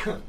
Oh,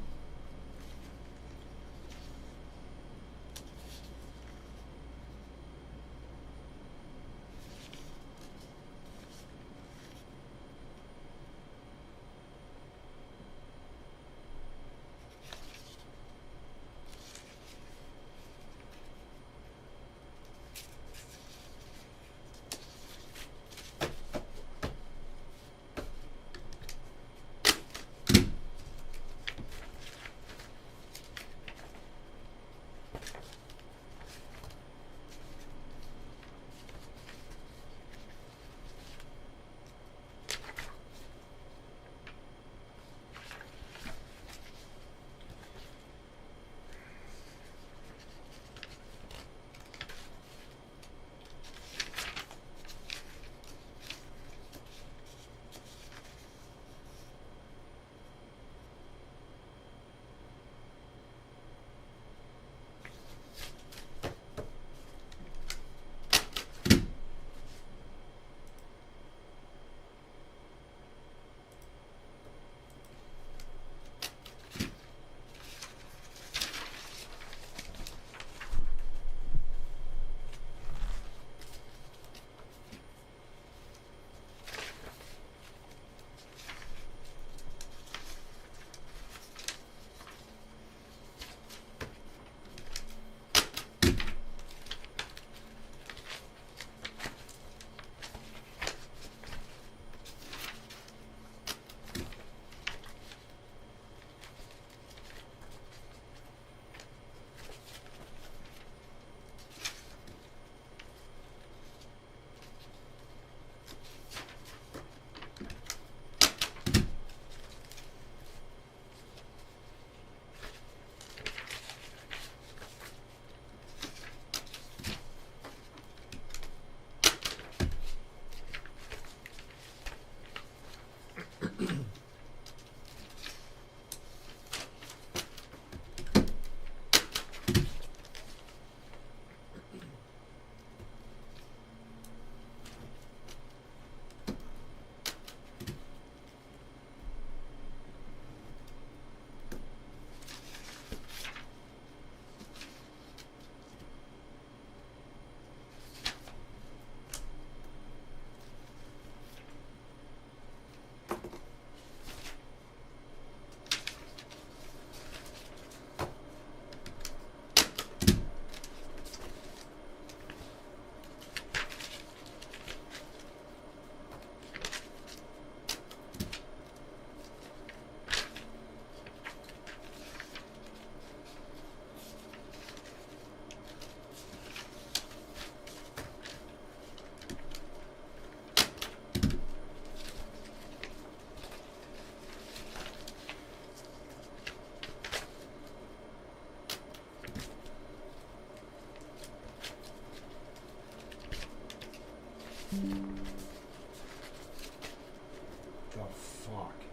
fuck.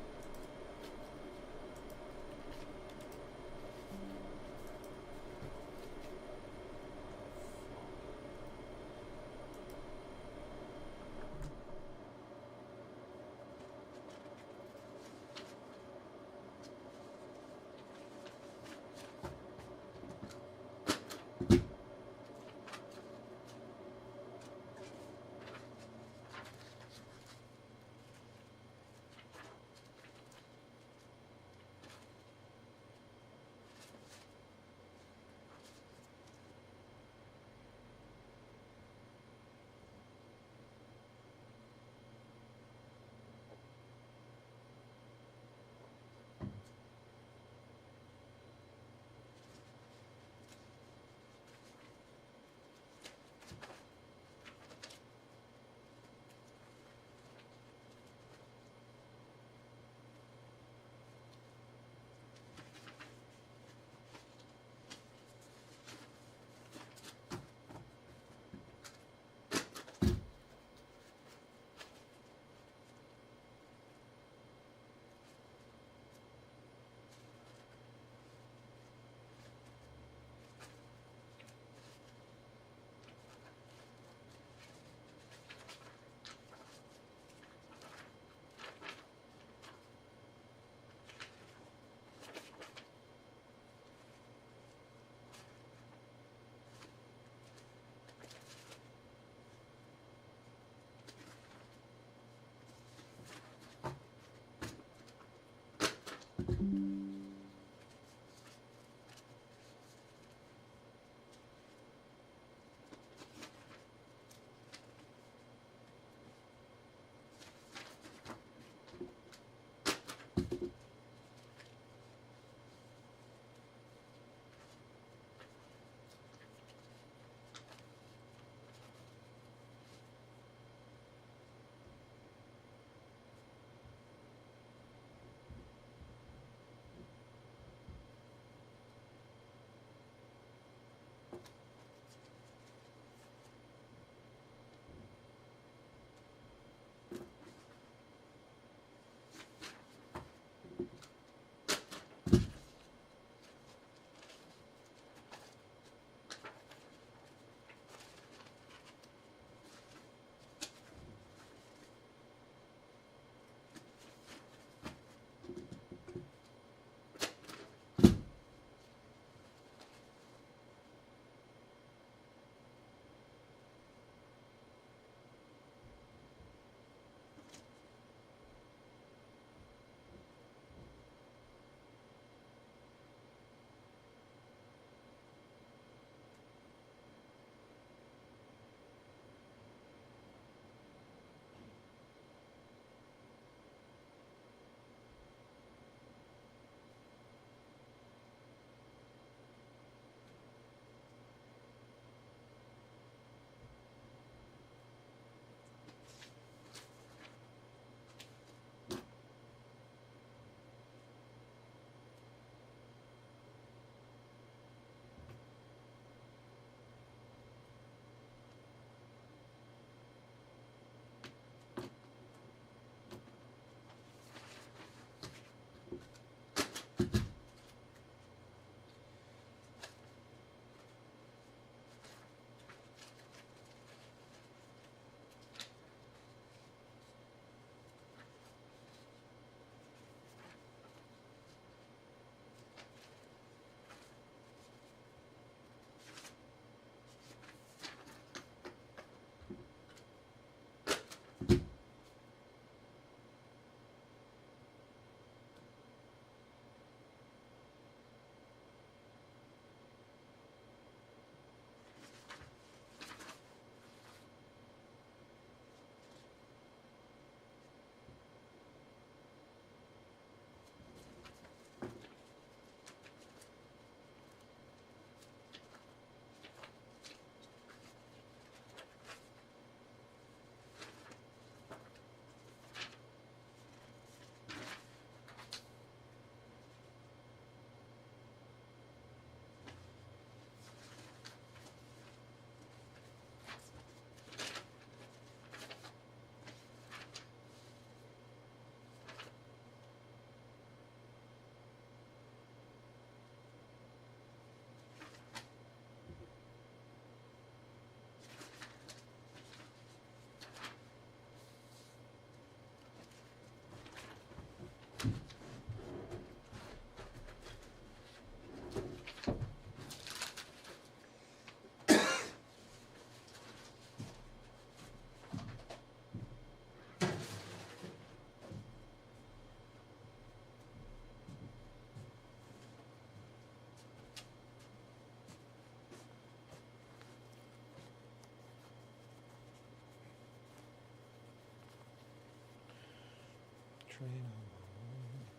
train on my own.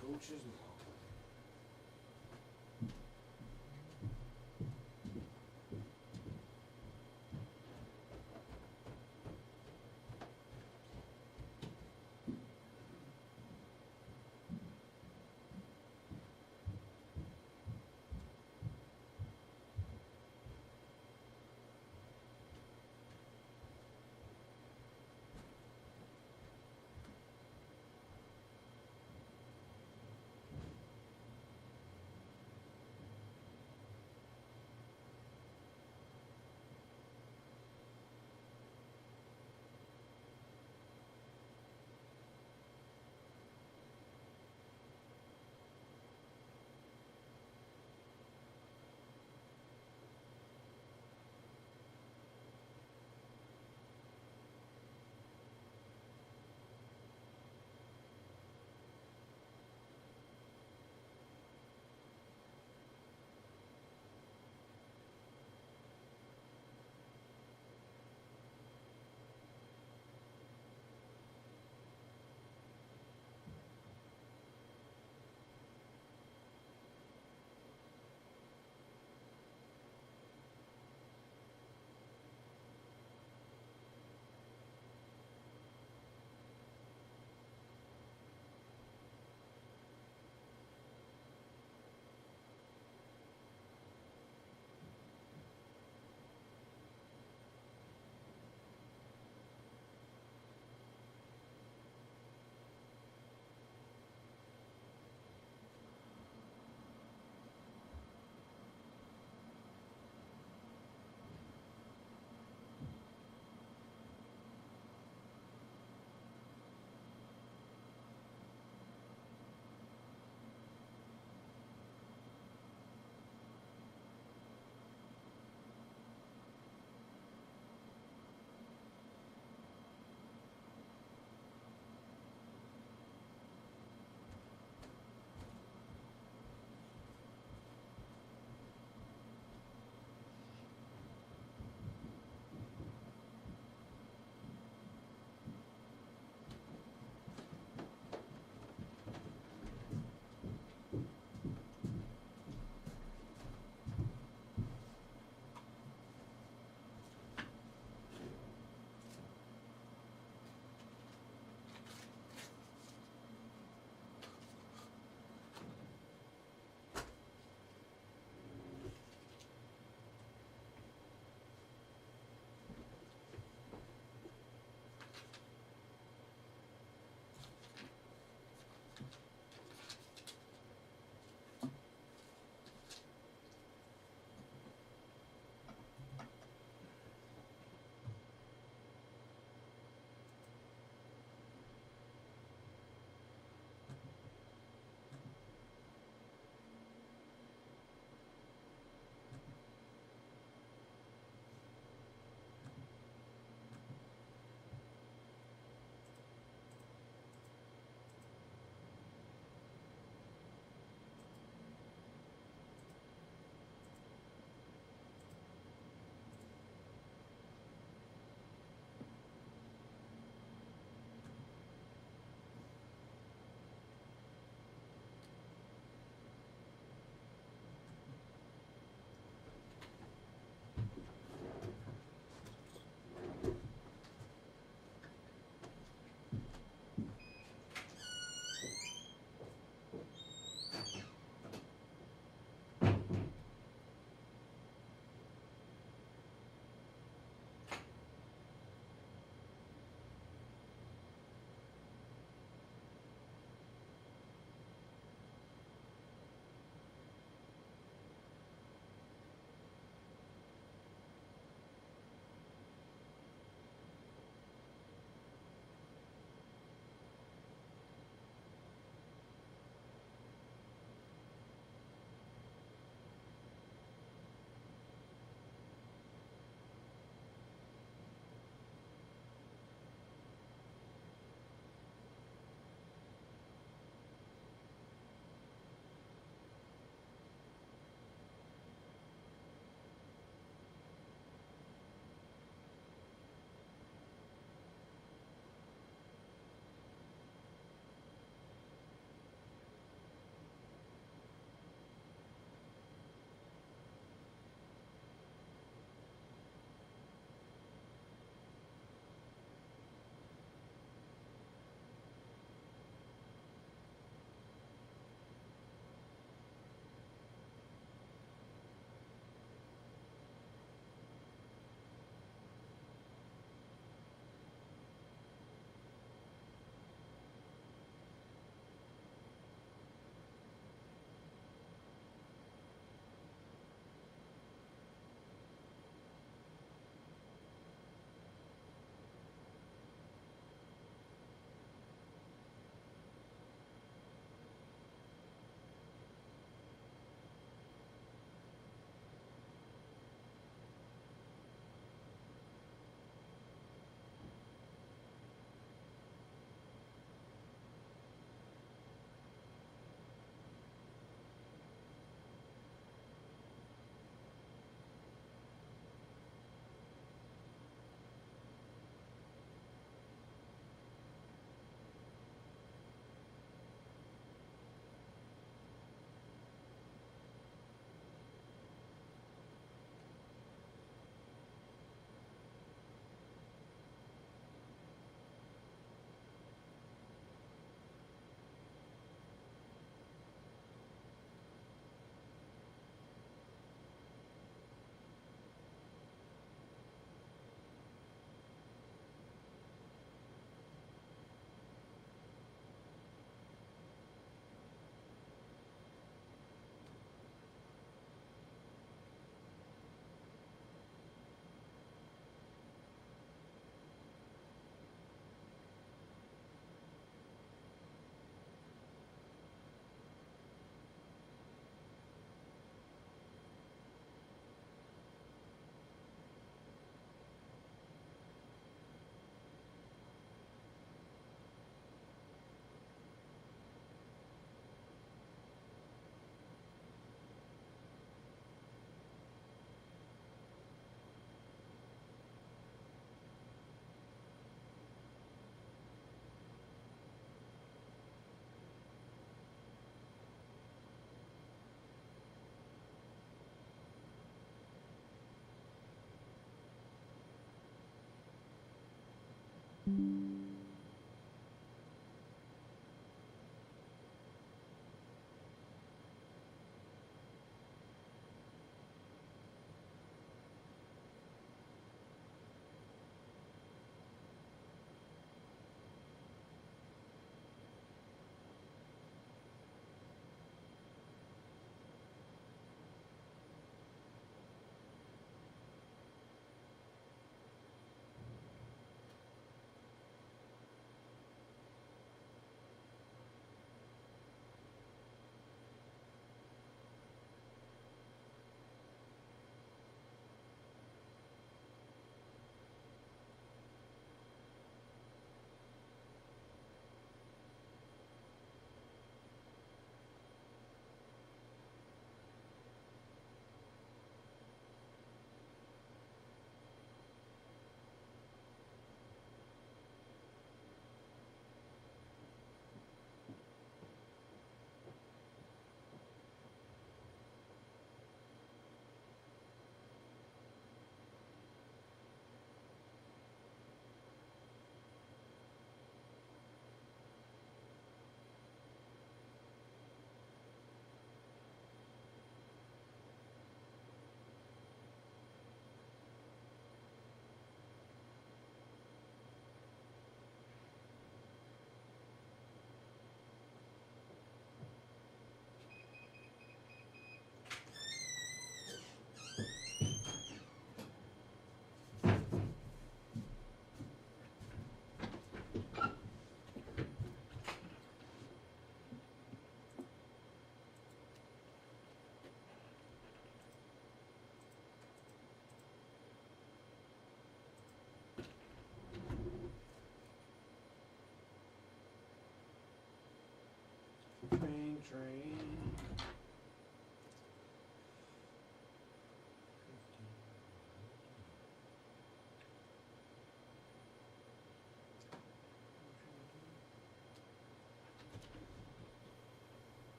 Coaches now.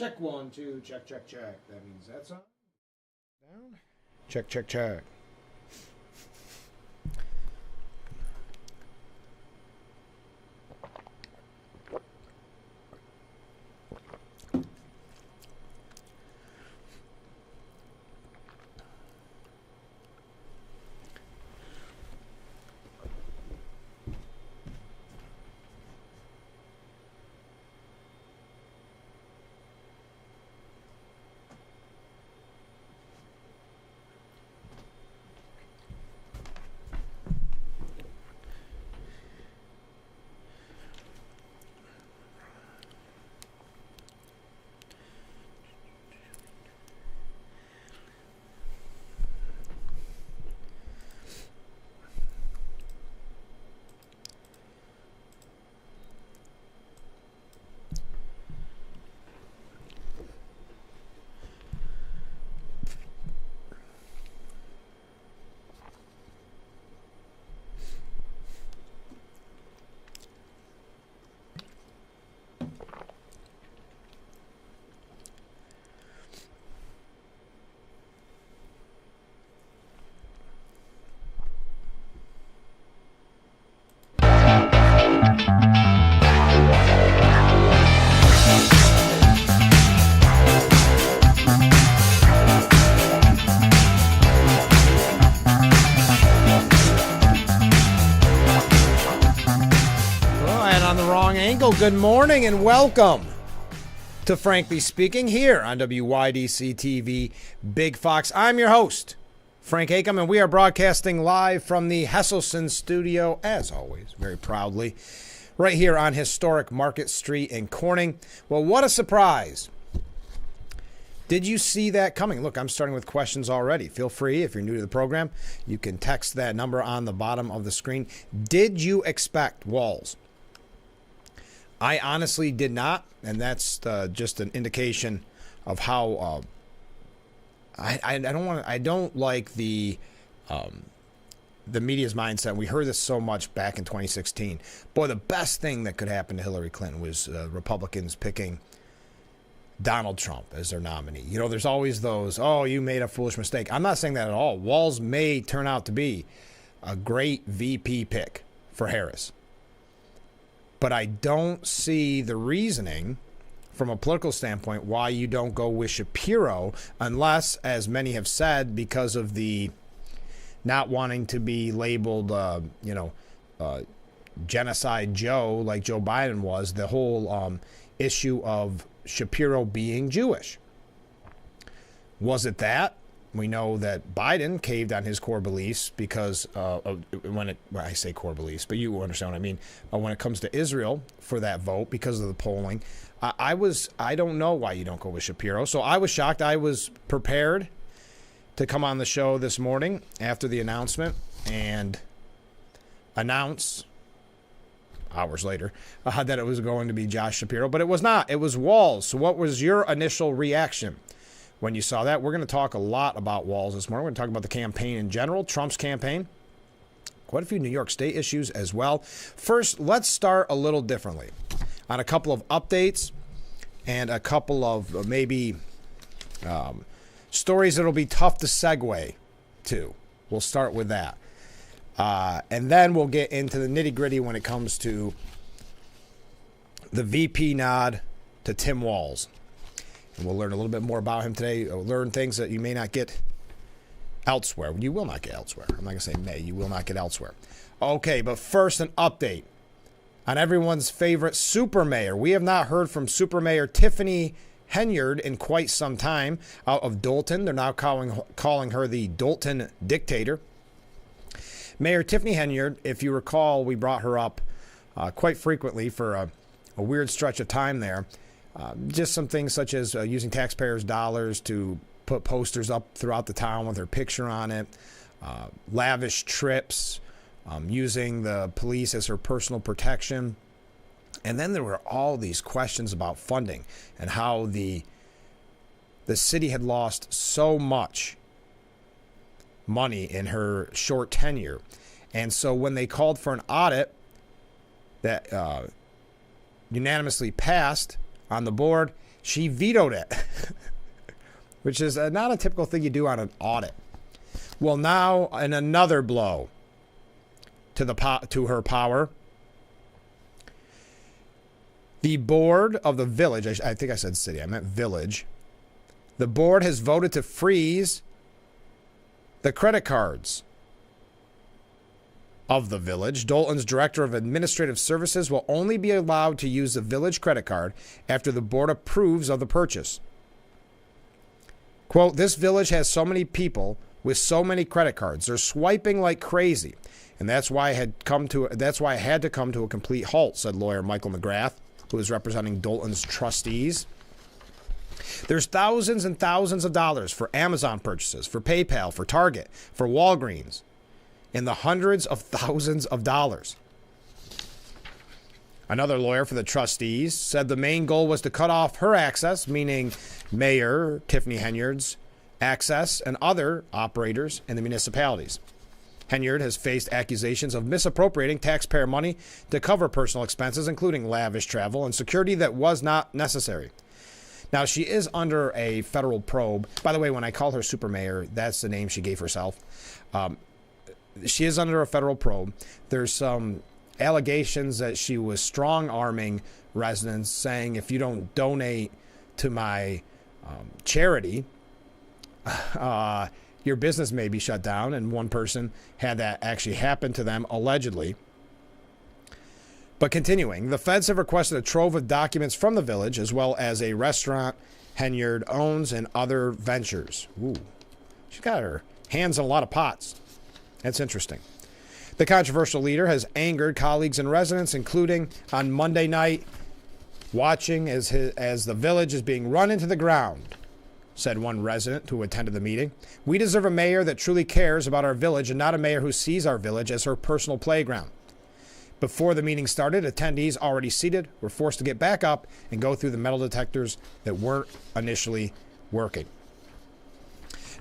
Check 1, 2, check. That means that's on. Down. Check. Good morning and welcome to Frankly Speaking here on WYDC TV Big Fox. I'm your host, Frank Akam, and we are broadcasting live from the Hesselson studio, as always, very proudly, right here on historic Market Street in Corning. Well, what a surprise. Did you see that coming? Look, I'm starting with questions already. Feel free, if you're new to the program, you can text that number on the bottom of the screen. Did you expect Walz? I honestly did not, and that's just an indication of how I don't like the media's mindset. We heard this so much back in 2016. Boy, the best thing that could happen to Hillary Clinton was Republicans picking Donald Trump as their nominee. You know, there's always those, oh, you made a foolish mistake. I'm not saying that at all. Walz may turn out to be a great VP pick for Harris. But I don't see the reasoning from a political standpoint why you don't go with Shapiro unless, as many have said, because of the not wanting to be labeled, Genocide Joe like Joe Biden was, the whole issue of Shapiro being Jewish. Was it that? We know that Biden caved on his core beliefs because I say core beliefs, but you understand what I mean. When it comes to Israel for that vote because of the polling, I don't know why you don't go with Shapiro. So I was shocked. I was prepared to come on the show this morning after the announcement and announce hours later that it was going to be Josh Shapiro, but it was not. It was Walz. So what was your initial reaction when you saw that? We're going to talk a lot about Walz this morning. We're going to talk about the campaign in general, Trump's campaign, quite a few New York State issues as well. First, let's start a little differently on a couple of updates and a couple of maybe stories that'll be tough to segue to. We'll start with that. And then we'll get into the nitty-gritty when it comes to the VP nod to Tim Walz. And we'll learn a little bit more about him today. We'll learn things that you may not get elsewhere. You will not get elsewhere. I'm not going to say may. You will not get elsewhere. Okay, but first, an update on everyone's favorite super mayor. We have not heard from super mayor Tiffany Henyard in quite some time out of Dolton. They're now calling her the Dolton dictator. Mayor Tiffany Henyard, if you recall, we brought her up quite frequently for a weird stretch of time there. Just some things such as using taxpayers' dollars to put posters up throughout the town with her picture on it, lavish trips, using the police as her personal protection. And then there were all these questions about funding and how the city had lost so much money in her short tenure. And so when they called for an audit that unanimously passed on the board. She vetoed it, which is not a typical thing you do on an audit. Well, now in another blow to her power, the board of the village, I think I said city, I meant village. The board has voted to freeze the credit cards of the village. Dalton's director of administrative services will only be allowed to use the village credit card after the board approves of the purchase. Quote, this village has so many people with so many credit cards. They're swiping like crazy. And that's why I had to come to a complete halt, said lawyer Michael McGrath, who is representing Dalton's trustees. There's thousands and thousands of dollars for Amazon purchases, for PayPal, for Target, for Walgreens, in the hundreds of thousands of dollars. Another lawyer for the trustees said the main goal was to cut off her access, meaning Mayor Tiffany Henyard's access and other operators in the municipalities. Henyard has faced accusations of misappropriating taxpayer money to cover personal expenses, including lavish travel and security that was not necessary. Now, she is under a federal probe. By the way, when I call her super mayor, that's the name she gave herself. She is under a federal probe. There's some allegations that she was strong-arming residents, saying if you don't donate to my charity, your business may be shut down. And one person had that actually happen to them, allegedly. But continuing, the feds have requested a trove of documents from the village, as well as a restaurant Henyard owns and other ventures. Ooh, she's got her hands in a lot of pots. That's interesting. The controversial leader has angered colleagues and residents, including on Monday night, watching as the village is being run into the ground, said one resident who attended the meeting. We deserve a mayor that truly cares about our village and not a mayor who sees our village as her personal playground. Before the meeting started, attendees already seated were forced to get back up and go through the metal detectors that weren't initially working.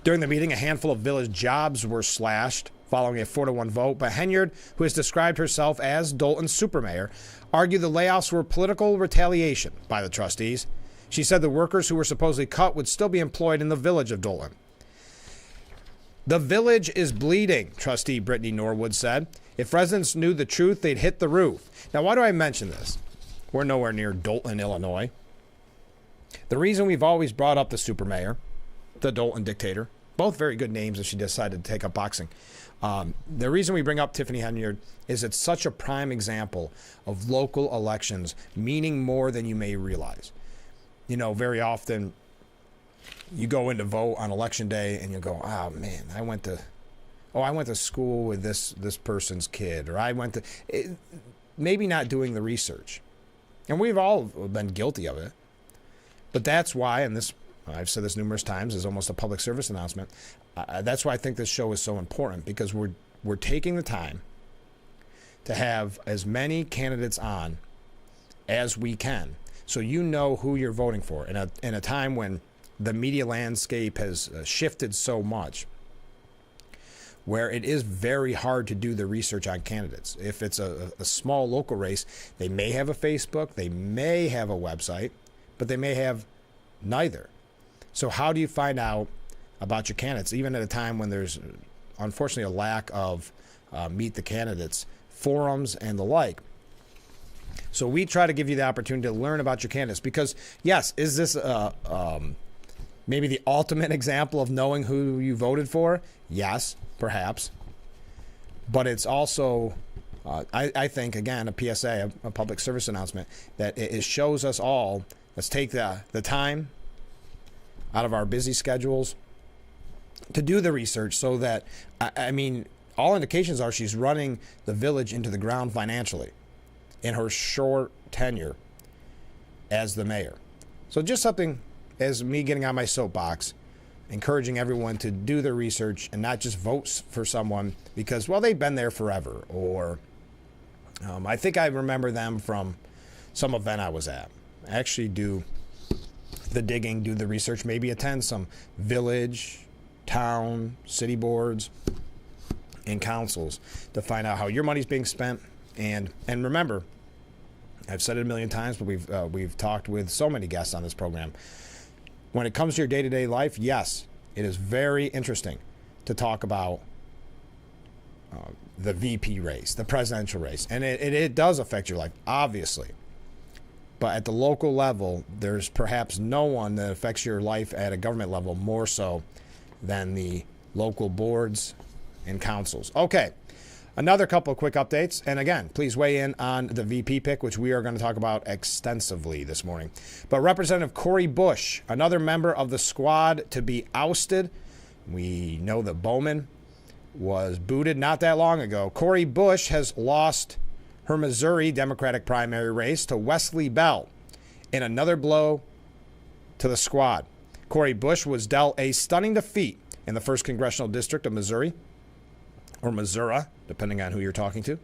During the meeting, a handful of village jobs were slashed following a 4-1 vote, but Henyard, who has described herself as Dalton's supermayor, argued the layoffs were political retaliation by the trustees. She said the workers who were supposedly cut would still be employed in the village of Dalton. The village is bleeding, trustee Brittany Norwood said. If residents knew the truth, they'd hit the roof. Now, why do I mention this? We're nowhere near Dalton, Illinois. The reason we've always brought up the supermayor, the Dalton dictator, both very good names if she decided to take up boxing. The reason we bring up Tiffany Henyard is it's such a prime example of local elections meaning more than you may realize. You know, very often you go in to vote on election day and you go, oh man, I went to school with this person's kid, or I went to, maybe not doing the research. And we've all been guilty of it. But that's why, and this, I've said this numerous times, is almost a public service announcement. That's why I think this show is so important, because we're taking the time to have as many candidates on as we can, so you know who you're voting for. In a time when the media landscape has shifted so much, where it is very hard to do the research on candidates. If it's a small local race, they may have a Facebook, they may have a website, but they may have neither. So how do you find out about your candidates, even at a time when there's unfortunately a lack of meet the candidates forums and the like? So we try to give you the opportunity to learn about your candidates, because yes, is this maybe the ultimate example of knowing who you voted for? Yes, perhaps. But it's also, I think, again, a PSA, a public service announcement, that it shows us all, let's take the time out of our busy schedules to do the research, so that, I mean, all indications are she's running the village into the ground financially in her short tenure as the mayor. So just something, as me getting on my soapbox, encouraging everyone to do their research and not just vote for someone because, well, they've been there forever, or I think I remember them from some event I was at. Actually do the digging, do the research, maybe attend some village, town, city boards, and councils to find out how your money's being spent. And remember, I've said it a million times, but we've talked with so many guests on this program. When it comes to your day-to-day life, yes, it is very interesting to talk about the VP race, the presidential race. And it does affect your life, obviously. But at the local level, there's perhaps no one that affects your life at a government level more so than the local boards and councils. Okay, another couple of quick updates. And again, please weigh in on the VP pick, which we are going to talk about extensively this morning. But Representative Cori Bush, another member of the squad to be ousted. We know that Bowman was booted not that long ago. Cori Bush has lost her Missouri Democratic primary race to Wesley Bell in another blow to the squad. Cori Bush was dealt a stunning defeat in the 1st Congressional District of Missouri, or Missouri, depending on who you're talking to,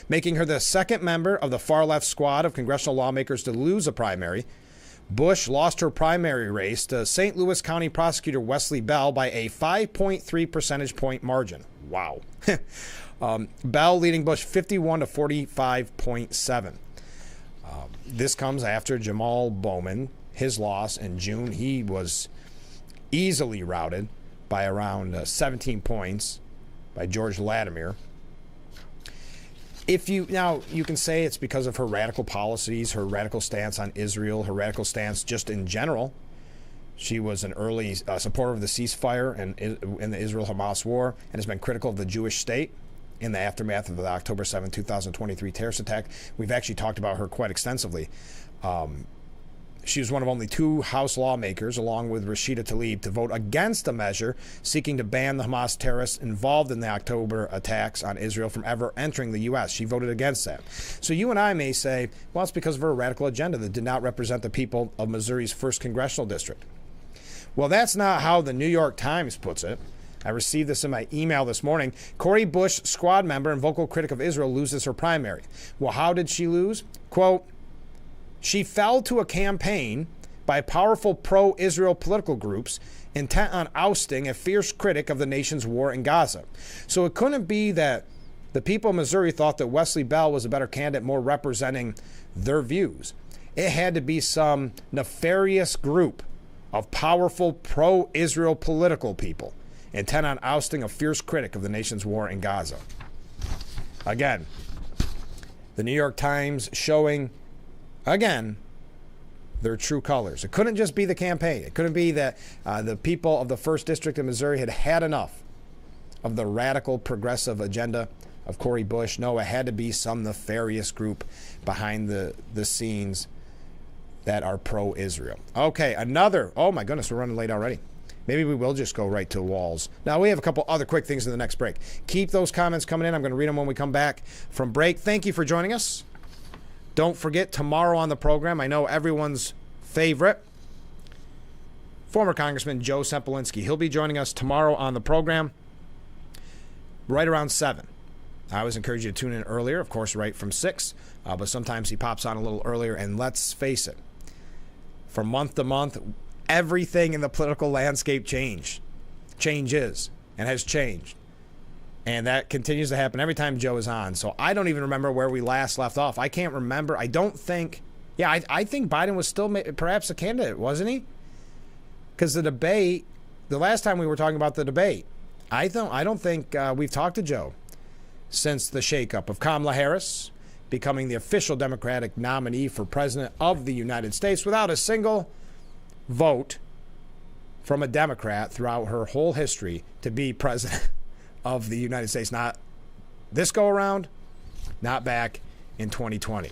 making her the second member of the far-left squad of congressional lawmakers to lose a primary. Bush lost her primary race to St. Louis County Prosecutor Wesley Bell by a 5.3 percentage point margin. Wow. Bell leading Bush 51 to 45.7. This comes after Jamal Bowman, his loss in June. He was easily routed by around 17 points by George Latimer. Now, you can say it's because of her radical policies, her radical stance on Israel, her radical stance just in general. She was an early supporter of the ceasefire in the Israel-Hamas war and has been critical of the Jewish state in the aftermath of the October 7, 2023 terrorist attack. We've actually talked about her quite extensively. She was one of only 2 House lawmakers, along with Rashida Tlaib, to vote against a measure seeking to ban the Hamas terrorists involved in the October attacks on Israel from ever entering the U.S. She voted against that. So you and I may say, well, it's because of her radical agenda that did not represent the people of Missouri's 1st Congressional District. Well, that's not how the New York Times puts it. I received this in my email this morning. Cori Bush, squad member and vocal critic of Israel, loses her primary. Well, how did she lose? Quote, she fell to a campaign by powerful pro-Israel political groups intent on ousting a fierce critic of the nation's war in Gaza. So it couldn't be that the people of Missouri thought that Wesley Bell was a better candidate, more representing their views. It had to be some nefarious group of powerful pro-Israel political people intent on ousting a fierce critic of the nation's war in Gaza. Again, the New York Times showing, again, their true colors. It couldn't just be the campaign. It couldn't be that the people of the 1st District of Missouri had had enough of the radical progressive agenda of Cori Bush. No, it had to be some nefarious group behind the scenes that are pro-Israel. Okay, oh my goodness, we're running late already. Maybe we will just go right to walls. Now, we have a couple other quick things in the next break. Keep those comments coming in. I'm going to read them when we come back from break. Thank you for joining us. Don't forget, tomorrow on the program, I know everyone's favorite, former Congressman Joe Sempolinski. He'll be joining us tomorrow on the program right around 7. I always encourage you to tune in earlier, of course, right from 6. But sometimes he pops on a little earlier. And let's face it, from month to month, everything in the political landscape changes and has changed. And that continues to happen every time Joe is on. So I don't even remember where we last left off. I can't remember. I don't think. Yeah, I think Biden was still perhaps a candidate, wasn't he? Because the debate, the last time we were talking about the debate, I don't think we've talked to Joe since the shakeup of Kamala Harris becoming the official Democratic nominee for president of the United States without a single vote from a Democrat throughout her whole history to be president of the United States. Not this go around, not back in 2020.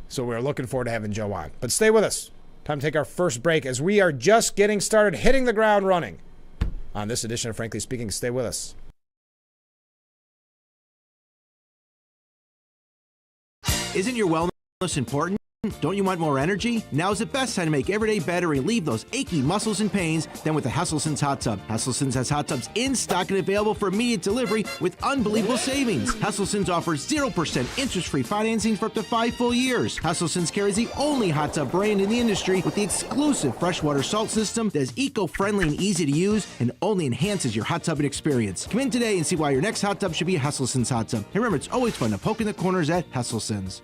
So we're looking forward to having Joe on. But stay with us. Time to take our first break as we are just getting started, hitting the ground running on this edition of Frankly Speaking. Stay with us. Isn't your wellness important? Don't you want more energy? Now's the best time to make every day better and relieve those achy muscles and pains than with the Hesselsen's Hot Tub. Hesselsen's has hot tubs in stock and available for immediate delivery with unbelievable savings. Hesselsen's offers 0% interest-free financing for up to 5 full years. Hesselsen's carries the only hot tub brand in the industry with the exclusive freshwater salt system that is eco-friendly and easy to use and only enhances your hot tubbing experience. Come in today and see why your next hot tub should be a Hesselsen's Hot Tub. And remember, it's always fun to poke in the corners at Hesselsen's.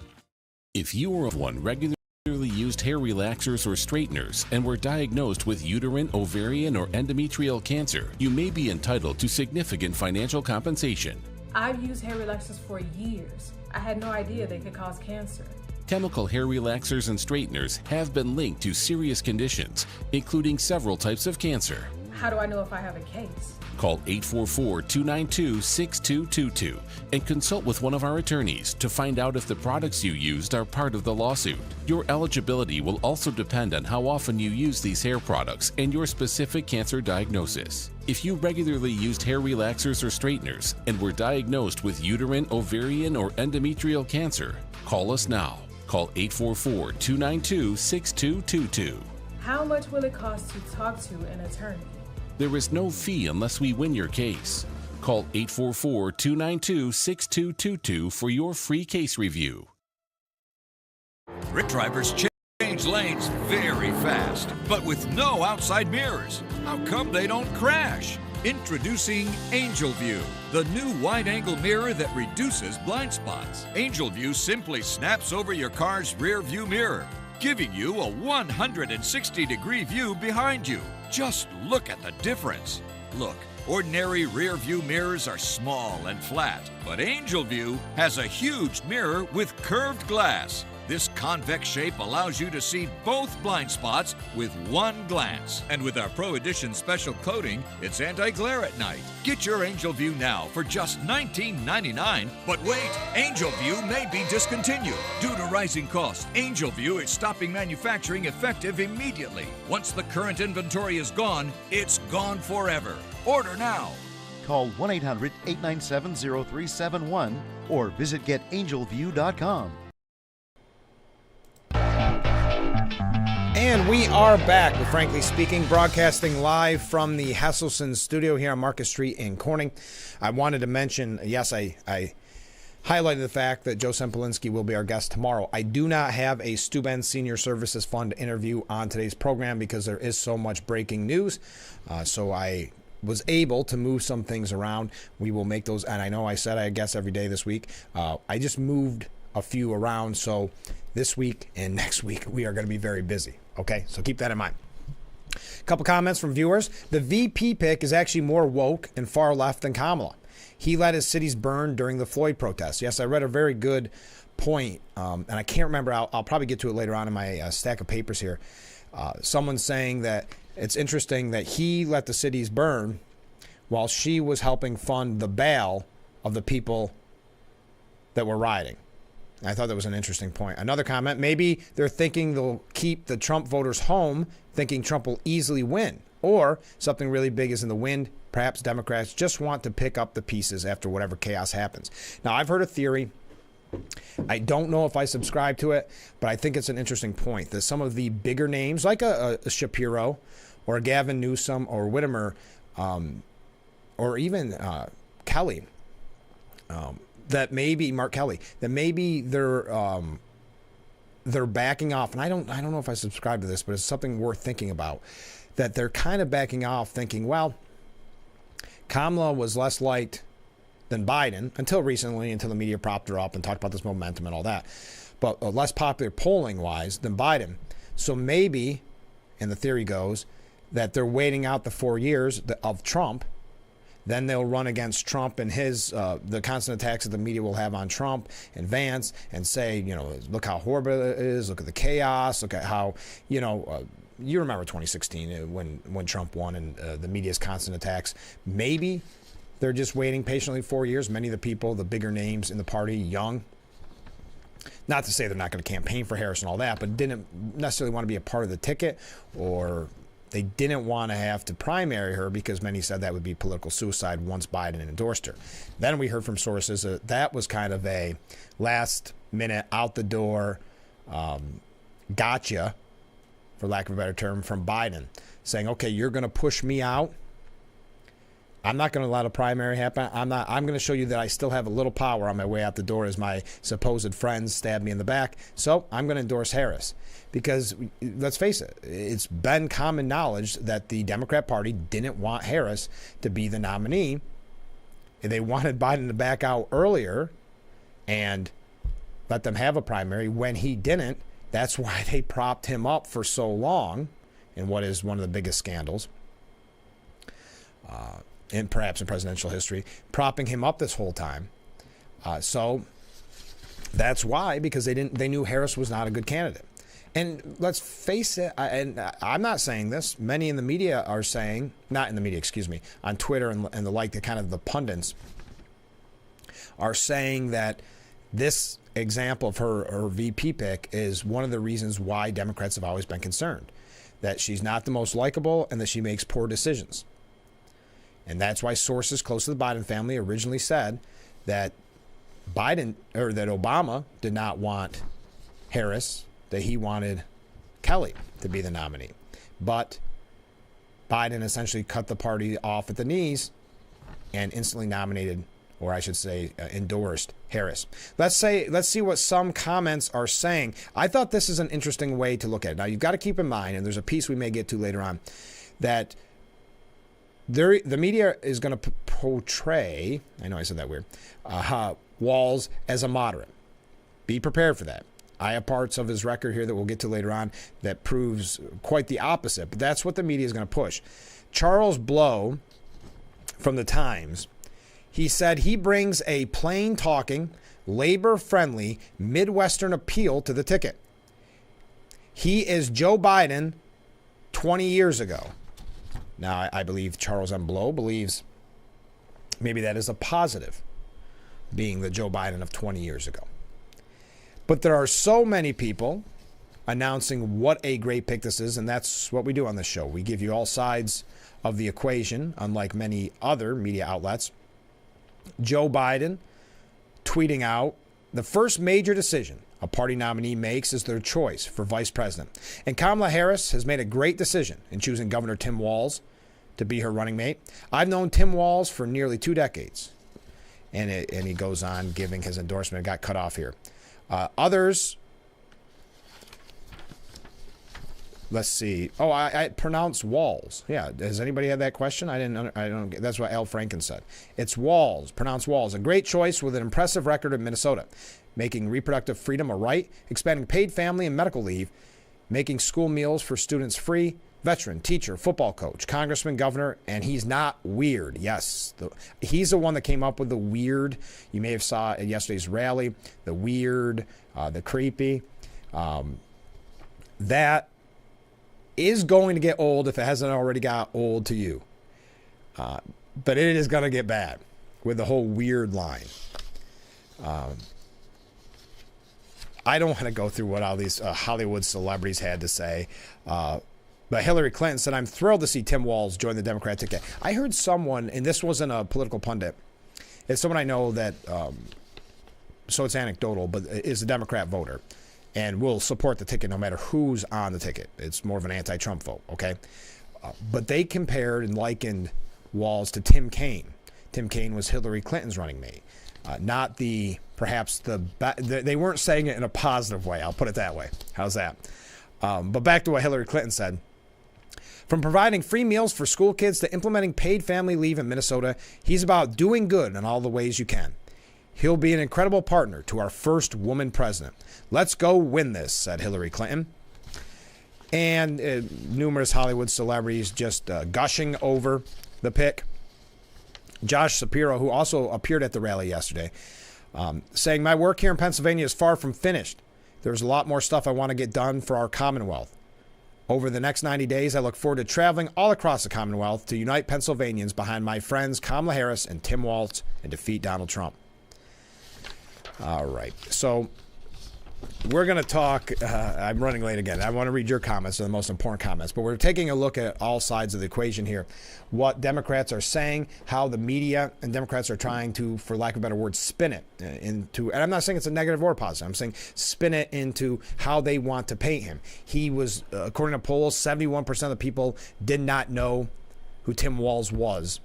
If you or one regularly used hair relaxers or straighteners and were diagnosed with uterine, ovarian, or endometrial cancer, you may be entitled to significant financial compensation. I've used hair relaxers for years. I had no idea they could cause cancer. Chemical hair relaxers and straighteners have been linked to serious conditions, including several types of cancer. How do I know if I have a case? Call 844-292-6222 and consult with one of our attorneys to find out if the products you used are part of the lawsuit. Your eligibility will also depend on how often you use these hair products and your specific cancer diagnosis. If you regularly used hair relaxers or straighteners and were diagnosed with uterine, ovarian, or endometrial cancer, call us now. Call 844-292-6222. How much will it cost to talk to an attorney? There is no fee unless we win your case. Call 844-292-6222 for your free case review. Rick drivers change lanes very fast, but with no outside mirrors. How come they don't crash? Introducing Angel View, the new wide-angle mirror that reduces blind spots. Angel View simply snaps over your car's rear view mirror, giving you a 160-degree view behind you. Just look at the difference. Look, ordinary rear view mirrors are small and flat, but Angel View has a huge mirror with curved glass. This convex shape allows you to see both blind spots with one glance. And with our Pro Edition special coating, it's anti-glare at night. Get your Angel View now for just $19.99. But wait, Angel View may be discontinued. Due to rising costs, Angel View is stopping manufacturing effective immediately. Once the current inventory is gone, it's gone forever. Order now. Call 1-800-897-0371 or visit getangelview.com. And we are back with Frankly Speaking, broadcasting live from the Hesselson studio here on Market Street in Corning. I wanted to mention, yes, I highlighted the fact that Joe Sempolinski will be our guest tomorrow. I do not have a Steuben Senior Services Fund interview on today's program because there is so much breaking news. So I was able to move some things around. We will make those, and I know I said I guess every day this week. I just moved a few around, so this week and next week we are going to be very busy. Okay, so keep that in mind. A couple comments from viewers. The VP pick is actually more woke and far left than Kamala. He let his cities burn during the Floyd protests. Yes, I read a very good point, and I can't remember. I'll probably get to it later on in my stack of papers here. Someone saying that it's interesting that he let the cities burn while she was helping fund the bail of the people that were rioting. I thought that was an interesting point. Another comment, maybe they're thinking they'll keep the Trump voters home, thinking Trump will easily win. Or something really big is in the wind. Perhaps Democrats just want to pick up the pieces after whatever chaos happens. Now, I've heard a theory. I don't know if I subscribe to it, but I think it's an interesting point that some of the bigger names, like a Shapiro or a Gavin Newsom or Whitmer, or even Kelly, that maybe Mark Kelly, that maybe they're backing off. And I don't know if I subscribe to this, but it's something worth thinking about. That they're kind of backing off, thinking, well, Kamala was less liked than Biden until recently, until the media propped her up and talked about this momentum and all that, but less popular polling wise than Biden. So maybe, and the theory goes, that they're waiting out the 4 years of Trump. Then they'll run against Trump and his the constant attacks that the media will have on Trump and Vance and say, you know, look how horrible it is. Look at the chaos. Look at how, you know, you remember 2016 when Trump won and the media's constant attacks. Maybe they're just waiting patiently 4 years. Many of the people, the bigger names in the party, young. Not to say they're not going to campaign for Harris and all that, but didn't necessarily want to be a part of the ticket, or they didn't want to have to primary her because many said that would be political suicide once Biden endorsed her. Then we heard from sources that that was kind of a last minute, out the door, gotcha, for lack of a better term, from Biden, saying, okay, you're going to push me out. I'm not going to let a primary happen. I'm going to show you that I still have a little power on my way out the door as my supposed friends stab me in the back. So I'm going to endorse Harris. Because let's face it, it's been common knowledge that the Democrat Party didn't want Harris to be the nominee. They wanted Biden to back out earlier. And let them have a primary when he didn't. That's why they propped him up for so long in what is one of the biggest scandals in perhaps in presidential history, propping him up this whole time. So that's why, because they knew Harris was not a good candidate. And let's face it, and I'm not saying this, many in the media are saying, not in the media, excuse me, on Twitter and the like, the kind of the pundits are saying that this example of her VP pick is one of the reasons why Democrats have always been concerned, that she's not the most likable and that she makes poor decisions. And that's why sources close to the Biden family originally said that that Obama did not want Harris, that he wanted Kelly to be the nominee. But Biden essentially cut the party off at the knees and instantly nominated, or I should say endorsed, Harris. Let's see what some comments are saying. I thought this is an interesting way to look at it. Now, you've got to keep in mind, and there's a piece we may get to later on, that the media is going to portray, I know I said that weird, Walz as a moderate. Be prepared for that. I have parts of his record here that we'll get to later on that proves quite the opposite, but that's what the media is going to push. Charles Blow from the Times, he said he brings a plain-talking, labor-friendly, Midwestern appeal to the ticket. He is Joe Biden 20 years ago. Now, I believe Charles M. Blow believes maybe that is a positive, being the Joe Biden of 20 years ago. But there are so many people announcing what a great pick this is, and that's what we do on this show. We give you all sides of the equation, unlike many other media outlets. Joe Biden tweeting out, the first major decision a party nominee makes is their choice for vice president. And Kamala Harris has made a great decision in choosing Governor Tim Walz to be her running mate. I've known Tim Walz for nearly 2 decades. And he goes on giving his endorsement. It got cut off here. Others, let's see. Oh, I pronounce Walz. Yeah, has anybody had that question? I don't. That's what Al Franken said. It's Walz, pronounced Walz. A great choice with an impressive record in Minnesota, making reproductive freedom a right, expanding paid family and medical leave, making school meals for students free, veteran, teacher, football coach, congressman, governor, and he's not weird. Yes, he's the one that came up with the weird. You may have saw at yesterday's rally, the weird, the creepy. That is going to get old if it hasn't already got old to you. But it is going to get bad with the whole weird line. I don't want to go through what all these Hollywood celebrities had to say. But Hillary Clinton said, I'm thrilled to see Tim Walz join the Democratic ticket. I heard someone, and this wasn't a political pundit, it's someone I know that, so it's anecdotal, but is a Democrat voter and will support the ticket no matter who's on the ticket. It's more of an anti-Trump vote, okay? But they compared and likened Walz to Tim Kaine. Tim Kaine was Hillary Clinton's running mate. Not they weren't saying it in a positive way. I'll put it that way. How's that? But back to what Hillary Clinton said. From providing free meals for school kids to implementing paid family leave in Minnesota, he's about doing good in all the ways you can. He'll be an incredible partner to our first woman president. Let's go win this, said Hillary Clinton. And numerous Hollywood celebrities just gushing over the pick. Josh Shapiro, who also appeared at the rally yesterday, saying, my work here in Pennsylvania is far from finished. There's a lot more stuff I want to get done for our Commonwealth. Over the next 90 days, I look forward to traveling all across the Commonwealth to unite Pennsylvanians behind my friends Kamala Harris and Tim Walz and defeat Donald Trump. All right. So we're going to talk. I'm running late again. I want to read your comments. They're the most important comments. But we're taking a look at all sides of the equation here. What Democrats are saying, how the media and Democrats are trying to, for lack of a better word, spin it into, and I'm not saying it's a negative or positive. I'm saying spin it into how they want to paint him. He was, according to polls, 71% of the people did not know who Tim Walz was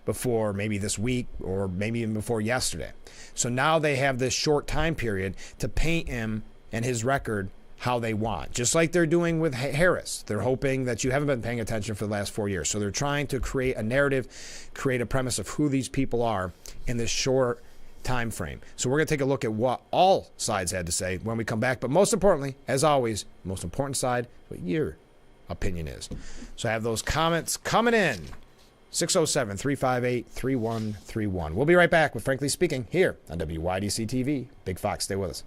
before maybe this week or maybe even before yesterday. So now they have this short time period to paint him and his record how they want, just like they're doing with Harris. They're hoping that you haven't been paying attention for the last 4 years. So they're trying to create a narrative, create a premise of who these people are in this short time frame. So we're going to take a look at what all sides had to say when we come back. But most importantly, as always, most important side, what your opinion is. So I have those comments coming in. 607-358-3131. We'll be right back with Frankly Speaking here on WYDC TV. Big Fox, stay with us.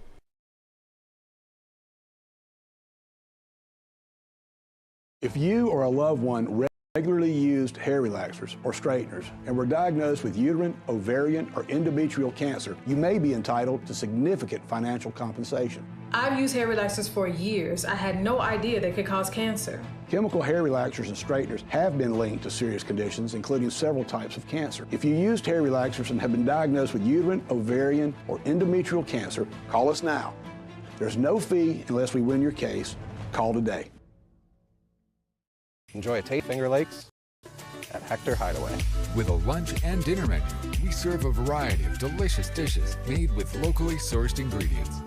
If you or a loved one regularly used hair relaxers or straighteners and were diagnosed with uterine, ovarian, or endometrial cancer, you may be entitled to significant financial compensation. I've used hair relaxers for years. I had no idea they could cause cancer. Chemical hair relaxers and straighteners have been linked to serious conditions, including several types of cancer. If you used hair relaxers and have been diagnosed with uterine, ovarian, or endometrial cancer, call us now. There's no fee unless we win your case. Call today. Enjoy a taste Finger Lakes at Hector Hideaway. With a lunch and dinner menu, we serve a variety of delicious dishes made with locally sourced ingredients.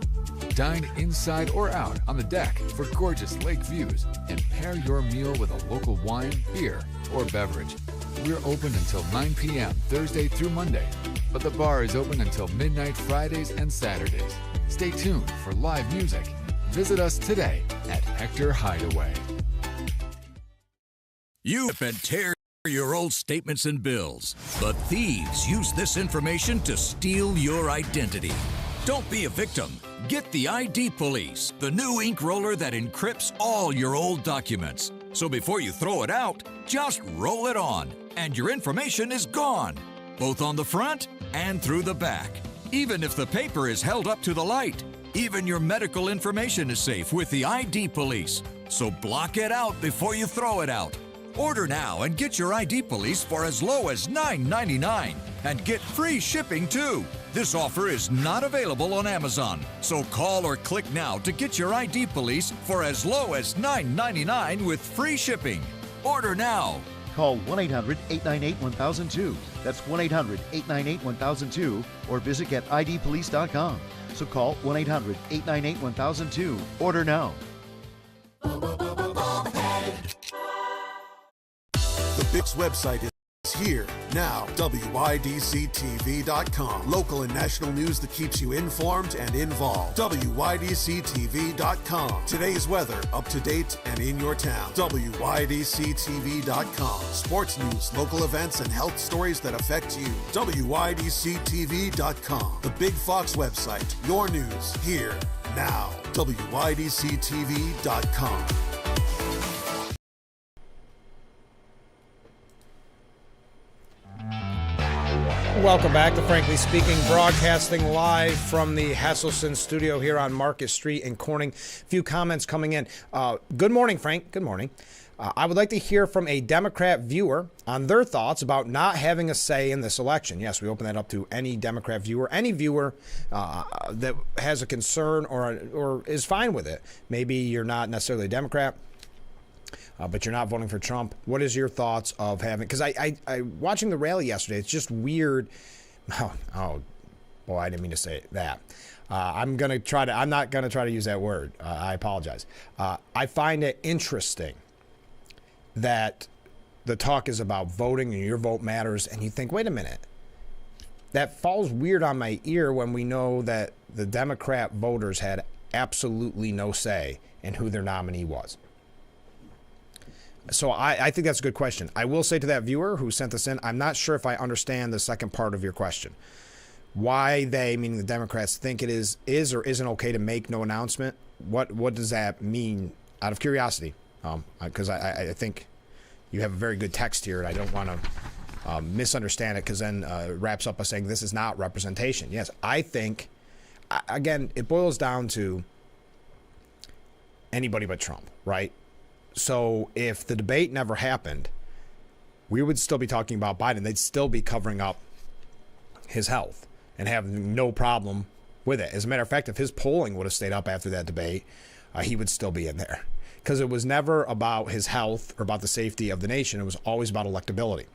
Dine inside or out on the deck for gorgeous lake views and pair your meal with a local wine, beer, or beverage. We're open until 9 p.m. Thursday through Monday, but the bar is open until midnight Fridays and Saturdays. Stay tuned for live music. Visit us today at Hector Hideaway. You and tear your old statements and bills, but thieves use this information to steal your identity. Don't be a victim. Get the ID Police, the new ink roller that encrypts all your old documents. So before you throw it out, just roll it on, and your information is gone, both on the front and through the back. Even if the paper is held up to the light, even your medical information is safe with the ID Police. So block it out before you throw it out. Order now and get your ID Police for as low as $9.99 and get free shipping too. This offer is not available on Amazon, so call or click now to get your ID Police for as low as $9.99 with free shipping. Order now. Call 1-800-898-1002. That's 1-800-898-1002 or visit getidpolice.com. So call 1-800-898-1002. Order now. The Bix website is here now. WYDCTV.com. Local and national news that keeps you informed and involved. WYDCTV.com. Today's weather, up to date and in your town. WYDCTV.com. Sports news, local events, and health stories that affect you. WYDCTV.com. The Big Fox website. Your news here now. WYDCTV.com. Welcome back to Frankly Speaking, broadcasting live from the Hesselson studio here on Market Street in Corning. A few comments coming in. Good morning, Frank. Good morning. I would like to hear from a Democrat viewer on their thoughts about not having a say in this election. Yes, we open that up to any Democrat viewer, any viewer that has a concern or is fine with it. Maybe you're not necessarily a Democrat, but you're not voting for Trump. What is your thoughts of having? Because I watching the rally yesterday, it's just weird. Oh, boy, I didn't mean to say that. I'm not gonna try to use that word. I apologize. I find it interesting that the talk is about voting and your vote matters, and you think, wait a minute, that falls weird on my ear when we know that the Democrat voters had absolutely no say in who their nominee was. So I think that's a good question. I will say to that viewer who sent this in, I'm not sure if I understand the second part of your question. Why they, meaning the Democrats, think it is or isn't okay to make no announcement. What does that mean? Out of curiosity, because I think you have a very good text here, and I don't want to misunderstand it, because then it wraps up by saying this is not representation. Yes, I think, again, it boils down to anybody but Trump, right? So if the debate never happened, we would still be talking about Biden. They'd still be covering up his health and having no problem with it. As a matter of fact, if his polling would have stayed up after that debate, he would still be in there, because it was never about his health or about the safety of the nation. It was always about electability.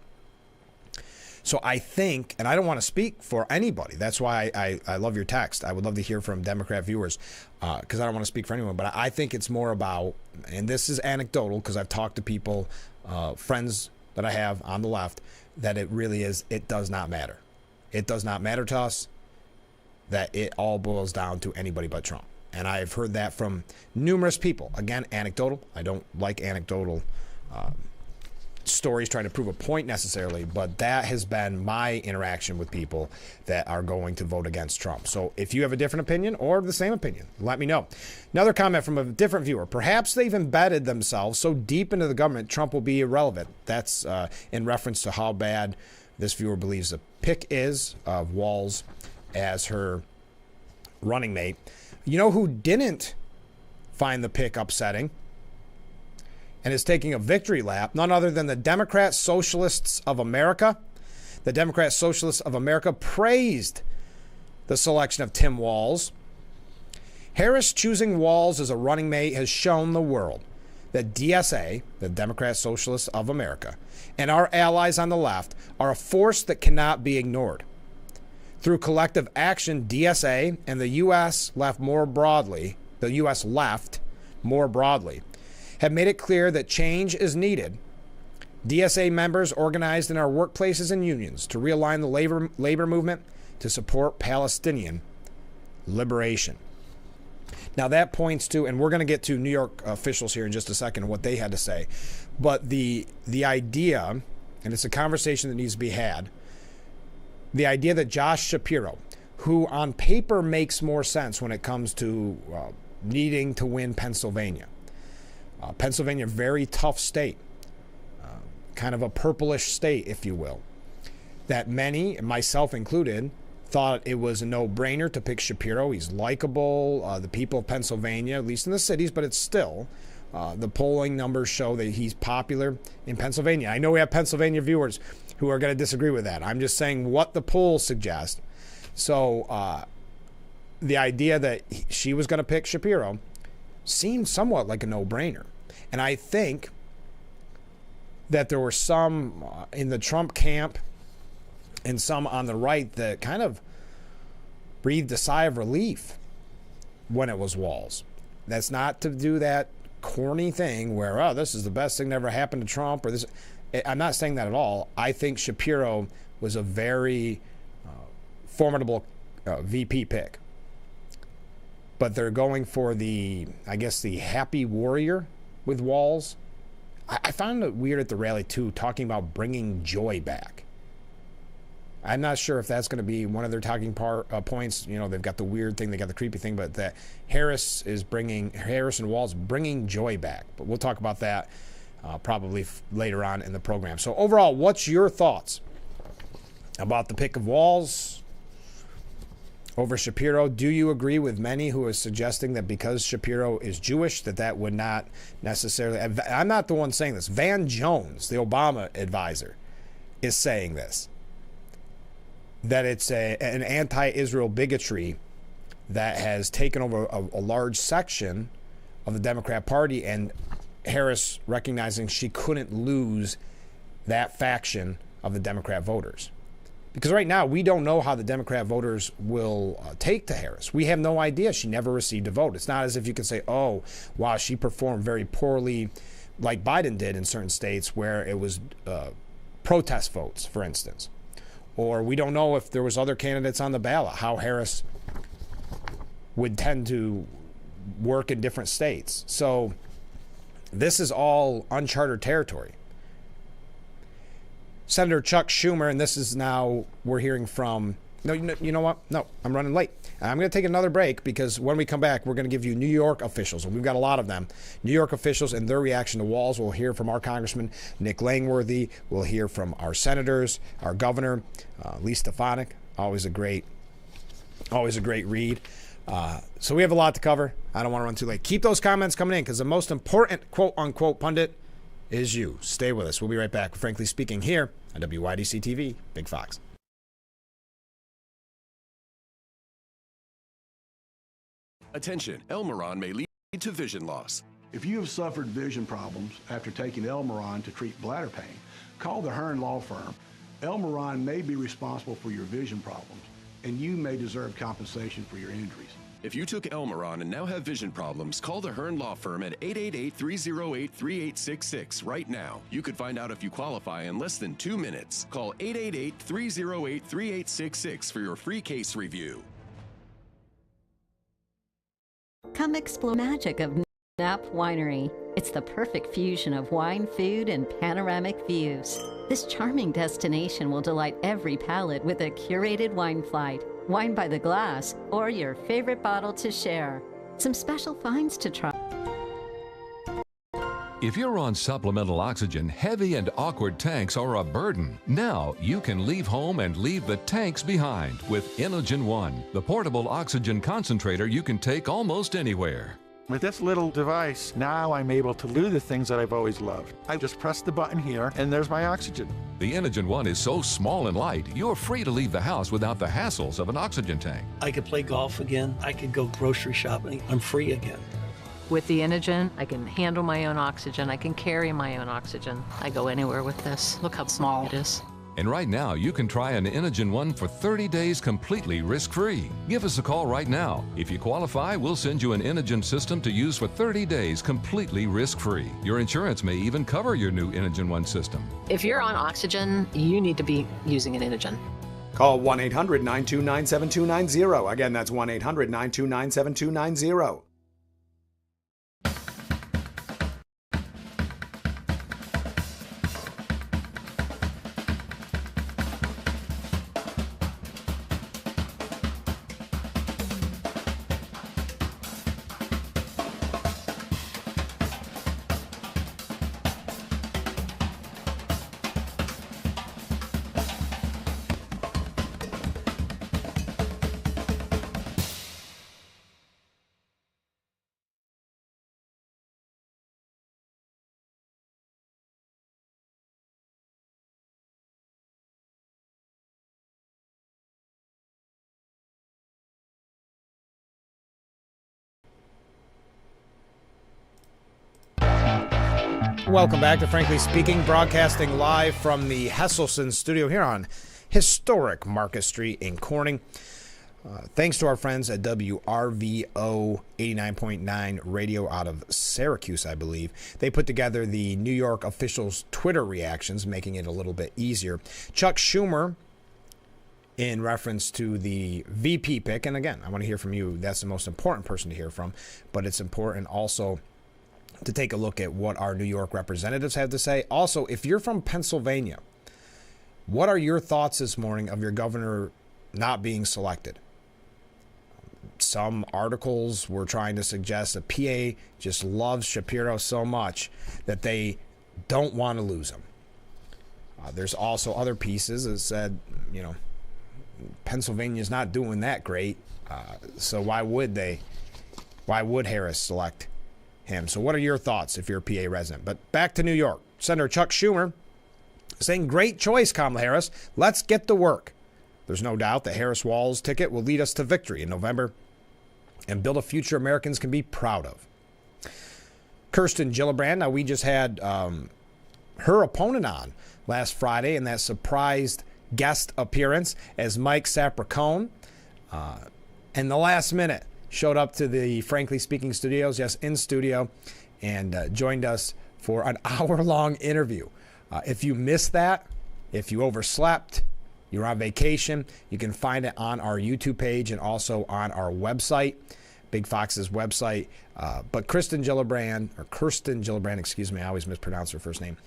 So I think, and I don't want to speak for anybody. That's why I love your text. I would love to hear from Democrat viewers, because I don't want to speak for anyone. But I think it's more about, and this is anecdotal because I've talked to people, friends that I have on the left, that it really is, it does not matter. It does not matter to us. that it all boils down to anybody but Trump. And I've heard that from numerous people. Again, anecdotal. I don't like anecdotal stories trying to prove a point necessarily, but that has been my interaction with people that are going to vote against Trump. So if you have a different opinion or the same opinion, let me know. Another comment from a different viewer. Perhaps they've embedded themselves so deep into the government, Trump will be irrelevant. That's in reference to how bad this viewer believes the pick is of Walz as her running mate. You know who didn't find the pick upsetting and is taking a victory lap? None other than the Democrat Socialists of America. The Democrat Socialists of America praised the selection of Tim Walz. Harris choosing Walz as a running mate has shown the world that DSA, the Democrat Socialists of America, and our allies on the left are a force that cannot be ignored. Through collective action, DSA and the U.S. left more broadly, have made it clear that change is needed. DSA members organized in our workplaces and unions to realign the labor movement to support Palestinian liberation. Now that points to, and we're going to get to New York officials here in just a second, what they had to say, but the idea, and it's a conversation that needs to be had, the idea that Josh Shapiro, who on paper makes more sense when it comes to needing to win Pennsylvania. Pennsylvania, very tough state, kind of a purplish state, if you will, that many, myself included, thought it was a no-brainer to pick Shapiro. He's likable. The people of Pennsylvania, at least in the cities, but it's still, the polling numbers show that he's popular in Pennsylvania. I know we have Pennsylvania viewers who are going to disagree with that. I'm just saying what the polls suggest. So the idea that she was going to pick Shapiro seemed somewhat like a no-brainer. And I think that there were some in the Trump camp and some on the right that kind of breathed a sigh of relief when it was Walz. That's not to do that corny thing where, oh, this is the best thing that ever happened to Trump, or this. I'm not saying that at all. I think Shapiro was a very formidable VP pick. But they're going for the happy warrior with Walz. I found it weird at the rally, too, talking about bringing joy back. I'm not sure if that's going to be one of their talking points. You know, they've got the weird thing, they got the creepy thing, but that Harris and Walz bringing joy back. But we'll talk about that probably later on in the program. So overall, what's your thoughts about the pick of Walz over Shapiro? Do you agree with many who are suggesting that because Shapiro is Jewish, that would not necessarily... I'm not the one saying this. Van Jones, the Obama advisor, is saying this. That it's an anti-Israel bigotry that has taken over a large section of the Democrat Party, and Harris recognizing she couldn't lose that faction of the Democrat voters. Because right now, we don't know how the Democrat voters will take to Harris. We have no idea. She never received a vote. It's not as if you can say, oh, wow, she performed very poorly like Biden did in certain states where it was protest votes, for instance. Or we don't know if there was other candidates on the ballot, how Harris would tend to work in different states. So this is all uncharted territory. Senator Chuck Schumer, and this is now we're hearing from, no, you know what? No, I'm running late. I'm going to take another break because when we come back, we're going to give you New York officials, and we've got a lot of them. New York officials and their reaction to Walz. We'll hear from our Congressman Nick Langworthy. We'll hear from our senators, our governor, Lee Stefanik. Always a great read. So we have a lot to cover. I don't want to run too late. Keep those comments coming in because the most important quote-unquote pundit is you. Stay with us. We'll be right back. Frankly Speaking here on WYDC TV, Big Fox. Attention, Elmeron may lead to vision loss. If you have suffered vision problems after taking Elmeron to treat bladder pain, call the Hearn Law Firm. Elmeron may be responsible for your vision problems, and you may deserve compensation for your injuries. If you took Elmeron and now have vision problems, call the Hearn Law Firm at 888-308-3866 right now. You could find out if you qualify in less than 2 minutes. Call 888-308-3866 for your free case review. Come explore the magic of Knapp Winery. It's the perfect fusion of wine, food, and panoramic views. This charming destination will delight every palate with a curated wine flight, wine by the glass, or your favorite bottle to share. Some special finds to try. If you're on supplemental oxygen, heavy and awkward tanks are a burden. Now you can leave home and leave the tanks behind with Inogen One, the portable oxygen concentrator you can take almost anywhere. With this little device, now I'm able to do the things that I've always loved. I just press the button here, and there's my oxygen. The Inogen One is so small and light, you're free to leave the house without the hassles of an oxygen tank. I could play golf again. I could go grocery shopping. I'm free again. With the Inogen, I can handle my own oxygen. I can carry my own oxygen. I go anywhere with this. Look how small it is. And right now, you can try an Inogen One for 30 days completely risk-free. Give us a call right now. If you qualify, we'll send you an Inogen system to use for 30 days completely risk-free. Your insurance may even cover your new Inogen One system. If you're on oxygen, you need to be using an Inogen. Call 1-800-929-7290. Again, that's 1-800-929-7290. Welcome back to Frankly Speaking, broadcasting live from the Hesselson studio here on historic Marcus Street in Corning. Thanks to our friends at WRVO 89.9 radio out of Syracuse, I believe. They put together the New York officials' Twitter reactions, making it a little bit easier. Chuck Schumer, in reference to the VP pick, and again, I want to hear from you. That's the most important person to hear from, but it's important also to take a look at what our New York representatives have to say. Also, if you're from Pennsylvania, what are your thoughts this morning of your governor not being selected? Some articles were trying to suggest that PA just loves Shapiro so much that they don't want to lose him. There's also other pieces that said, Pennsylvania's not doing that great, so why would Harris select him? So what are your thoughts if you're a PA resident? But back to New York. Senator Chuck Schumer saying, great choice, Kamala Harris. Let's get to work. There's no doubt the Harris-Walz ticket will lead us to victory in November and build a future Americans can be proud of. Kirsten Gillibrand, now we just had her opponent on last Friday in that surprised guest appearance as Mike Sapricone. In the last minute, showed up to the Frankly Speaking studios, yes, in studio, and joined us for an hour-long interview. If you missed that, if you overslept, you're on vacation, you can find it on our YouTube page and also on our website, Big Fox's website. But Kirsten Gillibrand, excuse me, I always mispronounce her first name.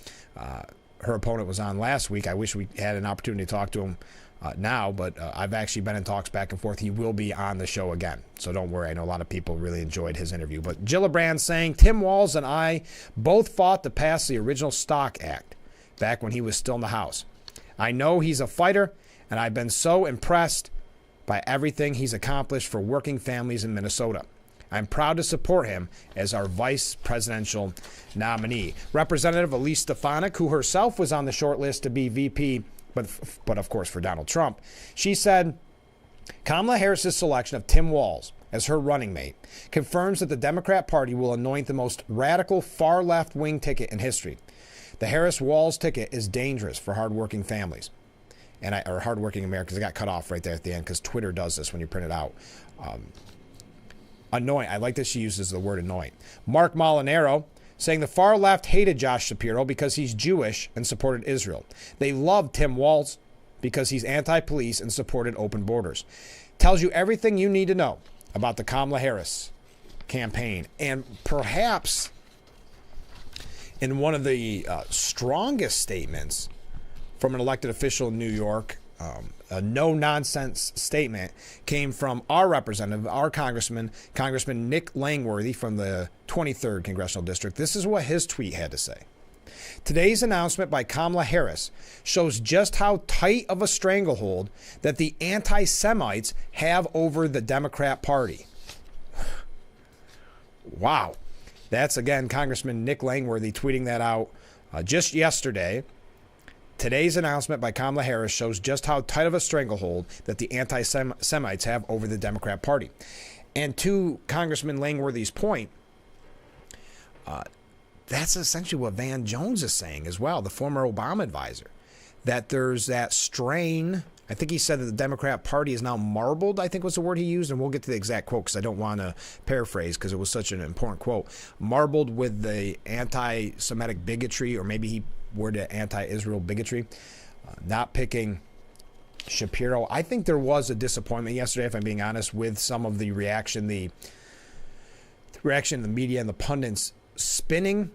Her opponent was on last week. I wish we had an opportunity to talk to him now, but I've actually been in talks back and forth. He will be on the show again, so don't worry. I know a lot of people really enjoyed his interview. But Gillibrand saying, Tim Walz and I both fought to pass the original Stock Act back when he was still in the House. I know he's a fighter, and I've been so impressed by everything he's accomplished for working families in Minnesota. I'm proud to support him as our vice presidential nominee. Representative Elise Stefanik, who herself was on the short list to be VP, but of course for Donald Trump, she said, Kamala Harris's selection of Tim Walz as her running mate confirms that the Democrat Party will anoint the most radical far left-wing ticket in history. The Harris-Walz ticket is dangerous for hardworking families or hardworking Americans. It got cut off right there at the end because Twitter does this when you print it out. Anoint. I like that she uses the word anoint. Mark Molinaro saying the far left hated Josh Shapiro because he's Jewish and supported Israel. They loved Tim Walz because he's anti-police and supported open borders. Tells you everything you need to know about the Kamala Harris campaign. And perhaps in one of the strongest statements from an elected official in New York, a no-nonsense statement came from our representative, our Congressman Nick Langworthy from the 23rd Congressional District. This is what his tweet had to say. Today's announcement by Kamala Harris shows just how tight of a stranglehold that the anti-Semites have over the Democrat Party. Wow. That's, again, Congressman Nick Langworthy tweeting that out just yesterday. Today's announcement by Kamala Harris shows just how tight of a stranglehold that the anti-Semites have over the Democrat Party. And to Congressman Langworthy's point, that's essentially what Van Jones is saying as well, the former Obama advisor, that there's that strain. I think he said that the Democrat Party is now marbled, I think was the word he used, and we'll get to the exact quote because I don't want to paraphrase because it was such an important quote. Marbled with the anti-Semitic bigotry, or maybe he worded anti-Israel bigotry. Not picking Shapiro. I think there was a disappointment yesterday, if I'm being honest, with some of the reaction, the reaction of the media and the pundits spinning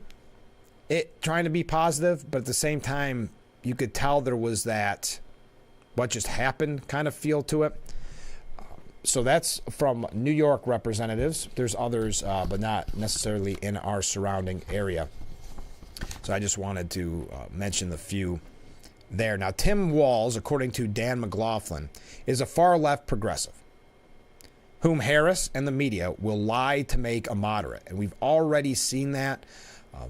it, trying to be positive, but at the same time, you could tell there was that what just happened kind of feel to it. So that's from New York representatives. There's others, but not necessarily in our surrounding area. So I just wanted to mention the few there. Now, Tim Walz, according to Dan McLaughlin, is a far-left progressive whom Harris and the media will lie to make a moderate. And we've already seen that.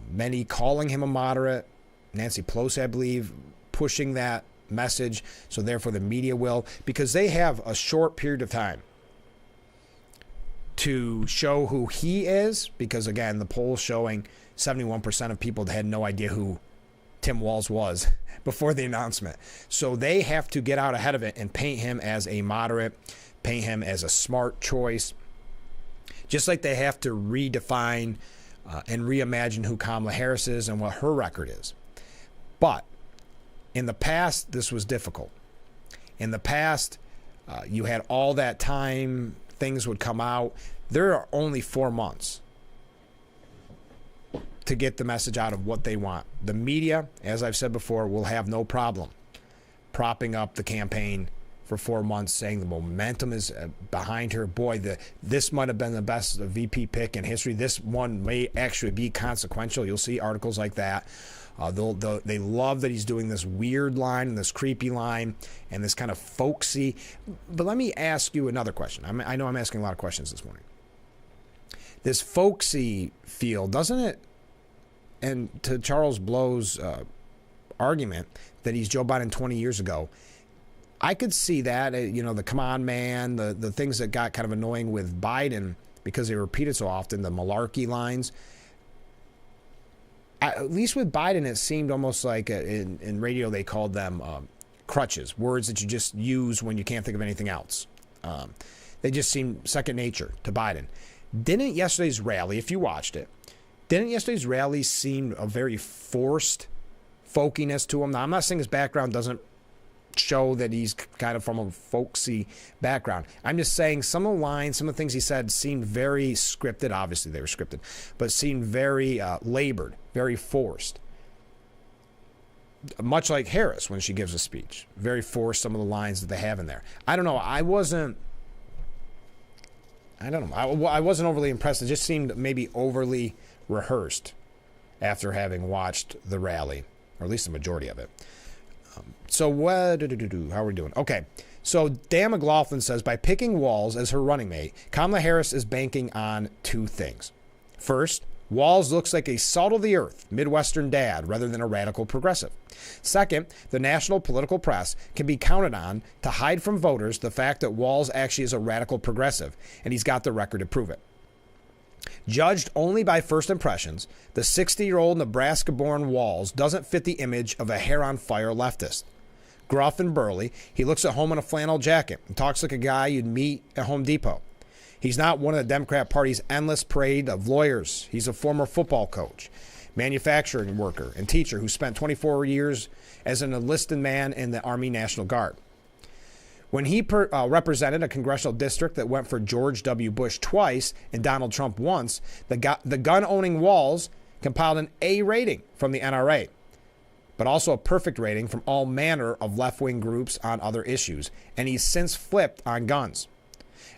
Many calling him a moderate. Nancy Pelosi, I believe, pushing that message. So therefore the media will, because they have a short period of time to show who he is. Because again, the polls showing 71% of people had no idea who Tim Walz was before the announcement. So they have to get out ahead of it and paint him as a moderate, paint him as a smart choice. Just like they have to redefine and reimagine who Kamala Harris is and what her record is. But in the past, this was difficult. In the past, you had all that time, things would come out. There are only 4 months to get the message out of what they want. The media, as I've said before, will have no problem propping up the campaign for 4 months, saying the momentum is behind her. Boy, this might have been the best VP pick in history. This one may actually be consequential. You'll see articles like that. They love that he's doing this weird line and this creepy line and this kind of folksy. But let me ask you another question. I know I'm asking a lot of questions this morning. This folksy feel, doesn't it? And to Charles Blow's argument that he's Joe Biden 20 years ago, I could see that, the come on man, the things that got kind of annoying with Biden because they were repeated so often, the malarkey lines. At least with Biden, it seemed almost like in radio they called them crutches, words that you just use when you can't think of anything else. They just seemed second nature to Biden. Didn't yesterday's rally, if you watched it, seem a very forced folkiness to him? Now, I'm not saying his background doesn't show that he's kind of from a folksy background. I'm just saying some of the lines, some of the things he said seemed very scripted. Obviously, they were scripted, but seemed very labored, very forced. Much like Harris when she gives a speech. Very forced, some of the lines that they have in there. I don't know. I wasn't overly impressed. It just seemed maybe overly rehearsed after having watched the rally, or at least the majority of it. So how are we doing? Okay, so Dan McLaughlin says, by picking Walz as her running mate, Kamala Harris is banking on two things. First, Walz looks like a salt-of-the-earth Midwestern dad rather than a radical progressive. Second, the national political press can be counted on to hide from voters the fact that Walz actually is a radical progressive, and he's got the record to prove it. Judged only by first impressions, the 60-year-old Nebraska-born Walz doesn't fit the image of a hair-on-fire leftist. Gruff and burly, he looks at home in a flannel jacket and talks like a guy you'd meet at Home Depot. He's not one of the Democrat Party's endless parade of lawyers. He's a former football coach, manufacturing worker, and teacher who spent 24 years as an enlisted man in the Army National Guard. When he represented a congressional district that went for George W. Bush twice and Donald Trump once, the gun-owning Walz compiled an A rating from the NRA, but also a perfect rating from all manner of left-wing groups on other issues. And he's since flipped on guns.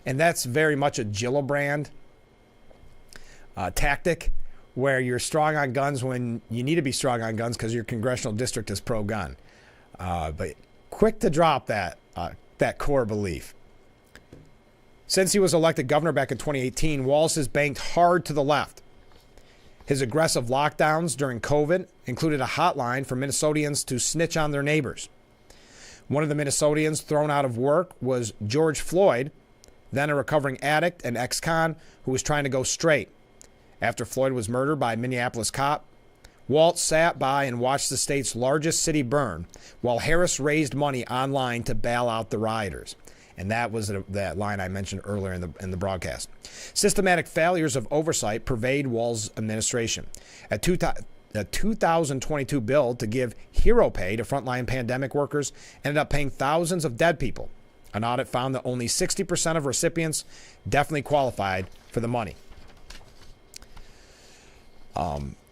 And that's very much a Gillibrand tactic, where you're strong on guns when you need to be strong on guns because your congressional district is pro-gun. But quick to drop that core belief. Since he was elected governor back in 2018, Walz has banked hard to the left. His aggressive lockdowns during COVID included a hotline for Minnesotians to snitch on their neighbors. One of the Minnesotians thrown out of work was George Floyd, then a recovering addict and ex-con who was trying to go straight. After Floyd was murdered by a Minneapolis cop, Walt sat by and watched the state's largest city burn while Harris raised money online to bail out the rioters. And that was that line I mentioned earlier in the broadcast. Systematic failures of oversight pervade Walz's administration. A 2022 bill to give hero pay to frontline pandemic workers ended up paying thousands of dead people. An audit found that only 60% of recipients definitely qualified for the money.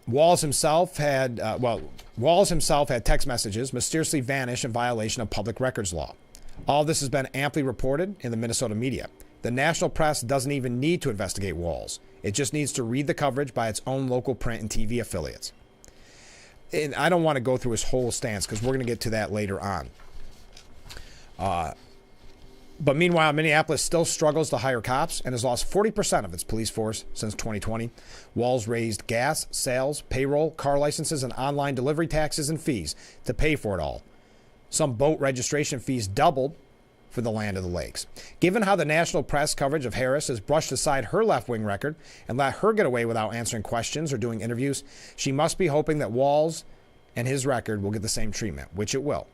Walz himself had text messages mysteriously vanish in violation of public records law. All this has been amply reported in the Minnesota media. The national press doesn't even need to investigate Walz. It just needs to read the coverage by its own local print and TV affiliates. And I don't want to go through his whole stance because we're going to get to that later on. But meanwhile, Minneapolis still struggles to hire cops and has lost 40% of its police force since 2020. Walz raised gas, sales, payroll, car licenses, and online delivery taxes and fees to pay for it all. Some boat registration fees doubled for the land of the lakes. Given how the national press coverage of Harris has brushed aside her left-wing record and let her get away without answering questions or doing interviews, she must be hoping that Walz and his record will get the same treatment, which it will.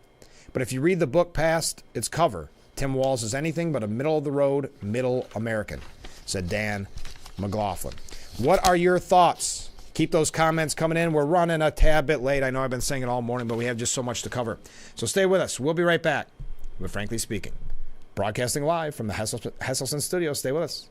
But if you read the book past its cover, Tim Walz is anything but a middle-of-the-road, middle American, said Dan McLaughlin. What are your thoughts? Keep those comments coming in. We're running a tad bit late. I know I've been saying it all morning, but we have just so much to cover. So stay with us. We'll be right back with Frankly Speaking. Broadcasting live from the Hesselson studio. Stay with us.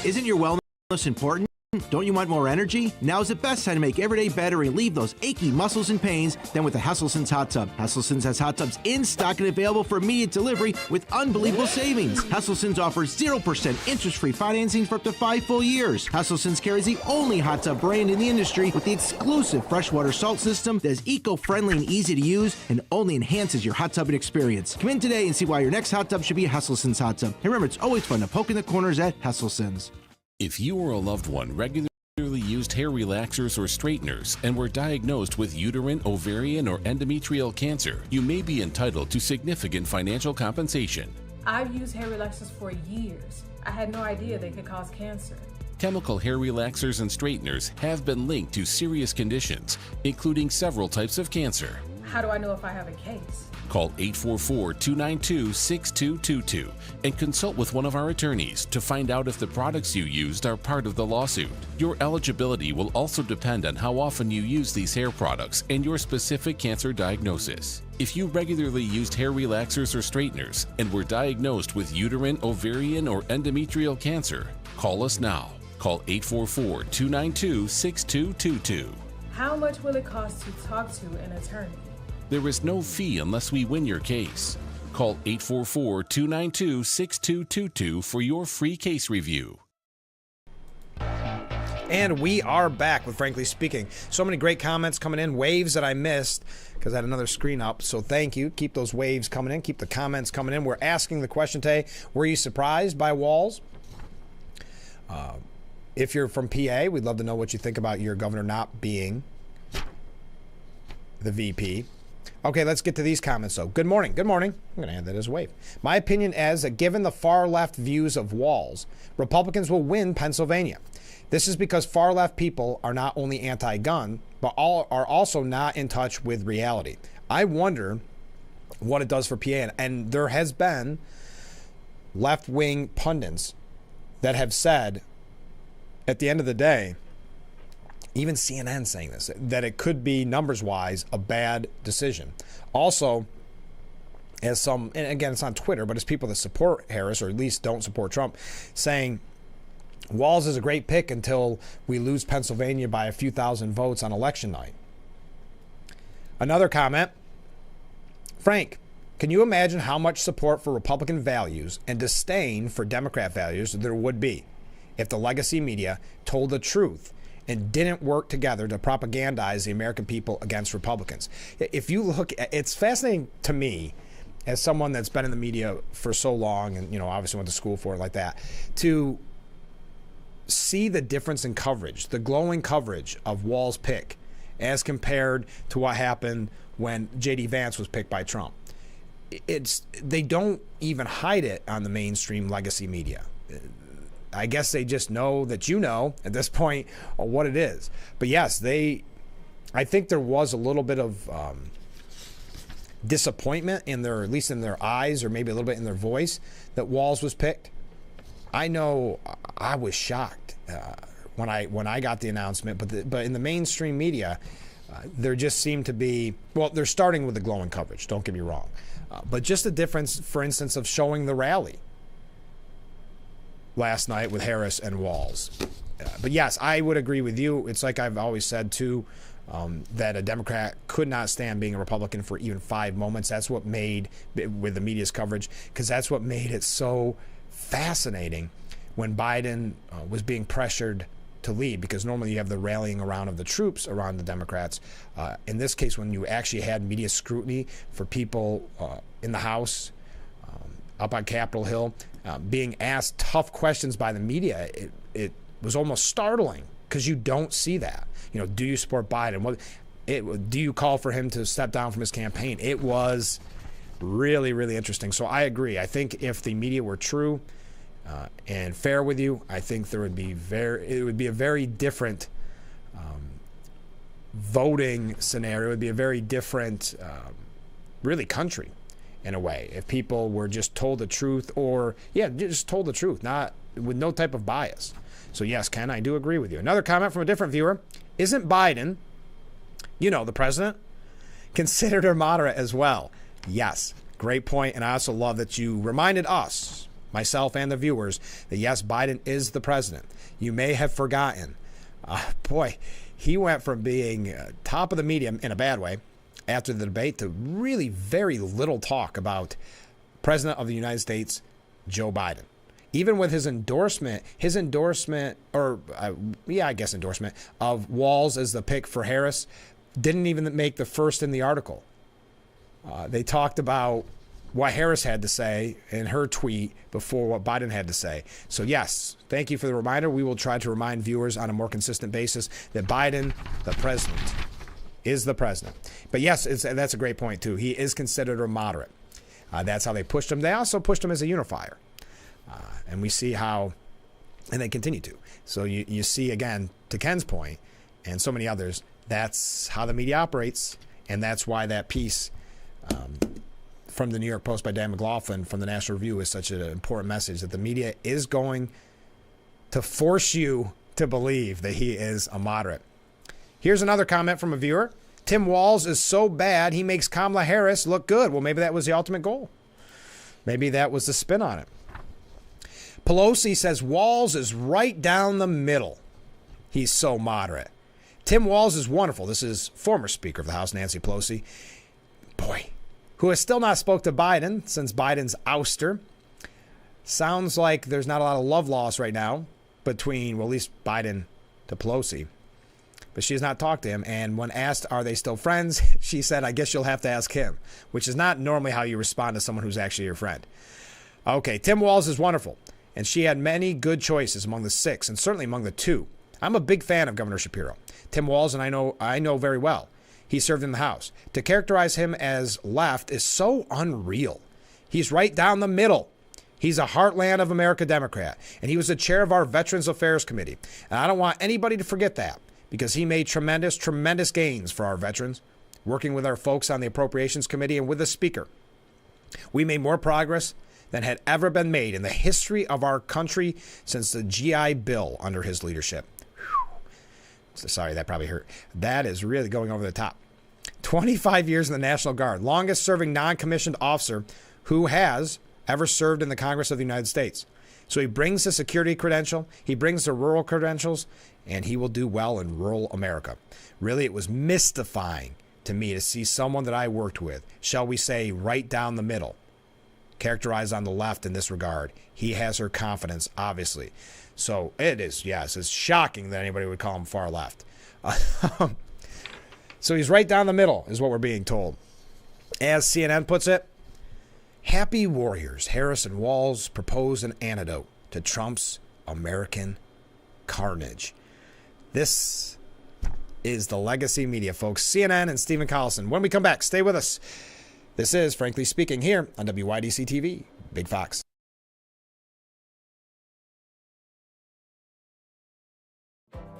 Isn't your wellness important? Don't you want more energy? Now's the best time to make every day better and relieve those achy muscles and pains than with the Hesselsen's Hot Tub. Hesselsen's has hot tubs in stock and available for immediate delivery with unbelievable savings. Hesselsen's offers 0% interest-free financing for up to 5 full years. Hesselsen's carries the only hot tub brand in the industry with the exclusive freshwater salt system that is eco-friendly and easy to use and only enhances your hot tubbing experience. Come in today and see why your next hot tub should be a Hesselsen's hot tub. And remember, it's always fun to poke in the corners at Hesselsen's. If you or a loved one regularly used hair relaxers or straighteners and were diagnosed with uterine, ovarian, or endometrial cancer, you may be entitled to significant financial compensation. I've used hair relaxers for years. I had no idea they could cause cancer. Chemical hair relaxers and straighteners have been linked to serious conditions, including several types of cancer. How do I know if I have a case? Call 844-292-6222 and consult with one of our attorneys to find out if the products you used are part of the lawsuit. Your eligibility will also depend on how often you use these hair products and your specific cancer diagnosis. If you regularly used hair relaxers or straighteners and were diagnosed with uterine, ovarian, or endometrial cancer, call us now. Call 844-292-6222. How much will it cost to talk to an attorney? There is no fee unless we win your case. Call 844-292-6222 for your free case review. And we are back with Frankly Speaking. So many great comments coming in, waves that I missed because I had another screen up. So thank you. Keep those waves coming in. Keep the comments coming in. We're asking the question today, were you surprised by Walz? If you're from PA, we'd love to know what you think about your governor not being the VP. Okay, let's get to these comments, though. Good morning. Good morning. I'm going to add that as a wave. My opinion is that given the far-left views of Walz, Republicans will win Pennsylvania. This is because far-left people are not only anti-gun, but are also not in touch with reality. I wonder what it does for PA. And there has been left-wing pundits that have said, at the end of the day, even CNN saying this, that it could be numbers-wise a bad decision. Also, as some, and again, it's on Twitter, but it's people that support Harris, or at least don't support Trump, saying Walz is a great pick until we lose Pennsylvania by a few thousand votes on election night. Another comment, Frank, can you imagine how much support for Republican values and disdain for Democrat values there would be if the legacy media told the truth and didn't work together to propagandize the American people against Republicans? If you look, it's fascinating to me, as someone that's been in the media for so long and, obviously went to school for it like that, to see the difference in coverage, the glowing coverage of Walz's pick as compared to what happened when J.D. Vance was picked by Trump. They don't even hide it on the mainstream legacy media. I guess they just know that at this point what it is. But yes, I think there was a little bit of disappointment at least in their eyes, or maybe a little bit in their voice, that Walz was picked. I know I was shocked when I got the announcement, but in the mainstream media, there just seemed to be, they're starting with the glowing coverage, don't get me wrong, but just the difference, for instance, of showing the rally last night with Harris and Walz. But yes, I would agree with you. It's like I've always said too, that a Democrat could not stand being a Republican for even 5 moments. That's what made, with the media's coverage, because that's what made it so fascinating when Biden was being pressured to lead, because normally you have the rallying around of the troops around the Democrats. In this case, when you actually had media scrutiny for people in the House, up on Capitol Hill, being asked tough questions by the media, it was almost startling, because you don't see that. Do you support Biden? Do you call for him to step down from his campaign? It was really, really interesting. So I agree. I think if the media were true and fair with you, I think it would be a very different voting scenario. It would be a very different, really, country in a way, if people were just told the truth, or just told the truth, not with no type of bias. So yes, Ken, I do agree with you. Another comment from a different viewer: isn't Biden, the president, considered a moderate as well? Yes, great point. And I also love that you reminded us, myself and the viewers, that yes, Biden is the president. You may have forgotten. Boy, he went from being top of the media in a bad way after the debate to really very little talk about President of the United States, Joe Biden. Even with his endorsement of Walz as the pick for Harris, didn't even make the first in the article. They talked about what Harris had to say in her tweet before what Biden had to say. So yes, thank you for the reminder. We will try to remind viewers on a more consistent basis that Biden, the president, is the president. But yes, that's a great point too. He is considered a moderate. That's how they pushed him. They also pushed him as a unifier. And we see how, and they continue to. So you see, again, to Ken's point, and so many others, that's how the media operates. And that's why that piece from the New York Post by Dan McLaughlin from the National Review is such an important message, that the media is going to force you to believe that he is a moderate. Here's another comment from a viewer. Tim Walz is so bad, he makes Kamala Harris look good. Well, maybe that was the ultimate goal. Maybe that was the spin on it. Pelosi says Walz is right down the middle. He's so moderate. Tim Walz is wonderful. This is former Speaker of the House, Nancy Pelosi. Boy, who has still not spoke to Biden since Biden's ouster. Sounds like there's not a lot of love lost right now between, well, at least Biden to Pelosi. But she has not talked to him. And when asked, are they still friends? She said, I guess you'll have to ask him, which is not normally how you respond to someone who's actually your friend. Okay, Tim Walz is wonderful. And she had many good choices among the 6, and certainly among the 2. I'm a big fan of Governor Shapiro. Tim Walz, and I know very well. He served in the House. To characterize him as left is so unreal. He's right down the middle. He's a heartland of America Democrat, and he was the chair of our Veterans Affairs Committee. And I don't want anybody to forget that, because he made tremendous gains for our veterans, working with our folks on the Appropriations Committee and with the Speaker. We made more progress than had ever been made in the history of our country since the GI Bill under his leadership. Sorry, that probably hurt. That is really going over the top. 25 years in the National Guard, longest serving non-commissioned officer who has ever served in the Congress of the United States. So he brings the security credential, he brings the rural credentials, and he will do well in rural America. Really, it was mystifying to me to see someone that I worked with, shall we say, right down the middle, characterized on the left in this regard. He has her confidence, obviously. So it is, yes, it's shocking that anybody would call him far left. So he's right down the middle, is what we're being told. As CNN puts it, happy warriors, Harris and Walz propose an antidote to Trump's American carnage. This is the legacy media, folks. CNN and Stephen Collison. When we come back, stay with us. This is Frankly Speaking here on WYDC TV. Big Fox.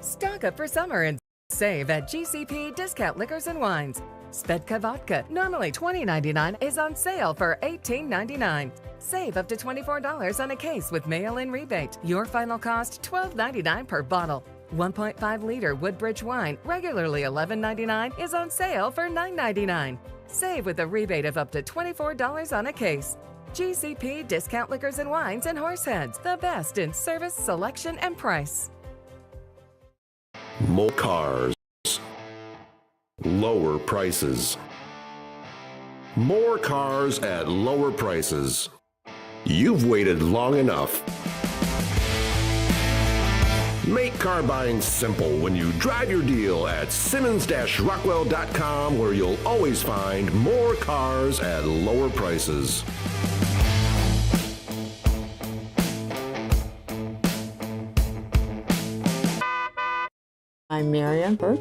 Stock up for summer and save at GCP Discount Liquors and Wines. Svedka Vodka, normally $20.99, is on sale for $18.99. Save up to $24 on a case with mail-in rebate. Your final cost, $12.99 per bottle. 1.5-liter Woodbridge wine, regularly $11.99, is on sale for $9.99. Save with a rebate of up to $24 on a case. GCP Discount Liquors and Wines and Horseheads, the best in service, selection, and price. More cars. Lower prices. More cars at lower prices. You've waited long enough. Make car buying simple when you drive your deal at Simmons-Rockwell.com, where you'll always find more cars at lower prices. I'm Marianne Burt.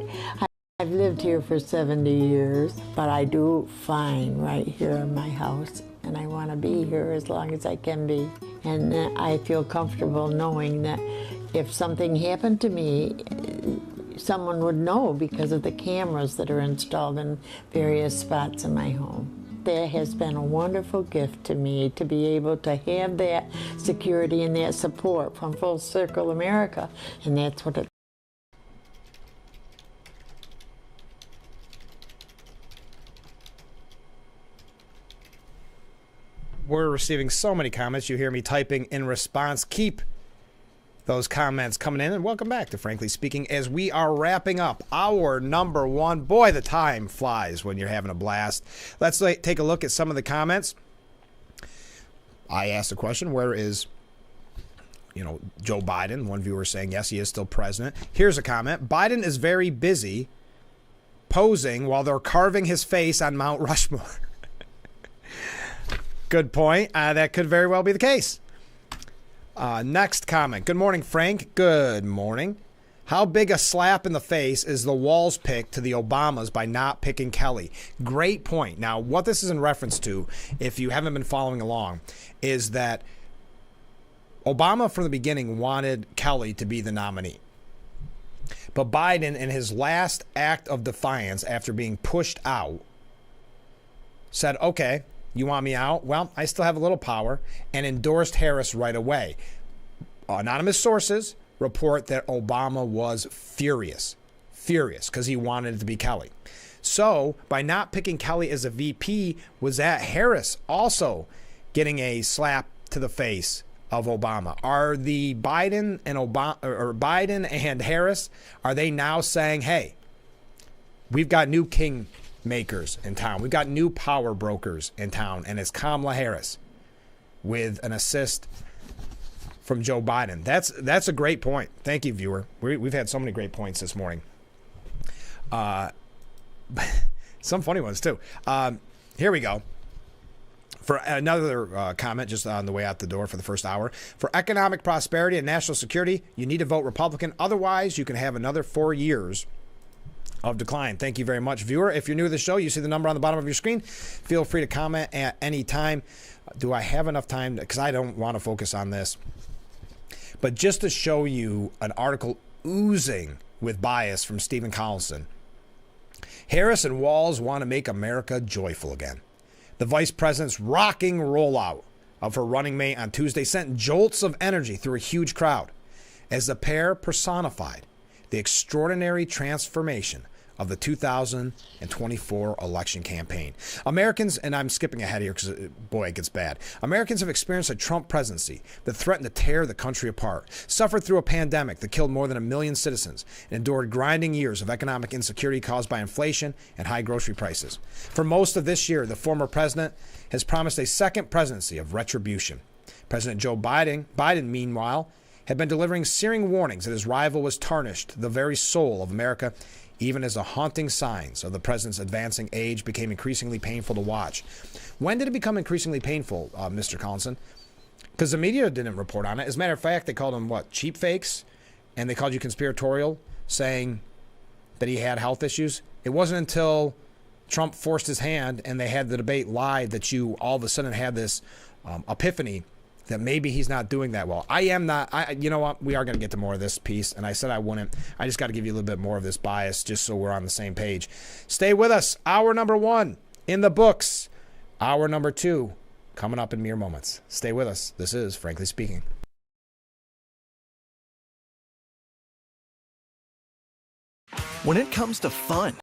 I've lived here for 70 years, but I do fine right here in my house, and I want to be here as long as I can be. And I feel comfortable knowing that if something happened to me, someone would know because of the cameras that are installed in various spots in my home. That has been a wonderful gift to me, to be able to have that security and that support from Full Circle America, and that's what it. We're receiving so many comments. You hear me typing in response. Keep those comments coming in, and welcome back to Frankly Speaking as we are wrapping up our number one. Boy, the time flies when you're having a blast. Let's take a look at some of the comments. I asked a question, where is, Joe Biden? One viewer saying, yes, he is still president. Here's a comment. Biden is very busy posing while they're carving his face on Mount Rushmore. Good point. That could very well be the case. Next comment. Good morning, Frank. Good morning. How big a slap in the face is the Walz pick to the Obamas by not picking Kelly? Great point. Now, what this is in reference to, if you haven't been following along, is that Obama from the beginning wanted Kelly to be the nominee. But Biden, in his last act of defiance after being pushed out, said, okay, you want me out? Well, I still have a little power, and endorsed Harris right away. Anonymous sources report that Obama was furious because he wanted it to be Kelly. So by not picking Kelly as a VP, was that Harris also getting a slap to the face of Obama? Are the Biden and Harris, are they now saying, hey, we've got new king makers in town. We've got new power brokers in town, and it's Kamala Harris with an assist from Joe Biden. That's a great point. Thank you, viewer. We've had so many great points this morning. Some funny ones, too. Here we go. For another comment just on the way out the door for the first hour. For economic prosperity and national security, you need to vote Republican. Otherwise, you can have another 4 years of decline. Thank you very much, viewer. If you're new to the show, you see the number on the bottom of your screen. Feel free to comment at any time. Do I have enough time? Because I don't want to focus on this. But just to show you an article oozing with bias from Stephen Collison. Harris and Walz want to make America joyful again. The vice president's rocking rollout of her running mate on Tuesday sent jolts of energy through a huge crowd as the pair personified the extraordinary transformation of the 2024 election campaign. Americans, and I'm skipping ahead here because, boy, it gets bad. Americans have experienced a Trump presidency that threatened to tear the country apart, suffered through a pandemic that killed more than 1 million citizens, and endured grinding years of economic insecurity caused by inflation and high grocery prices. For most of this year, the former president has promised a second presidency of retribution. President Joe Biden, meanwhile, had been delivering searing warnings that his rival was tarnished the very soul of America, even as the haunting signs of the president's advancing age became increasingly painful to watch. When did it become increasingly painful, Mr. Collinson? Because the media didn't report on it. As a matter of fact, they called him, cheap fakes? And they called you conspiratorial, saying that he had health issues. It wasn't until Trump forced his hand and they had the debate live that you all of a sudden had this epiphany that maybe he's not doing that well. I am not. You know what? We are going to get to more of this piece, and I said I wouldn't. I just got to give you a little bit more of this bias just so we're on the same page. Stay with us. Hour number 1 in the books. Hour number 2 coming up in mere moments. Stay with us. This is Frankly Speaking. When it comes to fun,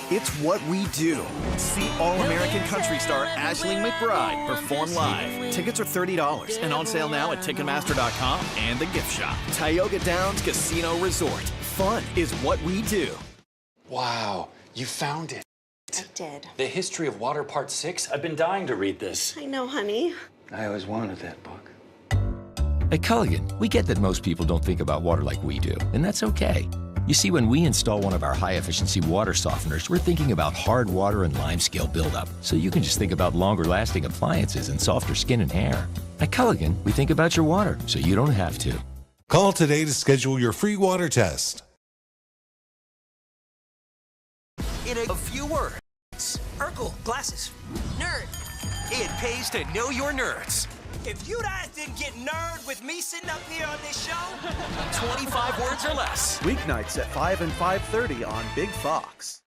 it's what we do. See All-American country star Ashley McBride perform live. Tickets are $30 and on sale now at Ticketmaster.com and the gift shop. Tioga Downs Casino Resort. Fun is what we do. Wow, you found it. I did. The History of Water Part 6. I've been dying to read this. I know, honey. I always wanted that book. At Culligan, we get that most people don't think about water like we do, and that's okay. You see, when we install one of our high-efficiency water softeners, we're thinking about hard water and limescale buildup, so you can just think about longer-lasting appliances and softer skin and hair. At Culligan, we think about your water, so you don't have to. Call today to schedule your free water test. In a few words, Urkel, glasses. Nerd. It pays to know your nerds. If you guys didn't get nerd with me sitting up here on this show, 25 words or less. Weeknights at 5 and 5:30 on Big Fox.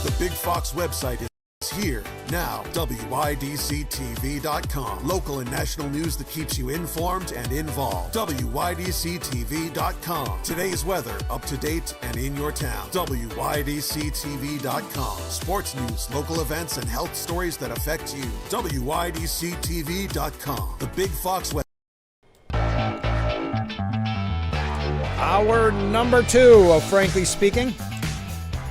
The Big Fox website is here now. WYDCTV.com. Local and national news that keeps you informed and involved. WYDCTV.com. Today's weather, up to date and in your town. WYDCTV.com. Sports news, local events, and health stories that affect you. WYDCTV.com. The Big Fox website. Hour number 2 of Frankly Speaking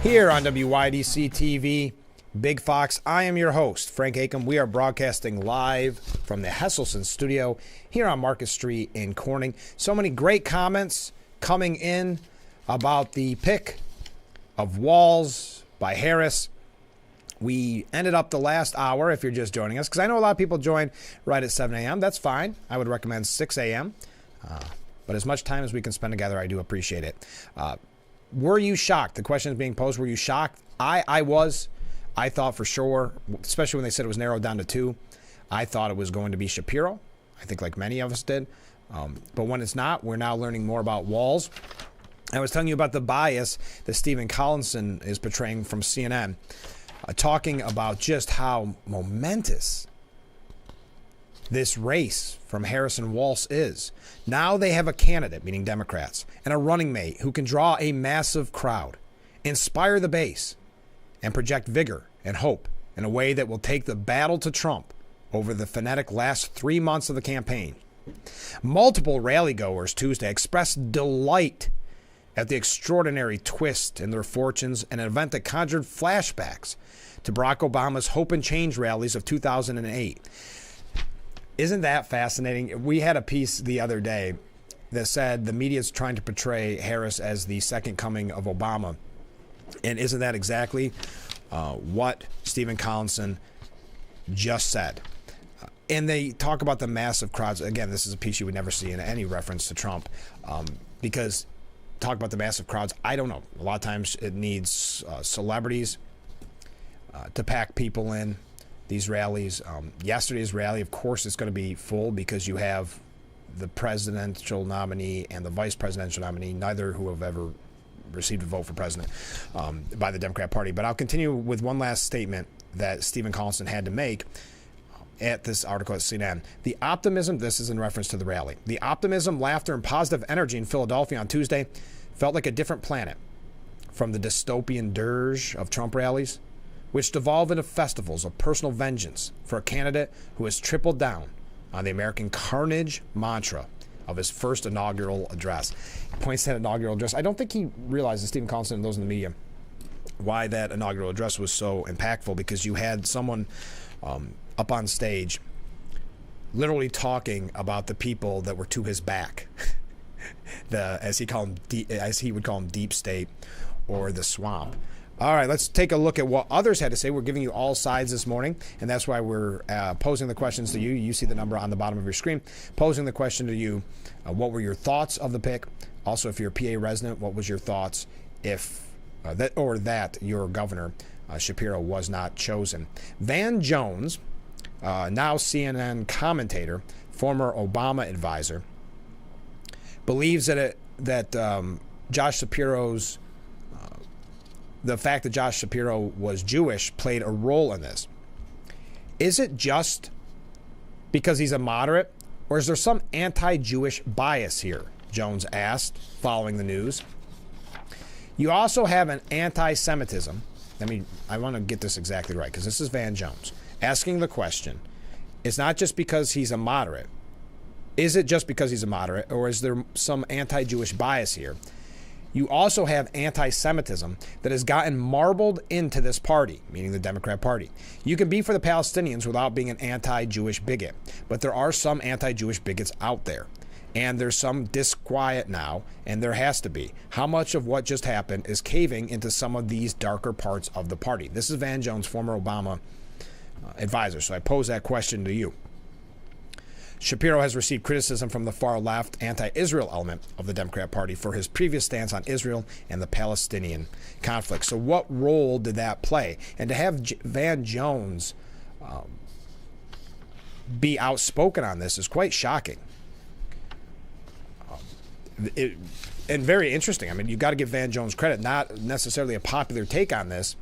here on WYDC TV. Big Fox. I am your host, Frank Acom. We are broadcasting live from the Hesselson studio here on Market Street in Corning. So many great comments coming in about the pick of Walz by Harris. We ended up the last hour, if you're just joining us, because I know a lot of people join right at 7 a.m. That's fine. I would recommend 6 a.m. But as much time as we can spend together, I do appreciate it. Were you shocked? The question is being posed, were you shocked? I was. I thought for sure, especially when they said it was narrowed down to 2, I thought it was going to be Shapiro. I think like many of us did. But when it's not, we're now learning more about Walz. I was telling you about the bias that Stephen Collinson is portraying from CNN, talking about just how momentous this race from Harris and Walz is. Now they have a candidate, meaning Democrats, and a running mate who can draw a massive crowd, inspire the base, and project vigor and hope in a way that will take the battle to Trump over the frenetic last 3 months of the campaign. Multiple rally goers Tuesday expressed delight at the extraordinary twist in their fortunes, an event that conjured flashbacks to Barack Obama's Hope and Change rallies of 2008. Isn't that fascinating? We had a piece the other day that said the media is trying to portray Harris as the second coming of Obama. And isn't that exactly what Stephen Collinson just said? And they talk about the massive crowds. Again, this is a piece you would never see in any reference to Trump, because talk about the massive crowds. I don't know. A lot of times it needs celebrities to pack people in these rallies. Yesterday's rally, of course, it's going to be full because you have the presidential nominee and the vice presidential nominee, neither who have ever received a vote for president by the Democrat Party. But I'll continue with one last statement that Stephen Collinson had to make. at this article at CNN. The optimism, this is in reference to the rally, the optimism, laughter, and positive energy in Philadelphia on Tuesday felt like a different planet from the dystopian dirge of Trump rallies, which devolve into festivals of personal vengeance for a candidate who has tripled down on the American carnage mantra of his first inaugural address. He points to that inaugural address. I don't think he realizes, Stephen Collinson and those in the media, why that inaugural address was so impactful, because you had someone up on stage literally talking about the people that were to his back, as he would call them, deep state or the swamp. All right, let's take a look at what others had to say. We're giving you all sides this morning, and that's why we're posing the questions to you. You see the number on the bottom of your screen. Posing the question to you, what were your thoughts of the pick? Also, if you're a PA resident, what was your thoughts if that your governor, Shapiro, was not chosen? Van Jones, now CNN commentator, former Obama advisor, believes that Josh Shapiro's the fact that Josh Shapiro was Jewish played a role in this. Is it just because he's a moderate, or is there some anti-Jewish bias here? Jones asked, following the news. You also have an anti-Semitism. I want to get this exactly right, because this is Van Jones asking the question. It's not just because he's a moderate. Is it just because he's a moderate, or is there some anti-Jewish bias here? You also have anti-Semitism that has gotten marbled into this party, meaning the Democrat Party. You can be for the Palestinians without being an anti-Jewish bigot, but there are some anti-Jewish bigots out there. And there's some disquiet now, and there has to be. How much of what just happened is caving into some of these darker parts of the party? This is Van Jones, former Obama advisor, so I pose that question to you. Shapiro has received criticism from the far-left anti-Israel element of the Democrat Party for his previous stance on Israel and the Palestinian conflict. So what role did that play? And to have Van Jones be outspoken on this is quite shocking. And very interesting. I mean, you've got to give Van Jones credit, not necessarily a popular take on this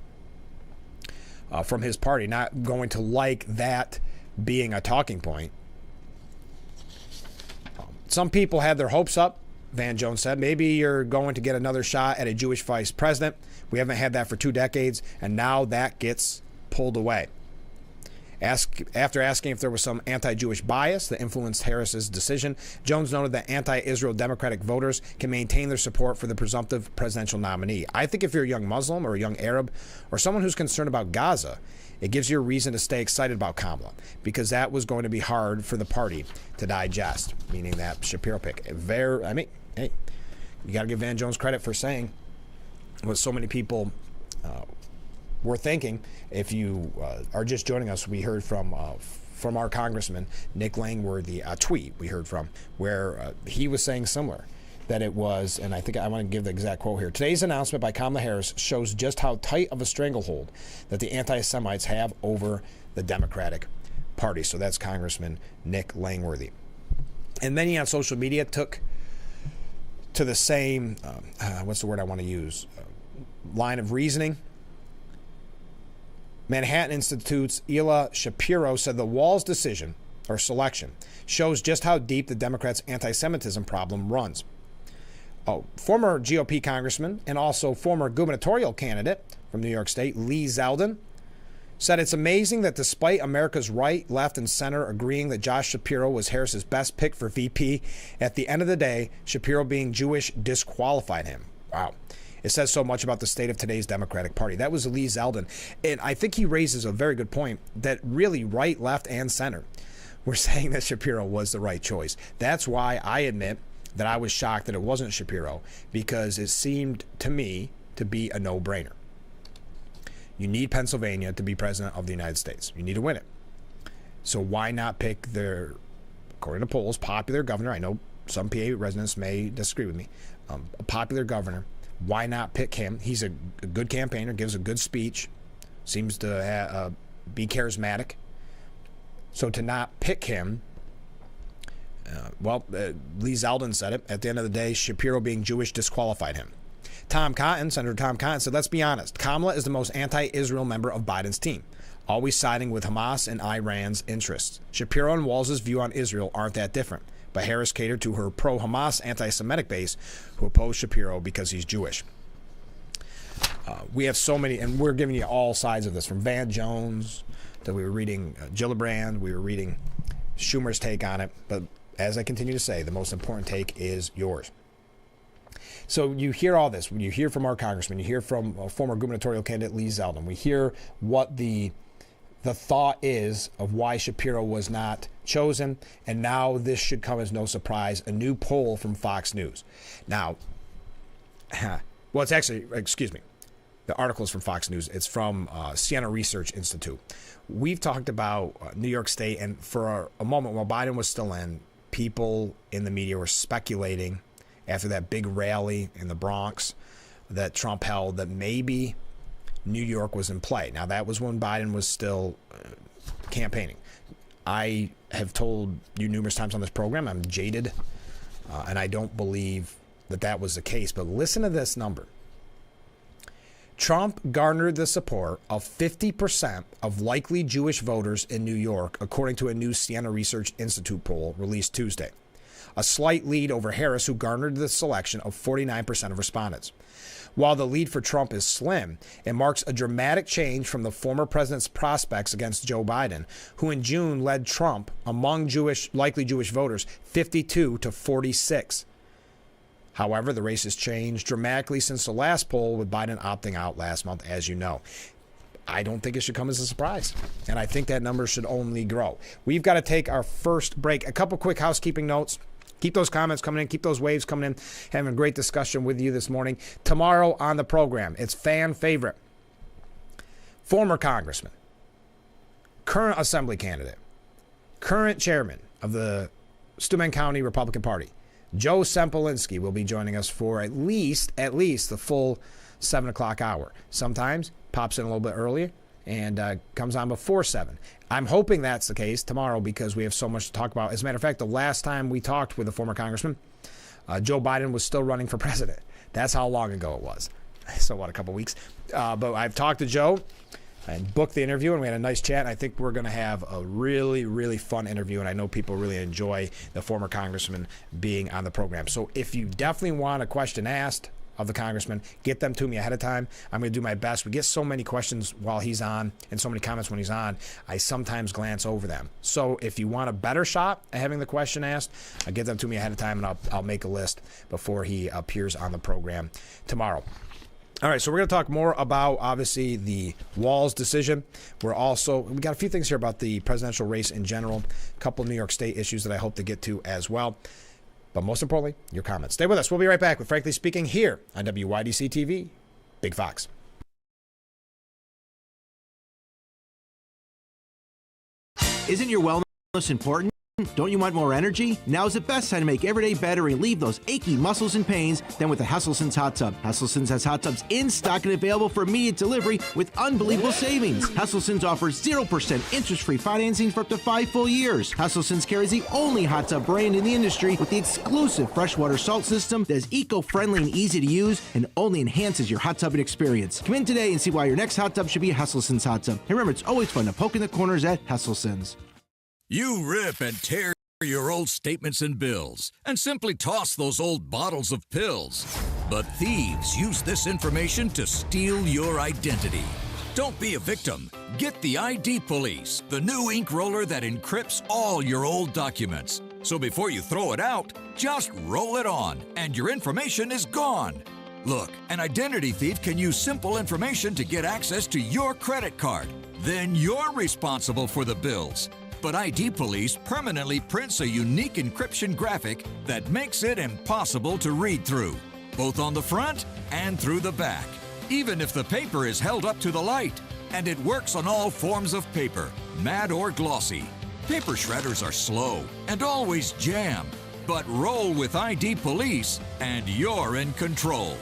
from his party, not going to like that being a talking point. Some people had their hopes up, Van Jones said. Maybe you're going to get another shot at a Jewish vice president. We haven't had that for 2 decades, and now that gets pulled away. After asking if there was some anti-Jewish bias that influenced Harris's decision, Jones noted that anti-Israel Democratic voters can maintain their support for the presumptive presidential nominee. I think if you're a young Muslim or a young Arab or someone who's concerned about Gaza, it gives you a reason to stay excited about Kamala, because that was going to be hard for the party to digest, meaning that Shapiro pick. Hey, you got to give Van Jones credit for saying what so many people were thinking. If you are just joining us, we heard from our congressman, Nick Langworthy, a tweet we heard from, where he was saying similar. That it was, and I think I want to give the exact quote here. Today's announcement by Kamala Harris shows just how tight of a stranglehold that the anti-Semites have over the Democratic Party. So that's Congressman Nick Langworthy. And many on social media took to the same, what's the word I want to use, line of reasoning. Manhattan Institute's Ela Shapiro said the Walz decision, or selection, shows just how deep the Democrats' anti-Semitism problem runs. Former GOP congressman and also former gubernatorial candidate from New York State, Lee Zeldin, said it's amazing that despite America's right, left, and center agreeing that Josh Shapiro was Harris's best pick for VP, at the end of the day, Shapiro being Jewish disqualified him. Wow. It says so much about the state of today's Democratic Party. That was Lee Zeldin. And I think he raises a very good point that really right, left, and center were saying that Shapiro was the right choice. That's why I admit that I was shocked that it wasn't Shapiro, because it seemed to me to be a no-brainer. You need Pennsylvania to be president of the United States. You need to win it. So why not pick their, according to polls, popular governor? I know some PA residents may disagree with me. A popular governor. Why not pick him? He's a good campaigner, gives a good speech, seems to be charismatic. So to not pick him, Lee Zeldin said it. At the end of the day, Shapiro being Jewish disqualified him. Senator Tom Cotton said, let's be honest. Kamala is the most anti-Israel member of Biden's team. always siding with Hamas and Iran's interests. Shapiro and Walz's view on Israel aren't that different, but Harris catered to her pro-Hamas anti-Semitic base who oppose Shapiro because he's Jewish. We have so many, and we're giving you all sides of this, from Van Jones that we were reading Gillibrand, we were reading Schumer's take on it, but as I continue to say, the most important take is yours. So you hear all this. You hear from our congressman. You hear from former gubernatorial candidate Lee Zeldin. We hear what the thought is of why Shapiro was not chosen, and now this should come as no surprise, a new poll from Fox News. Now, well, it's actually, excuse me, the article is from Fox News. It's from Siena Research Institute. We've talked about New York State, and for a moment while Biden was still in, people in the media were speculating after that big rally in the Bronx that Trump held that maybe New York was in play. Now, that was when Biden was still campaigning. I have told you numerous times on this program, I'm jaded, and I don't believe that was the case. But listen to this number. Trump garnered the support of 50% of likely Jewish voters in New York, according to a new Siena Research Institute poll released Tuesday. A slight lead over Harris, who garnered the selection of 49% of respondents. While the lead for Trump is slim, it marks a dramatic change from the former president's prospects against Joe Biden, who in June led Trump among likely Jewish voters 52 to 46. However, the race has changed dramatically since the last poll, with Biden opting out last month, as you know. I don't think it should come as a surprise, and I think that number should only grow. We've got to take our first break. A couple quick housekeeping notes. Keep those comments coming in. Keep those waves coming in. Having a great discussion with you this morning. Tomorrow on the program, it's fan favorite. Former congressman, current assembly candidate, current chairman of the Steuben County Republican Party, Joe Sempolinski, will be joining us for at least the full 7 o'clock hour. Sometimes pops in a little bit earlier and comes on before 7. I'm hoping that's the case tomorrow because we have so much to talk about. As a matter of fact, the last time we talked with a former congressman, Joe Biden was still running for president. That's how long ago it was. So what, a couple weeks? But I've talked to Joe and booked the interview, and we had a nice chat. I think we're going to have a really, really fun interview, and I know people really enjoy the former congressman being on the program. So if you definitely want a question asked of the congressman, get them to me ahead of time. I'm going to do my best. We get so many questions while he's on and so many comments when he's on, I sometimes glance over them. So if you want a better shot at having the question asked, get them to me ahead of time, and I'll make a list before he appears on the program tomorrow. All right, so we're going to talk more about, obviously, the Walz decision. We got a few things here about the presidential race in general, a couple of New York State issues that I hope to get to as well. But most importantly, your comments. Stay with us. We'll be right back with Frankly Speaking here on WYDC TV, Big Fox. Isn't your wellness important? Don't you want more energy? Now's the best time to make every day better and relieve those achy muscles and pains than with the Hesselsen's Hot Tub. Hesselsen's has hot tubs in stock and available for immediate delivery with unbelievable savings. Hesselsen's offers 0% interest-free financing for up to 5 full years. Hesselsen's carries the only hot tub brand in the industry with the exclusive freshwater salt system that is eco-friendly and easy to use and only enhances your hot tubbing experience. Come in today and see why your next hot tub should be a Hesselsen's hot tub. And remember, it's always fun to poke in the corners at Hesselsen's. You rip and tear your old statements and bills and simply toss those old bottles of pills. But thieves use this information to steal your identity. Don't be a victim. Get the ID Police, the new ink roller that encrypts all your old documents. So before you throw it out, just roll it on and your information is gone. Look, an identity thief can use simple information to get access to your credit card. Then you're responsible for the bills. But ID Police permanently prints a unique encryption graphic that makes it impossible to read through, both on the front and through the back, even if the paper is held up to the light. And it works on all forms of paper, matte or glossy. Paper shredders are slow and always jam, but roll with ID Police and you're in control.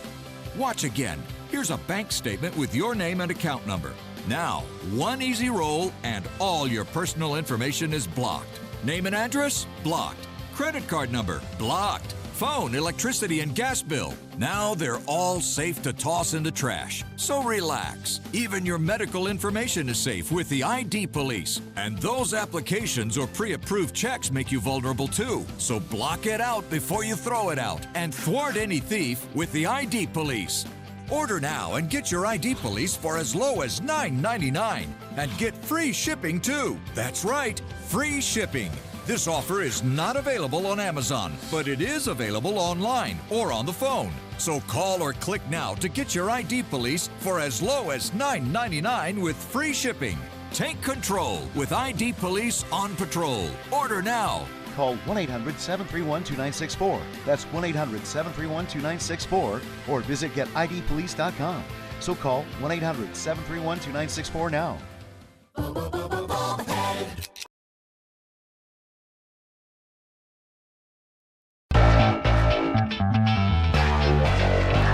Watch again. Here's a bank statement with your name and account number. Now, one easy roll and all your personal information is blocked. Name and address? Blocked. Credit card number? Blocked. phone, electricity, and gas bill. Now they're all safe to toss in the trash. So relax. Even your medical information is safe with the ID Police. And those applications or pre-approved checks make you vulnerable too. So block it out before you throw it out and thwart any thief with the ID Police. Order now and get your ID Police for as low as $9.99 and get free shipping too. That's right, free shipping. This offer is not available on Amazon, but it is available online or on the phone. So call or click now to get your ID Police for as low as $9.99 with free shipping. Take control with ID Police on patrol. Order now. Call 1-800-731-2964. That's 1-800-731-2964 or visit getidpolice.com. So call 1-800-731-2964 now.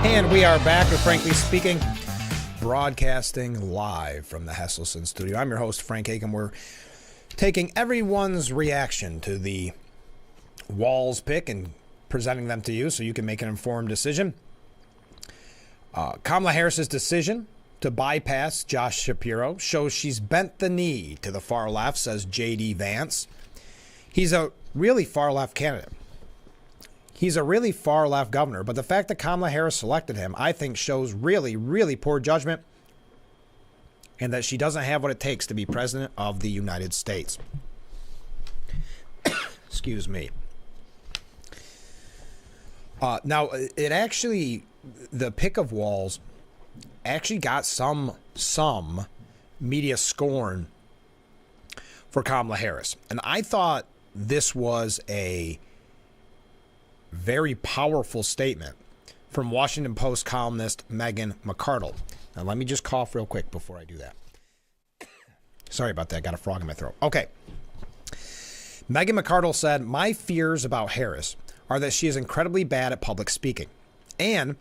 And we are back with Frankly Speaking, broadcasting live from the Hesselson studio. I'm your host, Frank Aiken. We're taking everyone's reaction to the Walz pick and presenting them to you so you can make an informed decision. Kamala Harris's decision to bypass Josh Shapiro shows she's bent the knee to the far left, says J.D. Vance. He's a really far left candidate. He's a really far left governor, but the fact that Kamala Harris selected him, I think, shows really, really poor judgment and that she doesn't have what it takes to be president of the United States. Excuse me. Now, it actually, the pick of Walz actually got some media scorn for Kamala Harris. And I thought this was a very powerful statement from Washington Post columnist Megan McArdle. Now, let me just cough real quick before I do that. Sorry about that. I got a frog in my throat. Okay. Megan McArdle said, "My fears about Harris are that she is incredibly bad at public speaking and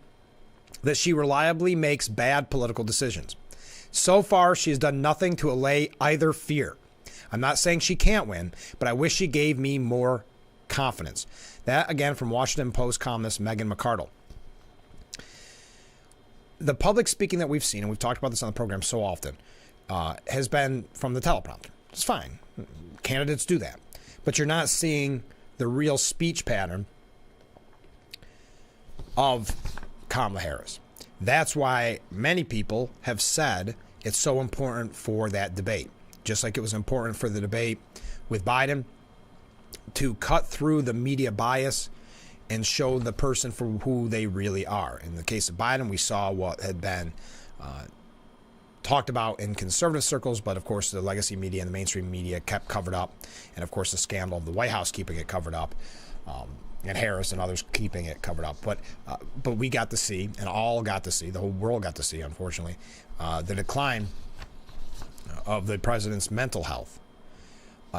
that she reliably makes bad political decisions. So far, she has done nothing to allay either fear. I'm not saying she can't win, but I wish she gave me more confidence." That, again, from Washington Post columnist Megan McArdle. The public speaking that we've seen, and we've talked about this on the program so often, has been from the teleprompter. It's fine. Candidates do that. But you're not seeing the real speech pattern of Kamala Harris. That's why many people have said it's so important for that debate. Just like it was important for the debate with Biden to cut through the media bias and show the person for who they really are. In the case of Biden, we saw what had been talked about in conservative circles, but of course the legacy media and the mainstream media kept covered up, and of course the scandal of the White House keeping it covered up, and Harris and others keeping it covered up. But we got to see, and all got to see, the whole world got to see, unfortunately, the decline of the president's mental health.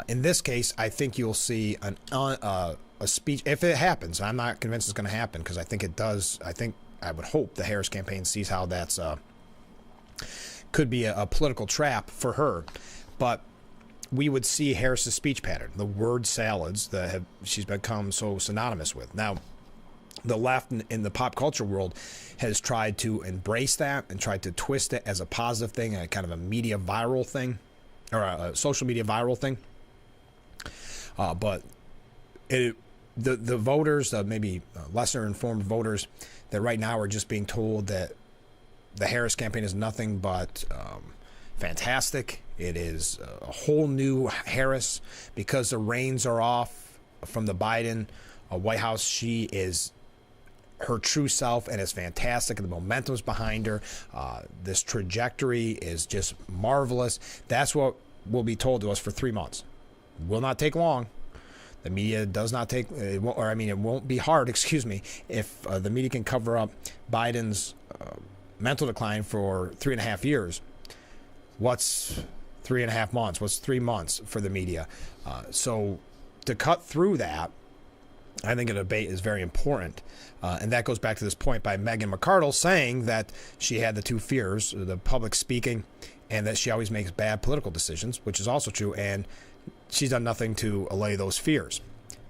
In this case, I think you'll see a speech, if it happens. I'm not convinced it's going to happen because I think it does. I would hope the Harris campaign sees how that's could be a political trap for her. But we would see Harris's speech pattern, the word salads that she's become so synonymous with. Now, the left in the pop culture world has tried to embrace that and tried to twist it as a positive thing, a kind of a media viral thing, or a social media viral thing. But the voters, maybe lesser informed voters that right now are just being told that the Harris campaign is nothing but fantastic. It is a whole new Harris because the reins are off from the Biden White House. She is her true self and is fantastic, and the momentum's behind her. This trajectory is just marvelous. That's what will be told to us for 3 months. Will not take long. The media does not take, it won't be hard, if the media can cover up Biden's mental decline for 3.5 years. What's 3.5 months? What's 3 months for the media? So to cut through that, I think a debate is very important. And that goes back to this point by Megan McArdle saying that she had the two fears, the public speaking and that she always makes bad political decisions, which is also true. And she's done nothing to allay those fears,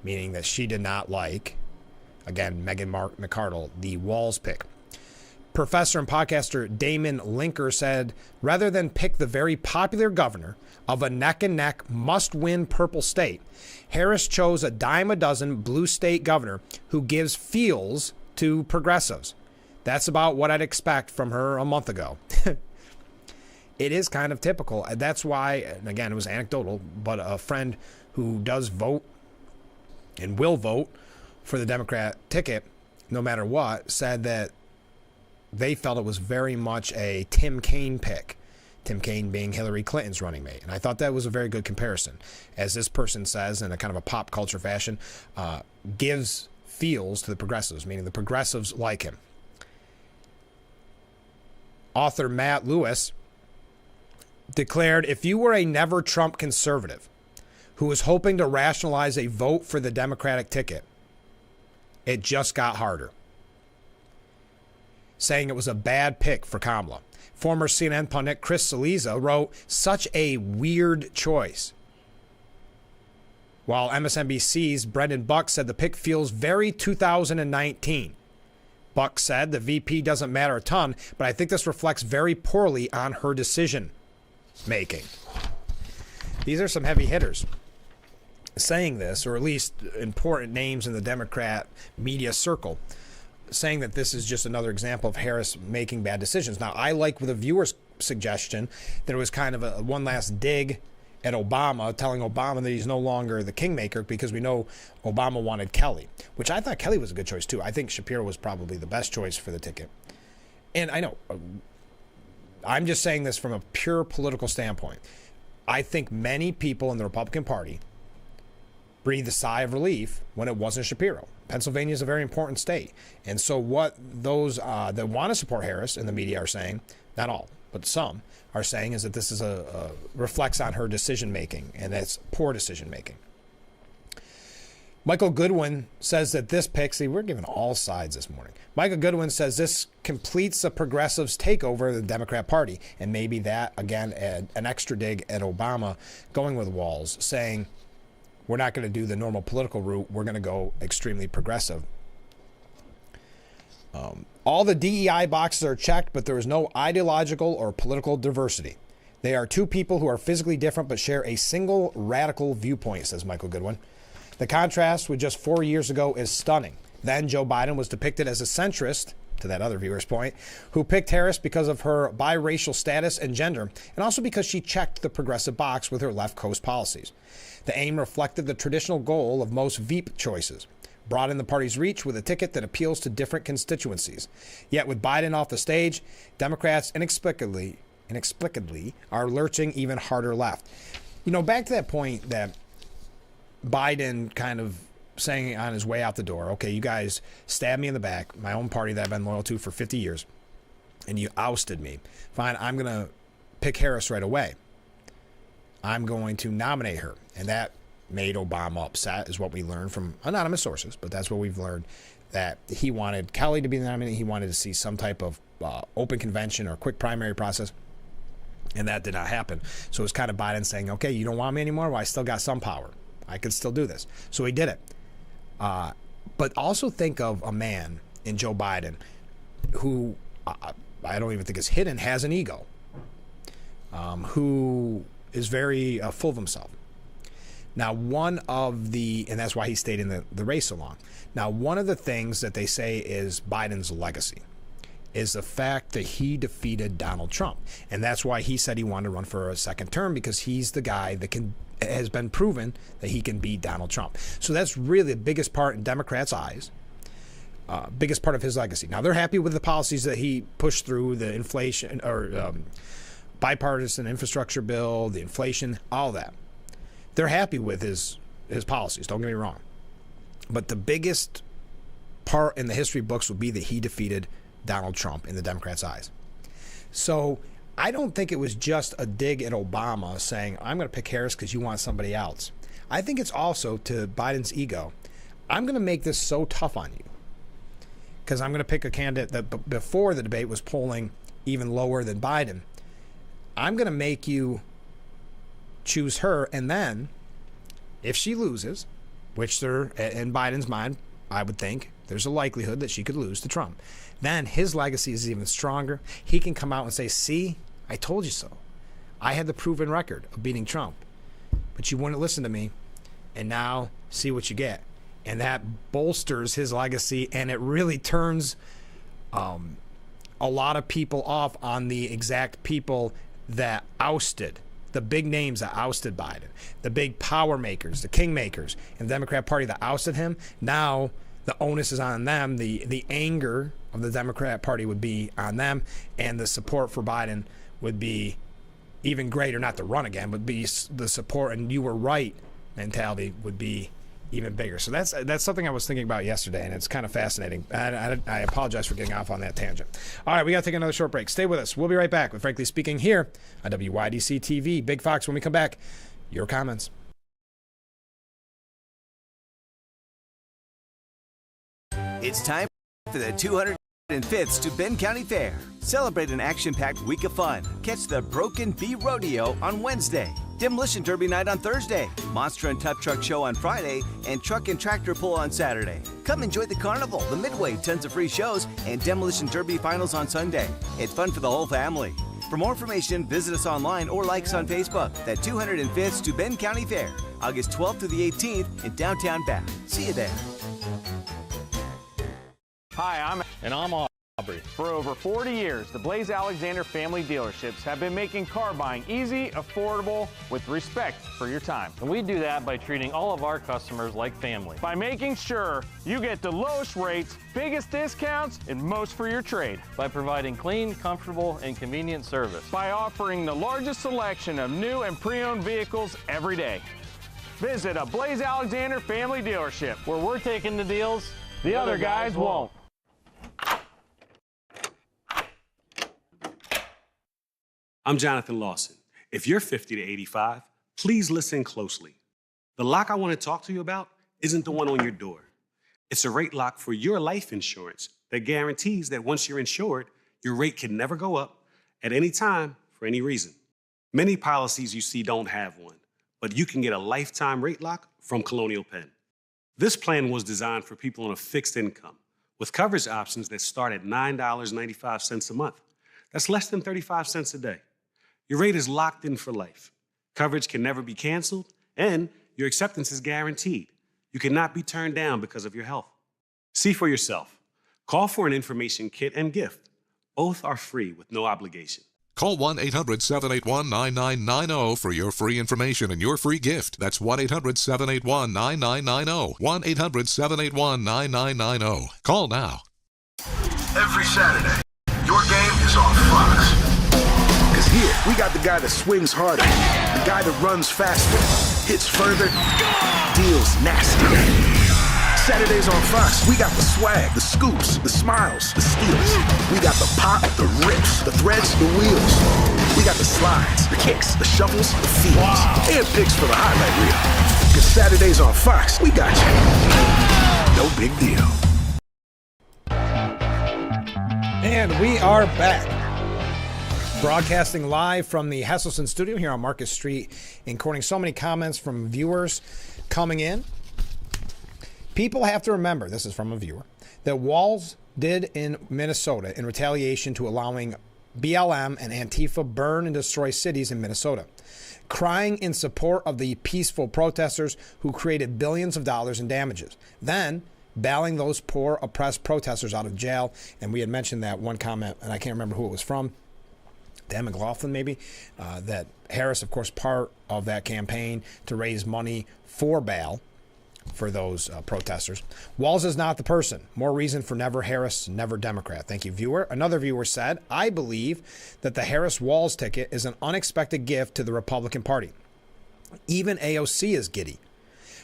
meaning that she did not like Again, Meghan McArdle, the Walls pick. Professor and podcaster Damon Linker said, rather than pick the very popular governor of a neck-and-neck must-win purple state, Harris chose a dime a dozen blue state governor who gives feels to progressives. That's about what I'd expect from her a month ago. It is kind of typical. That's why, and again, it was anecdotal, but a friend who does vote and will vote for the Democrat ticket, no matter what, said that they felt it was very much a Tim Kaine pick. Tim Kaine being Hillary Clinton's running mate. And I thought that was a very good comparison. As this person says, in a kind of a pop culture fashion, gives feels to the progressives, meaning the progressives like him. Author Matt Lewis declared, if you were a never Trump conservative who was hoping to rationalize a vote for the Democratic ticket, it just got harder. Saying it was a bad pick for Kamala. Former CNN pundit Chris Cillizza wrote, such a weird choice. While MSNBC's Brendan Buck said the pick feels very 2019. Buck said the VP doesn't matter a ton, but I think this reflects very poorly on her decision making. These are some heavy hitters saying this, or at least important names in the Democrat media circle, saying that this is just another example of Harris making bad decisions. Now, I like with a viewer's suggestion that it was kind of a one last dig at Obama, telling Obama that he's no longer the kingmaker because we know Obama wanted Kelly, which I thought Kelly was a good choice too. I think Shapiro was probably the best choice for the ticket. And I know, I'm just saying this from a pure political standpoint. I think many people in the Republican Party breathed a sigh of relief when it wasn't Shapiro. Pennsylvania is a very important state. And so what those that want to support Harris in the media are saying, not all, but some, are saying is that this is reflects on her decision-making, and that's poor decision-making. Michael Goodwin says that this pick, see, we're giving all sides this morning. Michael Goodwin says this completes a progressives' takeover of the Democrat Party, and maybe that, again, an extra dig at Obama going with Walls, saying, we're not going to do the normal political route. We're going to go extremely progressive. All the DEI boxes are checked, but there is no ideological or political diversity. They are two people who are physically different but share a single radical viewpoint, says Michael Goodwin. The contrast with just 4 years ago is stunning. Then Joe Biden was depicted as a centrist, to that other viewer's point, who picked Harris because of her biracial status and gender, and also because she checked the progressive box with her left coast policies. The aim reflected the traditional goal of most Veep choices: broaden the party's reach with a ticket that appeals to different constituencies. Yet with Biden off the stage, Democrats inexplicably are lurching even harder left. You know, back to that point that Biden kind of saying on his way out the door, okay, you guys stabbed me in the back, my own party that I've been loyal to for 50 years, and you ousted me. Fine, I'm going to pick Harris right away. I'm going to nominate her. And that made Obama upset, is what we learned from anonymous sources, but that's what we've learned, that he wanted Kelly to be the nominee. He wanted to see some type of open convention or quick primary process, and that did not happen. So it was kind of Biden saying, okay, you don't want me anymore? Well, I still got some power. I could still do this. So he did it. But also think of a man in Joe Biden who I don't even think is hidden, has an ego, who is very full of himself. Now, and that's why he stayed in the race so long. Now, one of the things that they say is Biden's legacy is the fact that he defeated Donald Trump. And that's why he said he wanted to run for a second term, because he's the guy that has been proven that he can beat Donald Trump. So that's really the biggest part in Democrats' eyes, biggest part of his legacy. Now, they're happy with the policies that he pushed through, the inflation or bipartisan infrastructure bill, the inflation, all that. They're happy with his policies, don't get me wrong. But the biggest part in the history books will be that he defeated Donald Trump in the Democrats' eyes. So I don't think it was just a dig at Obama saying, I'm going to pick Harris because you want somebody else. I think it's also to Biden's ego. I'm going to make this so tough on you because I'm going to pick a candidate that before the debate was polling even lower than Biden. I'm going to make you choose her, and then if she loses, which there in Biden's mind I would think there's a likelihood that she could lose to Trump. Then his legacy is even stronger. He can come out and say, see, I told you so. I had the proven record of beating Trump, but you wouldn't listen to me, and now see what you get. And that bolsters his legacy, and it really turns a lot of people off on the exact people that ousted, the big names that ousted Biden, the big power makers, the kingmakers in the Democrat Party that ousted him. Now the onus is on them. The anger of the Democrat Party would be on them, and the support for Biden would be even greater, not to run again, but be the support and you were right mentality would be even bigger. So that's something I was thinking about yesterday, and it's kind of fascinating. I apologize for getting off on that tangent. All right, we got to take another short break. Stay with us. We'll be right back with Frankly Speaking here on WYDC TV. Big Fox, when we come back, your comments. It's time for the 205th Steuben County Fair. Celebrate an action-packed week of fun. Catch the Broken Bee Rodeo on Wednesday, Demolition Derby night on Thursday, Monster and Tough Truck Show on Friday, and Truck and Tractor Pull on Saturday. Come enjoy the carnival, the Midway, tons of free shows, and Demolition Derby finals on Sunday. It's fun for the whole family. For more information, visit us online or like us on Facebook. The 205th Steuben County Fair, August 12th through the 18th in downtown Bath. See you there. Hi, I'm Aubrey. For over 40 years, the Blaze Alexander family dealerships have been making car buying easy, affordable, with respect for your time. And we do that by treating all of our customers like family. By making sure you get the lowest rates, biggest discounts, and most for your trade. By providing clean, comfortable, and convenient service. By offering the largest selection of new and pre-owned vehicles every day. Visit a Blaze Alexander family dealership. Where we're taking the deals, the other guys won't. I'm Jonathan Lawson. If you're 50 to 85, please listen closely. The lock I want to talk to you about isn't the one on your door. It's a rate lock for your life insurance that guarantees that once you're insured, your rate can never go up at any time for any reason. Many policies you see don't have one, but you can get a lifetime rate lock from Colonial Penn. This plan was designed for people on a fixed income with coverage options that start at $9.95 a month. That's less than 35 cents a day. Your rate is locked in for life. Coverage can never be canceled, and your acceptance is guaranteed. You cannot be turned down because of your health. See for yourself. Call for an information kit and gift. Both are free with no obligation. Call 1-800-781-9990 for your free information and your free gift. That's 1-800-781-9990. 1-800-781-9990. Call now. Every Saturday, your game is on Fox. Because here, we got the guy that swings harder, the guy that runs faster, hits further, deals nasty. Saturdays on Fox, we got the swag, the scoops, the smiles, the steals. We got the pop, the rips, the threads, the wheels. We got the slides, the kicks, the shovels, the feeds, and picks for the highlight reel. Because Saturdays on Fox, we got you. No big deal. And we are back. Broadcasting live from the Hesselson studio here on Market Street in Corning. So many comments from viewers coming in. People have to remember, this is from a viewer, that Walz did in Minnesota in retaliation to allowing BLM and Antifa burn and destroy cities in Minnesota, crying in support of the peaceful protesters who created billions of dollars in damages. Then bailing those poor, oppressed protesters out of jail. And we had mentioned that one comment, and I can't remember who it was from, Dan McLaughlin maybe, that Harris, of course, part of that campaign to raise money for bail for those protesters. Walz is not the person. More reason for never Harris, never Democrat. Thank you, viewer. Another viewer said, I believe that the Harris-Walz ticket is an unexpected gift to the Republican Party. Even AOC is giddy.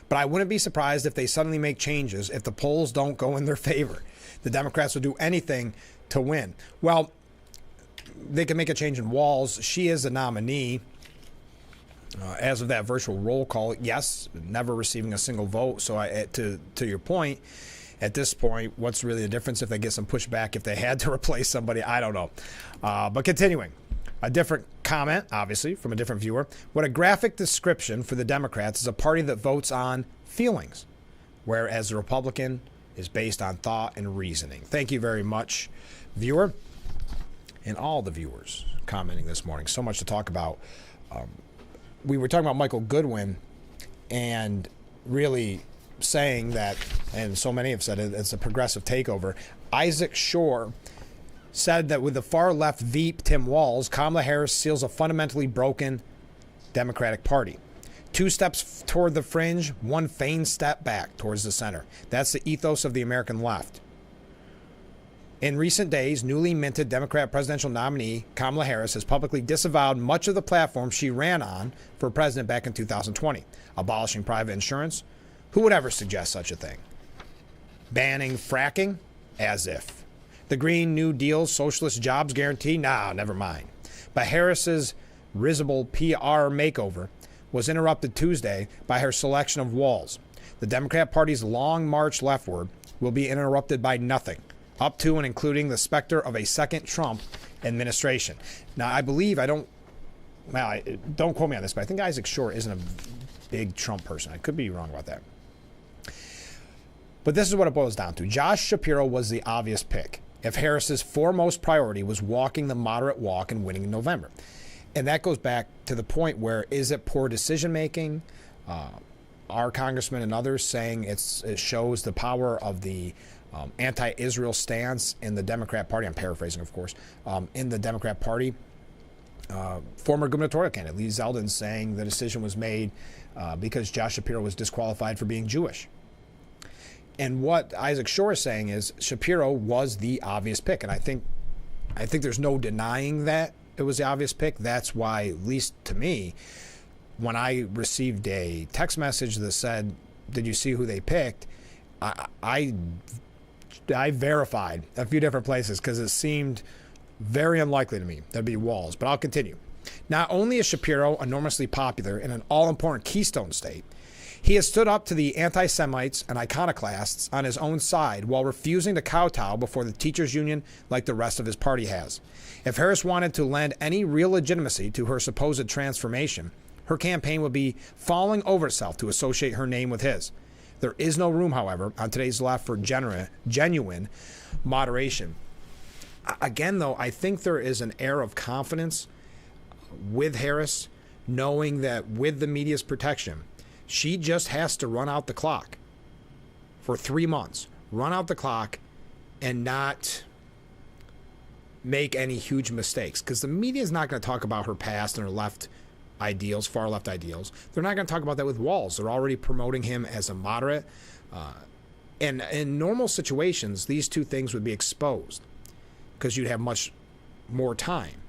But I wouldn't be surprised if they suddenly make changes if the polls don't go in their favor. The Democrats will do anything to win. Well, they can make a change in Walz. She is a nominee. As of that virtual roll call, yes, never receiving a single vote. So to your point, at this point, what's really the difference if they get some pushback if they had to replace somebody? I don't know. But continuing, a different comment, obviously, from a different viewer. What a graphic description for the Democrats is a party that votes on feelings, whereas the Republican is based on thought and reasoning. Thank you very much, viewer, and all the viewers commenting this morning. So much to talk about. We were talking about Michael Goodwin and really saying that, and so many have said it, it's a progressive takeover. Isaac Shore said that with the far left Veep Tim Walz, Kamala Harris seals a fundamentally broken Democratic Party. 2 steps toward the fringe, 1 feigned step back towards the center. That's the ethos of the American left. In recent days, newly minted Democrat presidential nominee Kamala Harris has publicly disavowed much of the platform she ran on for president back in 2020, abolishing private insurance. Who would ever suggest such a thing? Banning fracking? As if. The Green New Deal's socialist jobs guarantee? Nah, never mind. But Harris's risible PR makeover was interrupted Tuesday by her selection of Walz. The Democrat Party's long march leftward will be interrupted by nothing, up to and including the specter of a second Trump administration. Now, I believe, don't quote me on this, but I think Isaac Shore isn't a big Trump person. I could be wrong about that. But this is what it boils down to. Josh Shapiro was the obvious pick if Harris's foremost priority was walking the moderate walk and winning in November. And that goes back to the point where, is it poor decision-making? Our congressmen and others saying it shows the power of the anti-Israel stance in the Democrat Party. I'm paraphrasing, of course. In the Democrat Party, former gubernatorial candidate Lee Zeldin saying the decision was made because Josh Shapiro was disqualified for being Jewish. And what Isaac Shore is saying is Shapiro was the obvious pick. And I think there's no denying that it was the obvious pick. That's why, at least to me, when I received a text message that said, did you see who they picked? I verified a few different places because it seemed very unlikely to me that'd be Walz. But I'll continue. Not only is Shapiro enormously popular in an all-important Keystone state, he has stood up to the anti-Semites and iconoclasts on his own side while refusing to kowtow before the teachers' union like the rest of his party has. If Harris wanted to lend any real legitimacy to her supposed transformation, her campaign would be falling over itself to associate her name with his. There is no room, however, on today's left for genuine moderation. Again, though, I think there is an air of confidence with Harris, knowing that with the media's protection, she just has to run out the clock for 3 months. Run out the clock and not make any huge mistakes. Because the media is not going to talk about her past and her left ideals, far left ideals. They're not going to talk about that with Walz. They're already promoting him as a moderate. And in normal situations, these two things would be exposed because you'd have much more time.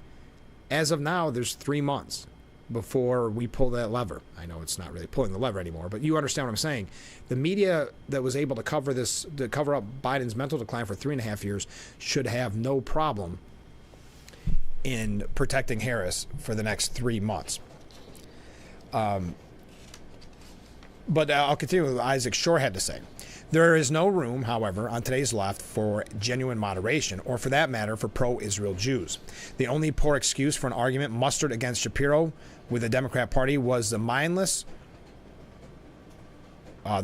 As of now, there's 3 months before we pull that lever. I know it's not really pulling the lever anymore, but you understand what I'm saying. The media that was able to cover this, to cover up Biden's mental decline for 3.5 years, should have no problem in protecting Harris for the next 3 months. But I'll continue with what Isaac Shore had to say. There is no room, however, on today's left for genuine moderation, or for that matter, for pro-Israel Jews. The only poor excuse for an argument mustered against Shapiro with the Democrat Party was the mindless, what's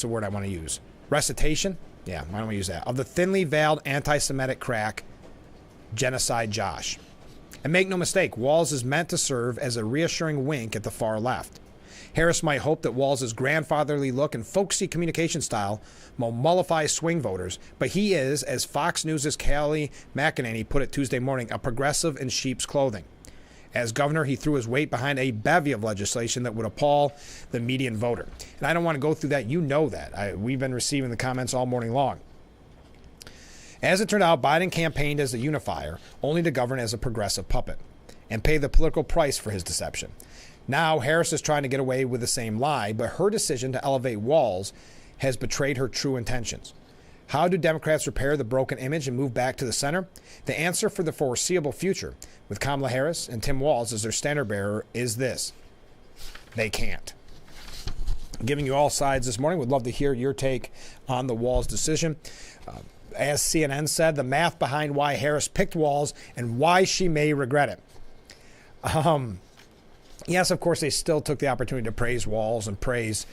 the word I want to use? Recitation? Yeah, why don't we use that? Of the thinly veiled anti-Semitic crack, Genocide Josh. And make no mistake, Walz is meant to serve as a reassuring wink at the far left. Harris might hope that Walz's grandfatherly look and folksy communication style will mollify swing voters, but he is, as Fox News' Callie McEnany put it Tuesday morning, a progressive in sheep's clothing. As governor, he threw his weight behind a bevy of legislation that would appall the median voter. And I don't want to go through that. You know that. We've been receiving the comments all morning long. As it turned out, Biden campaigned as a unifier, only to govern as a progressive puppet, and pay the political price for his deception. Now, Harris is trying to get away with the same lie, but her decision to elevate Walz has betrayed her true intentions. How do Democrats repair the broken image and move back to the center? The answer for the foreseeable future, with Kamala Harris and Tim Walz as their standard bearer, is this: they can't. I'm giving you all sides this morning. Would love to hear your take on the Walz decision. As CNN said, the math behind why Harris picked Walz and why she may regret it. Yes, of course, they still took the opportunity to praise Walz and praise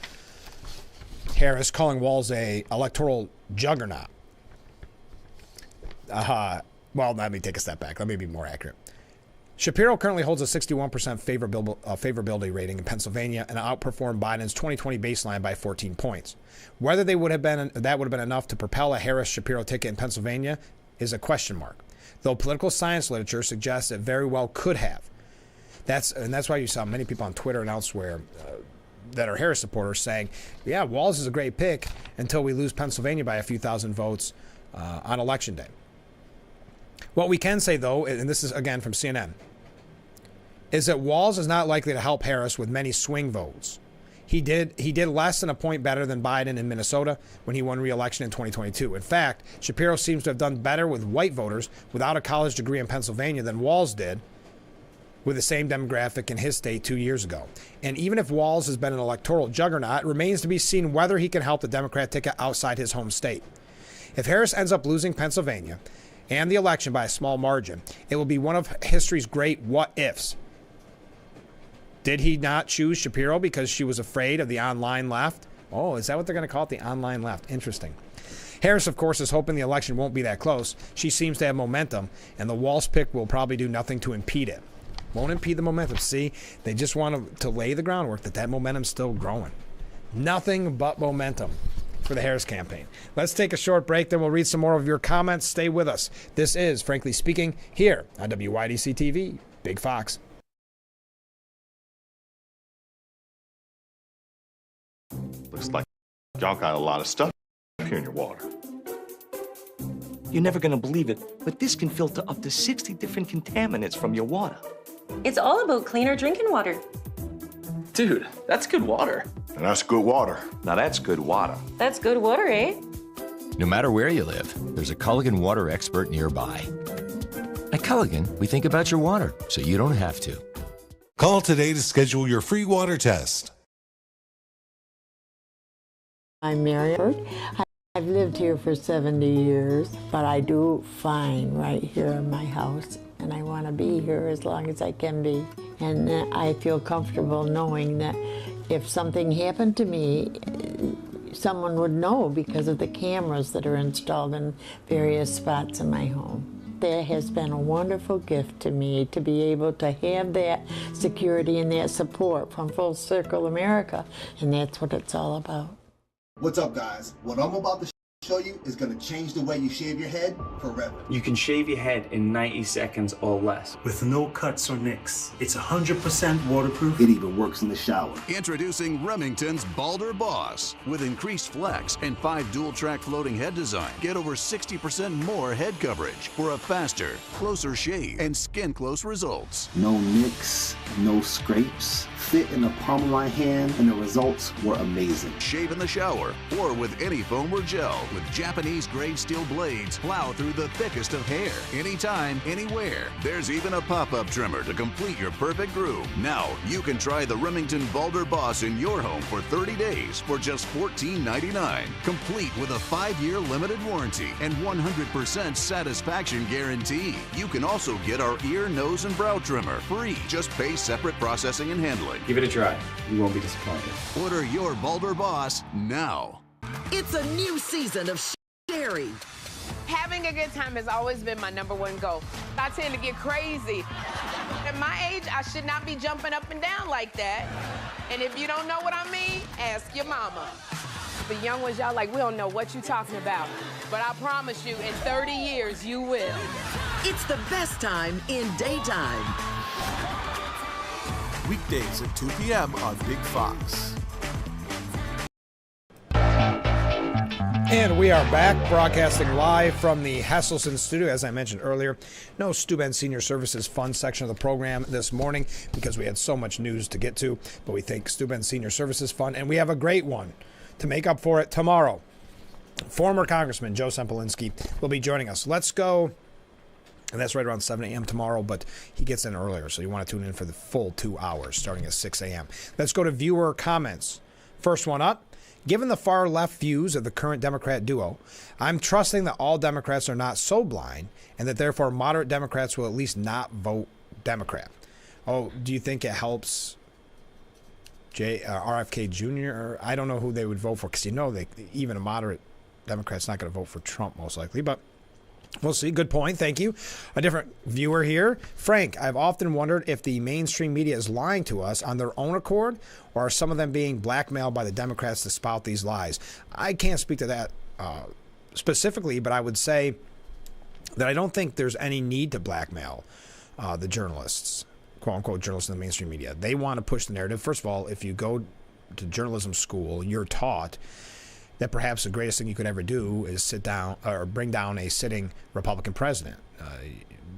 Harris, calling Walz a electoral juggernaut. Well, let me take a step back. Let me be more accurate. Shapiro currently holds a 61% favorability rating in Pennsylvania and outperformed Biden's 2020 baseline by 14 points. Whether that would have been enough to propel a Harris-Shapiro ticket in Pennsylvania is a question mark, though political science literature suggests it very well could have. That's why you saw many people on Twitter and elsewhere that are Harris supporters saying, yeah, Walz is a great pick until we lose Pennsylvania by a few thousand votes on Election Day. What we can say, though, and this is again from CNN, is that Walz is not likely to help Harris with many swing votes. He did less than a point better than Biden in Minnesota when he won re-election in 2022. In fact, Shapiro seems to have done better with white voters without a college degree in Pennsylvania than Walz did with the same demographic in his state 2 years ago. And even if Walz has been an electoral juggernaut, it remains to be seen whether he can help the Democrat ticket outside his home state. If Harris ends up losing Pennsylvania and the election by a small margin, it will be one of history's great what-ifs. Did he not choose Shapiro because she was afraid of the online left? Oh, is that what they're going to call it, the online left? Interesting. Harris, of course, is hoping the election won't be that close. She seems to have momentum, and the Walz pick will probably do nothing to impede it. Won't impede the momentum. See, they just want to lay the groundwork that momentum's still growing. Nothing but momentum for the Harris campaign. Let's take a short break, then we'll read some more of your comments. Stay with us. This is Frankly Speaking here on WYDC TV, Big Fox. Looks like y'all got a lot of stuff here in your water. You're never gonna believe it, but this can filter up to 60 different contaminants from your water. It's all about cleaner drinking water. Dude, that's good water. And that's good water. Now that's good water. That's good water, eh? No matter where you live, there's a Culligan water expert nearby. At Culligan, we think about your water so you don't have to. Call today to schedule your free water test. I'm Mary. I've lived here for 70 years, but I do fine right here in my house, and I want to be here as long as I can be. And I feel comfortable knowing that if something happened to me, someone would know because of the cameras that are installed in various spots in my home. That has been a wonderful gift to me to be able to have that security and that support from Full Circle America, and that's what it's all about. What's up, guys? What I'm about to show you is going to change the way you shave your head forever. You can shave your head in 90 seconds or less. With no cuts or nicks. It's 100% waterproof. It even works in the shower. Introducing Remington's Balder Boss. With increased flex and 5 dual-track floating head design, get over 60% more head coverage for a faster, closer shave and skin-close results. No nicks, no scrapes. Fit in the palm of my hand, and the results were amazing. Shave in the shower or with any foam or gel. With Japanese-grade steel blades, plow through the thickest of hair. Anytime, anywhere. There's even a pop-up trimmer to complete your perfect groove. Now, you can try the Remington Balder Boss in your home for 30 days for just $14.99. Complete with a 5-year limited warranty and 100% satisfaction guarantee. You can also get our ear, nose, and brow trimmer free. Just pay separate processing and handling. Give it a try. You won't be disappointed. Order your Balder Boss now. It's a new season of Sherry. Having a good time has always been my #1 goal. I tend to get crazy. At my age, I should not be jumping up and down like that. And if you don't know what I mean, ask your mama. The young ones, y'all like, we don't know what you're talking about. But I promise you, in 30 years, you will. It's the best time in daytime. Weekdays at 2 p.m. on Big Fox. And we are back, broadcasting live from the Hesselson studio. As I mentioned earlier, no Steuben Senior Services Fund section of the program this morning because we had so much news to get to. But we thank Steuben Senior Services Fund, and we have a great one to make up for it tomorrow. Former Congressman Joe Sempolinski will be joining us. Let's go. And that's right around 7 a.m. tomorrow, but he gets in earlier, so you want to tune in for the full 2 hours starting at 6 a.m. Let's go to viewer comments. First one up. Given the far left views of the current Democrat duo, I'm trusting that all Democrats are not so blind and that therefore moderate Democrats will at least not vote Democrat. Oh, do you think it helps RFK Jr. I don't know who they would vote for because even a moderate Democrat's not going to vote for Trump most likely, but we'll see. Good point. Thank you. A different viewer here. Frank, I've often wondered if the mainstream media is lying to us on their own accord, or are some of them being blackmailed by the Democrats to spout these lies? I can't speak to that specifically, but I would say that I don't think there's any need to blackmail the journalists, quote-unquote journalists in the mainstream media. They want to push the narrative. First of all, if you go to journalism school, you're taught that perhaps the greatest thing you could ever do is sit down or bring down a sitting Republican president,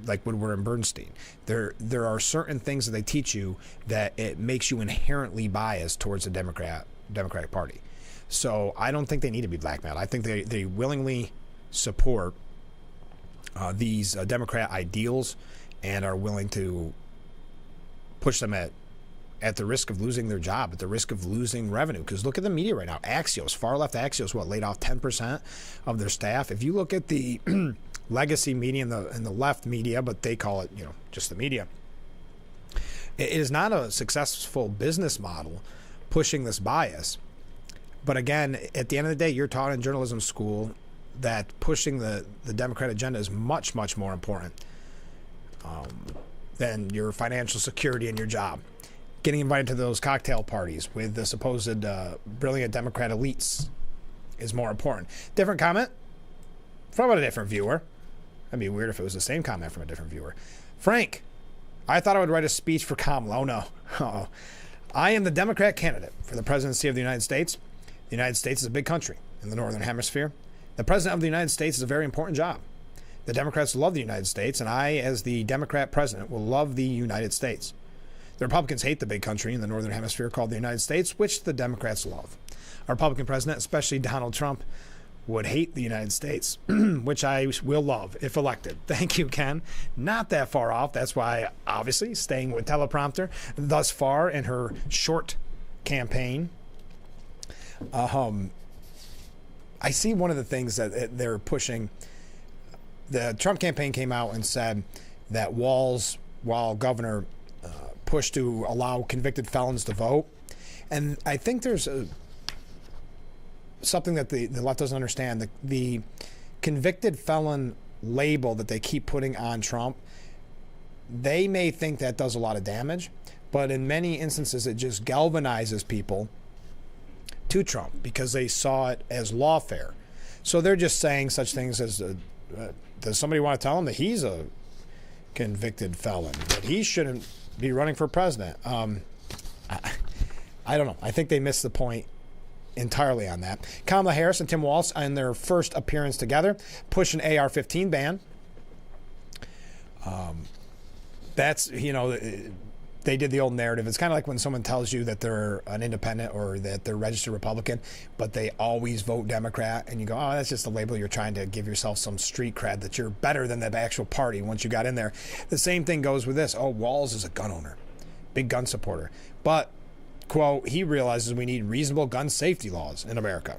like Woodward and Bernstein. There are certain things that they teach you that it makes you inherently biased towards the Democratic Party. So I don't think they need to be blackmailed. I think they willingly support these Democrat ideals and are willing to push them at the risk of losing their job, at the risk of losing revenue. Because look at the media right now. Axios, far-left Axios, laid off 10% of their staff. If you look at the legacy media and the left media, but they call it, just the media, it is not a successful business model pushing this bias. But again, at the end of the day, you're taught in journalism school that pushing the Democrat agenda is much, much more important than your financial security and your job. Getting invited to those cocktail parties with the supposed brilliant Democrat elites is more important. Different comment from a different viewer. That'd be weird if it was the same comment from a different viewer. Frank, I thought I would write a speech for Kamala. Oh, no. Uh-oh. I am the Democrat candidate for the presidency of the United States. The United States is a big country in the Northern Hemisphere. The president of the United States is a very important job. The Democrats love the United States, and I, as the Democrat president, will love the United States. The Republicans hate the big country in the Northern Hemisphere called the United States, which the Democrats love. A Republican president, especially Donald Trump, would hate the United States, which I will love if elected. Thank you, Ken. Not that far off. That's why, obviously, staying with teleprompter thus far in her short campaign. I see one of the things that they're pushing. The Trump campaign came out and said that Walz, while governor, pushed to allow convicted felons to vote. And I think there's something that the left doesn't understand. The convicted felon label that they keep putting on Trump, they may think that does a lot of damage, but in many instances it just galvanizes people to Trump because they saw it as lawfare. So they're just saying such things as, does somebody want to tell him that he's a convicted felon, that he shouldn't be running for president? I don't know. I think they missed the point entirely on that. Kamala Harris and Tim Walz, in their first appearance together, push an AR-15 ban. That's, they did the old narrative. It's kind of like when someone tells you that they're an independent or that they're registered Republican, but they always vote Democrat, and you go, oh, that's just a label. You're trying to give yourself some street cred that you're better than the actual party once you got in there. The same thing goes with this. Oh, Walz is a gun owner, big gun supporter. But, quote, he realizes we need reasonable gun safety laws in America.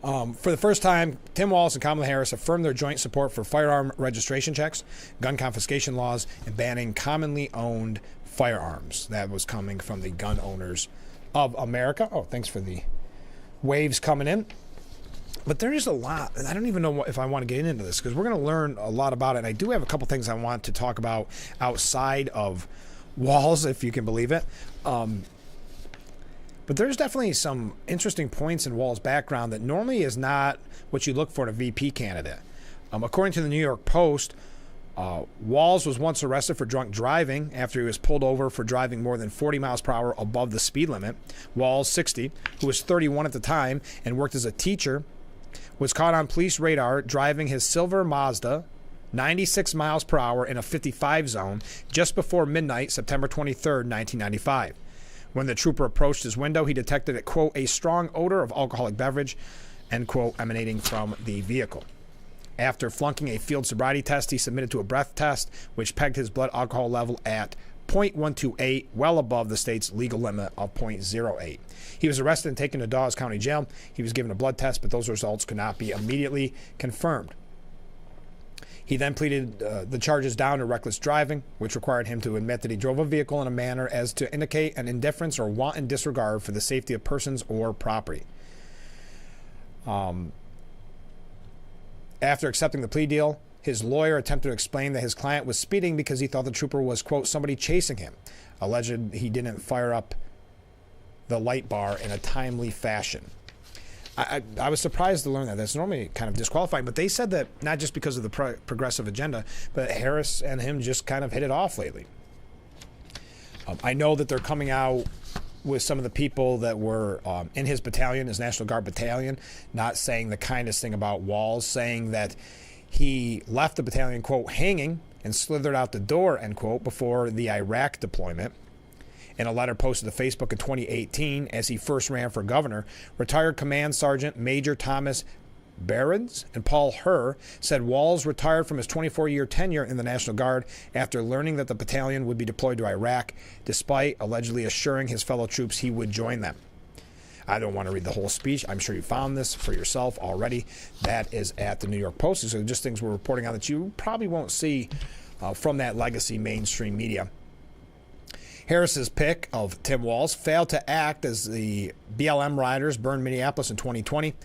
For the first time, Tim Walz and Kamala Harris affirmed their joint support for firearm registration checks, gun confiscation laws, and banning commonly owned firearms. That was coming from the gun owners of America. Oh, thanks for the waves coming in. But there is a lot. I don't even know if I want to get into this because we're going to learn a lot about it. And I do have a couple things I want to talk about outside of Walz, if you can believe it. But there's definitely some interesting points in Walz's background that normally is not what you look for in a VP candidate. According to the New York Post, Walz was once arrested for drunk driving after he was pulled over for driving more than 40 miles per hour above the speed limit. Walz, 60, who was 31 at the time and worked as a teacher, was caught on police radar driving his silver Mazda 96 miles per hour in a 55 zone just before midnight, September 23rd, 1995. When the trooper approached his window, he detected, quote, a strong odor of alcoholic beverage, end quote, emanating from the vehicle. After flunking a field sobriety test, he submitted to a breath test, which pegged his blood alcohol level at 0.128, well above the state's legal limit of 0.08. He was arrested and taken to Dawes County Jail. He was given a blood test, but those results could not be immediately confirmed. He then pleaded the charges down to reckless driving, which required him to admit that he drove a vehicle in a manner as to indicate an indifference or wanton disregard for the safety of persons or property. After accepting the plea deal, his lawyer attempted to explain that his client was speeding because he thought the trooper was, quote, somebody chasing him. Alleged he didn't fire up the light bar in a timely fashion. I was surprised to learn that. That's normally kind of disqualifying, but they said that not just because of the progressive agenda, but Harris and him just kind of hit it off lately. I know that they're coming out with some of the people that were in his battalion, his National Guard battalion, not saying the kindest thing about Walls, saying that he left the battalion, quote, hanging and slithered out the door, end quote, before the Iraq deployment. In a letter posted to Facebook in 2018, as he first ran for governor, retired Command Sergeant Major Thomas Behrens and Paul Herr said Walls retired from his 24-year tenure in the National Guard after learning that the battalion would be deployed to Iraq, despite allegedly assuring his fellow troops he would join them. I don't want to read the whole speech. I'm sure you found this for yourself already. That is at the New York Post. So just things we're reporting on that you probably won't see from that legacy mainstream media. Harris's pick of Tim Walz failed to act as the BLM rioters burned Minneapolis in 2020.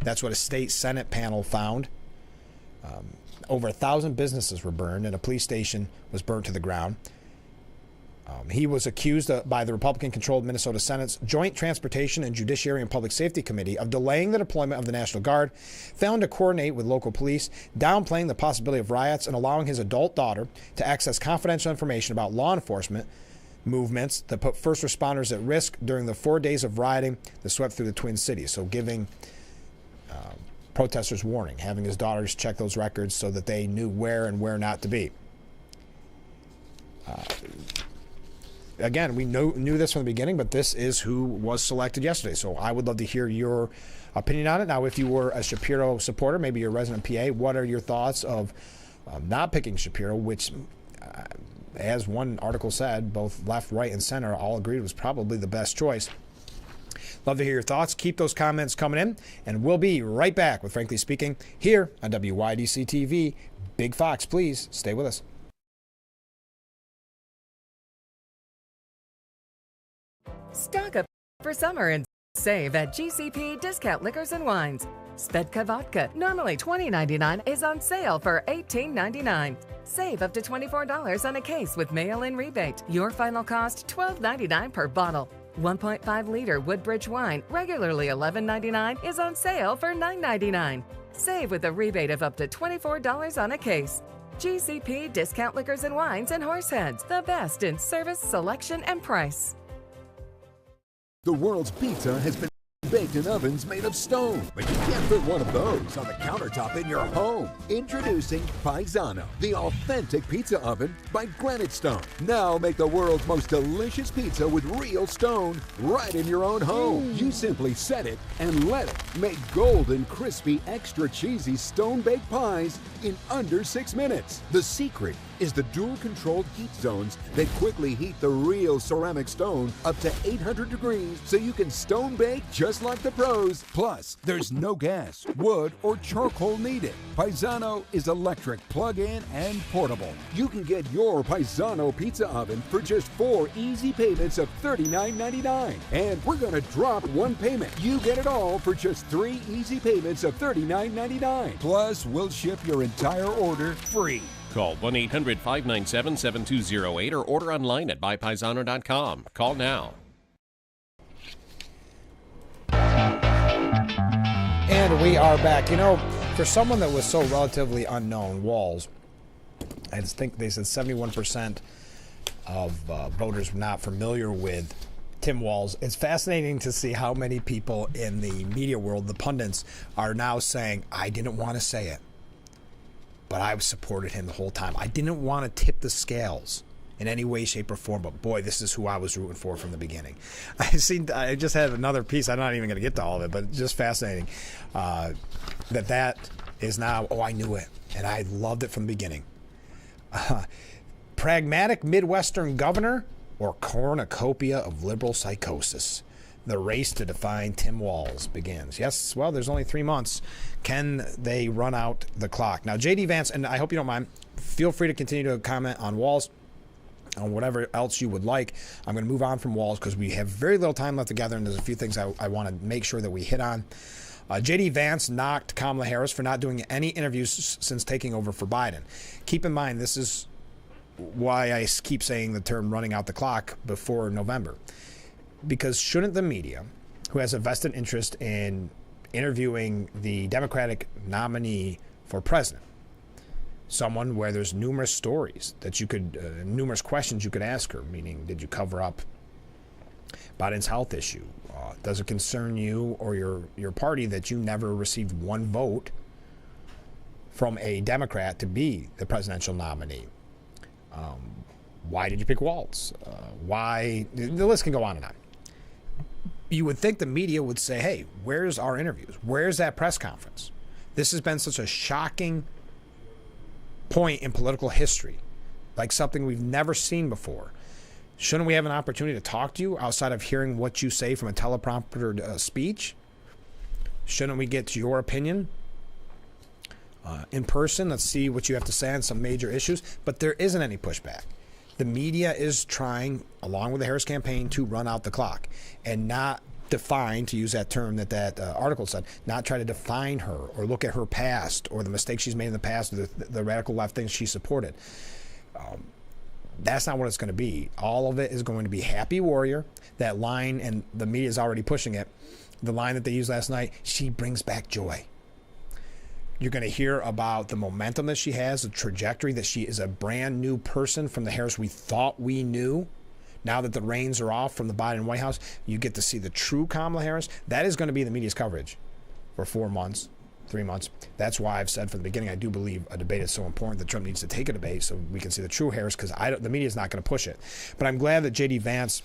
That's what a state Senate panel found. Over 1,000 businesses were burned and a police station was burnt to the ground. He was accused by the Republican-controlled Minnesota Senate's Joint Transportation and Judiciary and Public Safety Committee of delaying the deployment of the National Guard, failing to coordinate with local police, downplaying the possibility of riots, and allowing his adult daughter to access confidential information about law enforcement movements that put first responders at risk during the 4 days of rioting that swept through the Twin Cities. So giving protesters warning, having his daughters check those records so that they knew where and where not to be. Again, we knew this from the beginning, but this is who was selected yesterday. So I would love to hear your opinion on it. Now, if you were a Shapiro supporter, maybe you're a resident PA, what are your thoughts of not picking Shapiro, which, as one article said, both left, right, and center all agreed was probably the best choice. Love to hear your thoughts. Keep those comments coming in, and we'll be right back with Frankly Speaking here on WYDC TV. Big Fox, please stay with us. Stock up for summer and save at GCP Discount Liquors and Wines. Svedka Vodka, normally $20.99, is on sale for $18.99. Save up to $24 on a case with mail-in rebate. Your final cost, $12.99 per bottle. 1.5-liter Woodbridge wine, regularly $11.99, is on sale for $9.99. Save with a rebate of up to $24 on a case. GCP Discount Liquors and Wines and Horseheads, the best in service, selection, and price. The world's pizza has been baked in ovens made of stone, but you can't put one of those on the countertop in your home. Introducing Paisano, the authentic pizza oven by Granite Stone. Now make the world's most delicious pizza with real stone right in your own home. You simply set it and let it make golden, crispy, extra cheesy stone-baked pies in under 6 minutes. The secret is the dual-controlled heat zones that quickly heat the real ceramic stone up to 800 degrees so you can stone bake just like the pros. Plus, there's no gas, wood, or charcoal needed. Paisano is electric, plug-in, and portable. You can get your Paisano pizza oven for just 4 easy payments of $39.99. And we're going to drop one payment. You get it all for just 3 easy payments of $39.99. Plus, we'll ship your entire order free. Call 1-800-597-7208 or order online at buypaisano.com. Call now. And we are back. You know, for someone that was so relatively unknown, Walz, I just think they said 71% of voters were not familiar with Tim Walz. It's fascinating to see how many people in the media world, the pundits, are now saying, I didn't want to say it, but I've supported him the whole time. I didn't want to tip the scales in any way, shape, or form, but boy, this is who I was rooting for from the beginning. I just had another piece. I'm not even going to get to all of it, but just fascinating that is now, I knew it, and I loved it from the beginning. Pragmatic Midwestern governor or cornucopia of liberal psychosis? The race to define Tim Walz begins. Yes, well, there's only 3 months. Can they run out the clock? Now, J.D. Vance, and I hope you don't mind, feel free to continue to comment on Walz, on whatever else you would like. I'm going to move on from Walz because we have very little time left together, and there's a few things I want to make sure that we hit on. J.D. Vance knocked Kamala Harris for not doing any interviews since taking over for Biden. Keep in mind, this is why I keep saying the term running out the clock before November. Because shouldn't the media, who has a vested interest in interviewing the Democratic nominee for president, someone where there's numerous stories that you could, numerous questions you could ask her, meaning, did you cover up Biden's health issue? Does it concern you or your party that you never received one vote from a Democrat to be the presidential nominee? Why did you pick Walz? Why? The list can go on and on. You would think the media would say, hey, where's our interviews? Where's that press conference? This has been such a shocking point in political history, like something we've never seen before. Shouldn't we have an opportunity to talk to you outside of hearing what you say from a teleprompter speech? Shouldn't we get to your opinion in person? Let's see what you have to say on some major issues. But there isn't any pushback. The media is trying, along with the Harris campaign, to run out the clock and not define, to use that term that article said, not try to define her or look at her past or the mistakes she's made in the past or the radical left things she supported. That's not what it's going to be. All of it is going to be happy warrior. That line, and the media is already pushing it, the line that they used last night, she brings back joy. You're going to hear about the momentum that she has, the trajectory that she is a brand new person from the Harris we thought we knew. Now that the reins are off from the Biden White House, you get to see the true Kamala Harris. That is going to be the media's coverage for 4 months, 3 months. That's why I've said from the beginning, I do believe a debate is so important that Trump needs to take a debate so we can see the true Harris, because the media is not going to push it. But I'm glad that J.D. Vance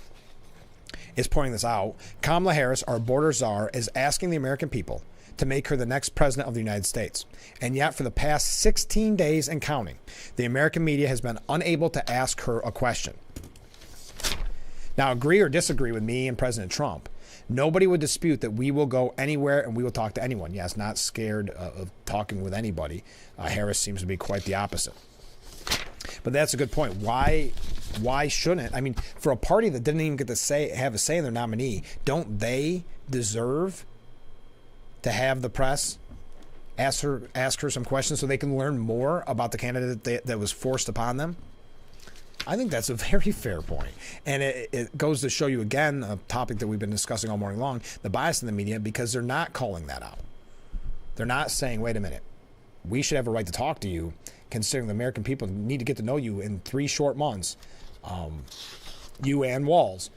is pointing this out. Kamala Harris, our border czar, is asking the American people to make her the next president of the United States. And yet, for the past 16 days and counting, the American media has been unable to ask her a question. Now, agree or disagree with me and President Trump, nobody would dispute that we will go anywhere and we will talk to anyone. Yes, not scared of talking with anybody. Harris seems to be quite the opposite. But that's a good point. Why shouldn't? I mean, for a party that didn't even get to have a say in their nominee, don't they deserve to have the press ask her some questions so they can learn more about the candidate that was forced upon them? I think that's a very fair point. And it goes to show you again, a topic that we've been discussing all morning long, the bias in the media, because they're not calling that out. They're not saying, wait a minute, we should have a right to talk to you, considering the American people need to get to know you in 3 short months, you and Walz,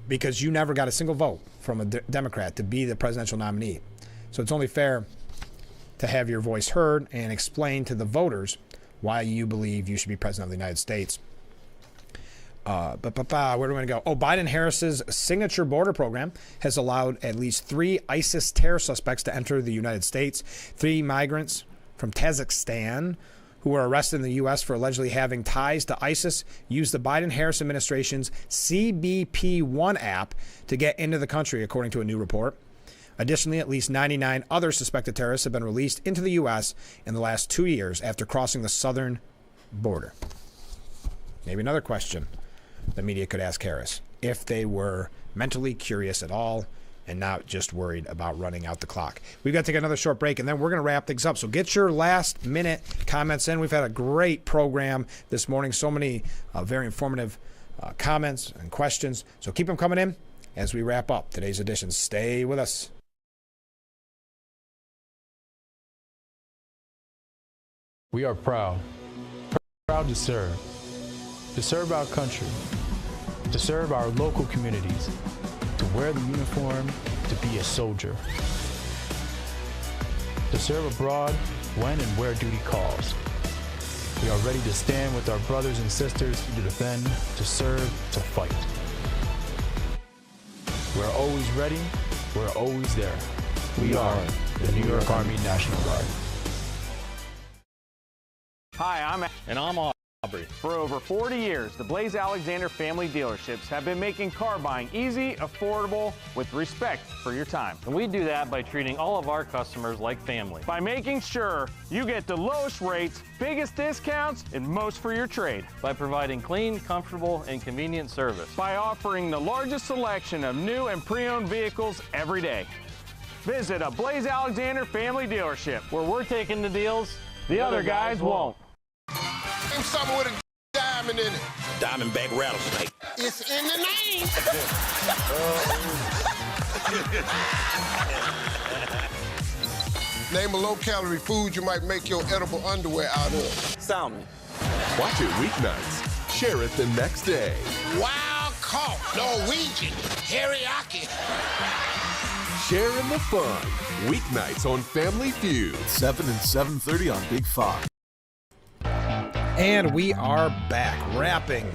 because you never got a single vote from a Democrat to be the presidential nominee. So it's only fair to have your voice heard and explain to the voters why you believe you should be president of the United States. Where do we want to go? Oh, Biden-Harris's signature border program has allowed at least 3 ISIS terror suspects to enter the United States. 3 migrants from Kazakhstan who were arrested in the U.S. for allegedly having ties to ISIS used the Biden-Harris administration's CBP-1 app to get into the country, according to a new report. Additionally, at least 99 other suspected terrorists have been released into the U.S. in the last 2 years after crossing the southern border. Maybe another question the media could ask Harris, if they were mentally curious at all and not just worried about running out the clock. We've got to take another short break, and then we're going to wrap things up. So get your last-minute comments in. We've had a great program this morning. So many very informative comments and questions. So keep them coming in as we wrap up today's edition. Stay with us. We are proud to serve our country, to serve our local communities, to wear the uniform, to be a soldier, to serve abroad when and where duty calls. We are ready to stand with our brothers and sisters to defend, to serve, to fight. We're always ready, we're always there. We are the New York Army National Guard. Hi, I'm For over 40 years, the Blaze Alexander family dealerships have been making car buying easy, affordable, with respect for your time. And we do that by treating all of our customers like family. By making sure you get the lowest rates, biggest discounts, and most for your trade. By providing clean, comfortable, and convenient service. By offering the largest selection of new and pre-owned vehicles every day. Visit a Blaze Alexander family dealership where we're taking the deals the other guys won't. Something with a diamond in it. Diamondback rattlesnake. It's in the name. Name a low-calorie food you might make your edible underwear out of. Salmon. Watch it weeknights. Share it the next day. Wild caught Norwegian teriyaki. Sharing the fun. Weeknights on Family Feud. 7 and 7:30 on Big Fox. And we are back, wrapping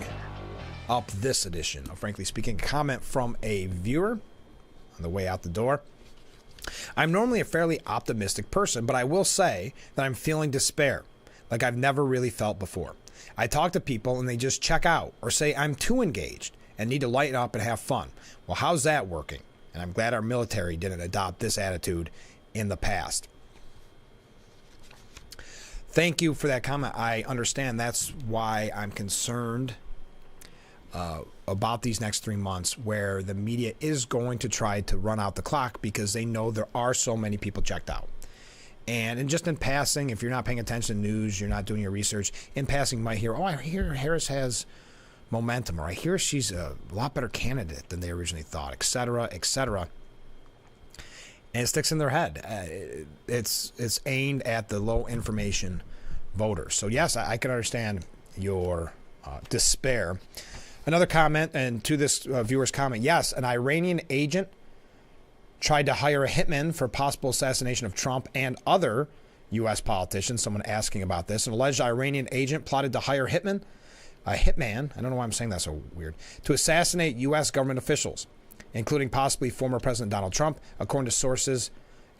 up this edition of Frankly Speaking. Comment from a viewer on the way out the door. I'm normally a fairly optimistic person, but I will say that I'm feeling despair, like I've never really felt before. I talk to people and they just check out or say I'm too engaged and need to lighten up and have fun. Well, how's that working? And I'm glad our military didn't adopt this attitude in the past. Thank you for that comment. I understand. That's why I'm concerned about these next 3 months, where the media is going to try to run out the clock because they know there are so many people checked out. And just in passing, if you're not paying attention to news, you're not doing your research, in passing you might hear, oh, I hear Harris has momentum, or I hear she's a lot better candidate than they originally thought, etc., etc. And it sticks in their head. It's aimed at the low information voters. So yes, I can understand your despair. Another comment, and to this viewer's comment, yes, an Iranian agent tried to hire a hitman for possible assassination of Trump and other U.S. politicians. Someone asking about this. An alleged Iranian agent plotted to hire a hitman, I don't know why I'm saying that so weird, to assassinate U.S. government officials, including possibly former President Donald Trump, according to sources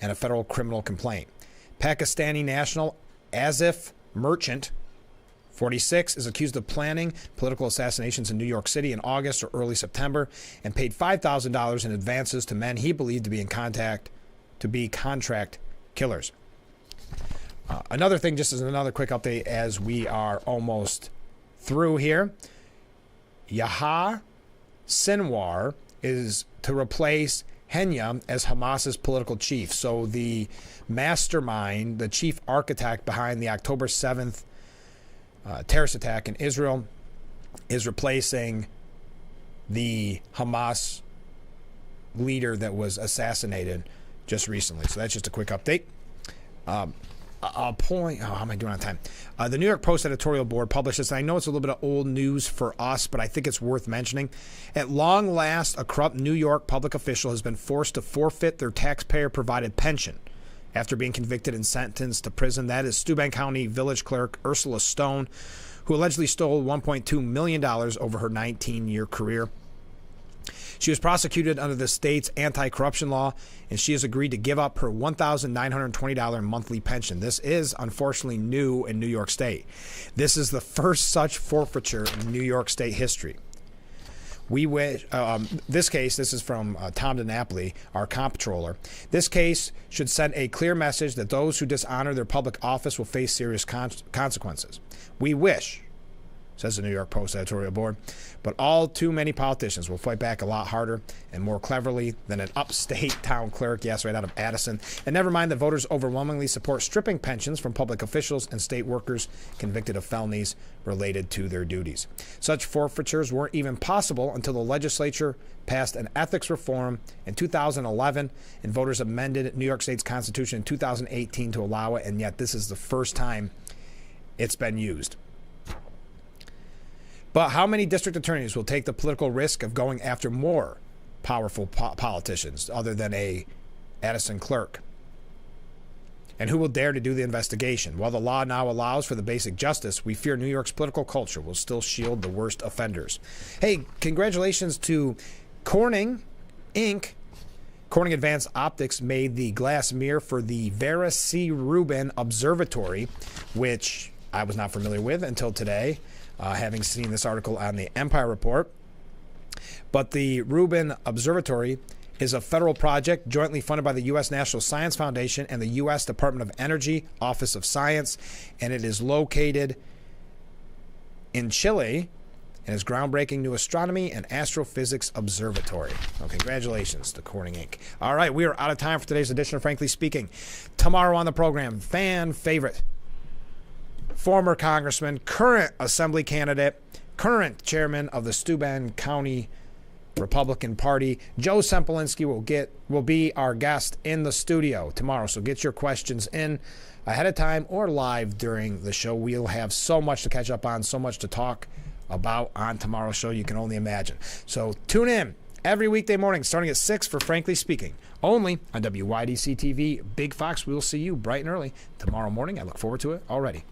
and a federal criminal complaint. Pakistani national Asif Merchant, 46, is accused of planning political assassinations in New York City in August or early September and paid $5,000 in advances to men he believed to be contract killers. Another thing, just as another quick update as we are almost through here, Yahya Sinwar is to replace Henya as Hamas's political chief. So the mastermind, the chief architect behind the October 7th terrorist attack in Israel, is replacing the Hamas leader that was assassinated just recently. So that's just a quick update. How am I doing on time? The New York Post editorial board published this, and I know it's a little bit of old news for us, but I think it's worth mentioning. At long last, a corrupt New York public official has been forced to forfeit their taxpayer-provided pension after being convicted and sentenced to prison. That is Steuben County Village Clerk Ursula Stone, who allegedly stole $1.2 million over her 19-year career. She was prosecuted under the state's anti-corruption law, and she has agreed to give up her $1,920 monthly pension. This is, unfortunately, new in New York State. This is the first such forfeiture in New York State history. We wish, this case, this is from Tom DiNapoli, our comptroller. This case should send a clear message that those who dishonor their public office will face serious consequences. We wish, says the New York Post editorial board, but all too many politicians will fight back a lot harder and more cleverly than an upstate town clerk, yes, right out of Addison. And never mind that voters overwhelmingly support stripping pensions from public officials and state workers convicted of felonies related to their duties. Such forfeitures weren't even possible until the legislature passed an ethics reform in 2011, and voters amended New York State's Constitution in 2018 to allow it, and yet this is the first time it's been used. But how many district attorneys will take the political risk of going after more powerful politicians other than a Addison clerk? And who will dare to do the investigation? While the law now allows for the basic justice, we fear New York's political culture will still shield the worst offenders. Hey, congratulations to Corning Inc. Corning Advanced Optics made the glass mirror for the Vera C. Rubin Observatory, which I was not familiar with until today. having seen this article on the Empire Report. But the Rubin Observatory is a federal project jointly funded by the U.S. National Science Foundation and the U.S. Department of Energy Office of Science, and it is located in Chile and is groundbreaking new astronomy and astrophysics observatory. Well, congratulations to Corning Inc. All right, we are out of time for today's edition of Frankly Speaking. Tomorrow on the program, fan favorite, former congressman, current assembly candidate, current chairman of the Steuben County Republican Party, Joe Sempolinski will be our guest in the studio tomorrow. So get your questions in ahead of time or live during the show. We'll have so much to catch up on, so much to talk about on tomorrow's show you can only imagine. So tune in every weekday morning starting at 6 for Frankly Speaking, only on WYDC TV. Big Fox, we will see you bright and early tomorrow morning. I look forward to it already.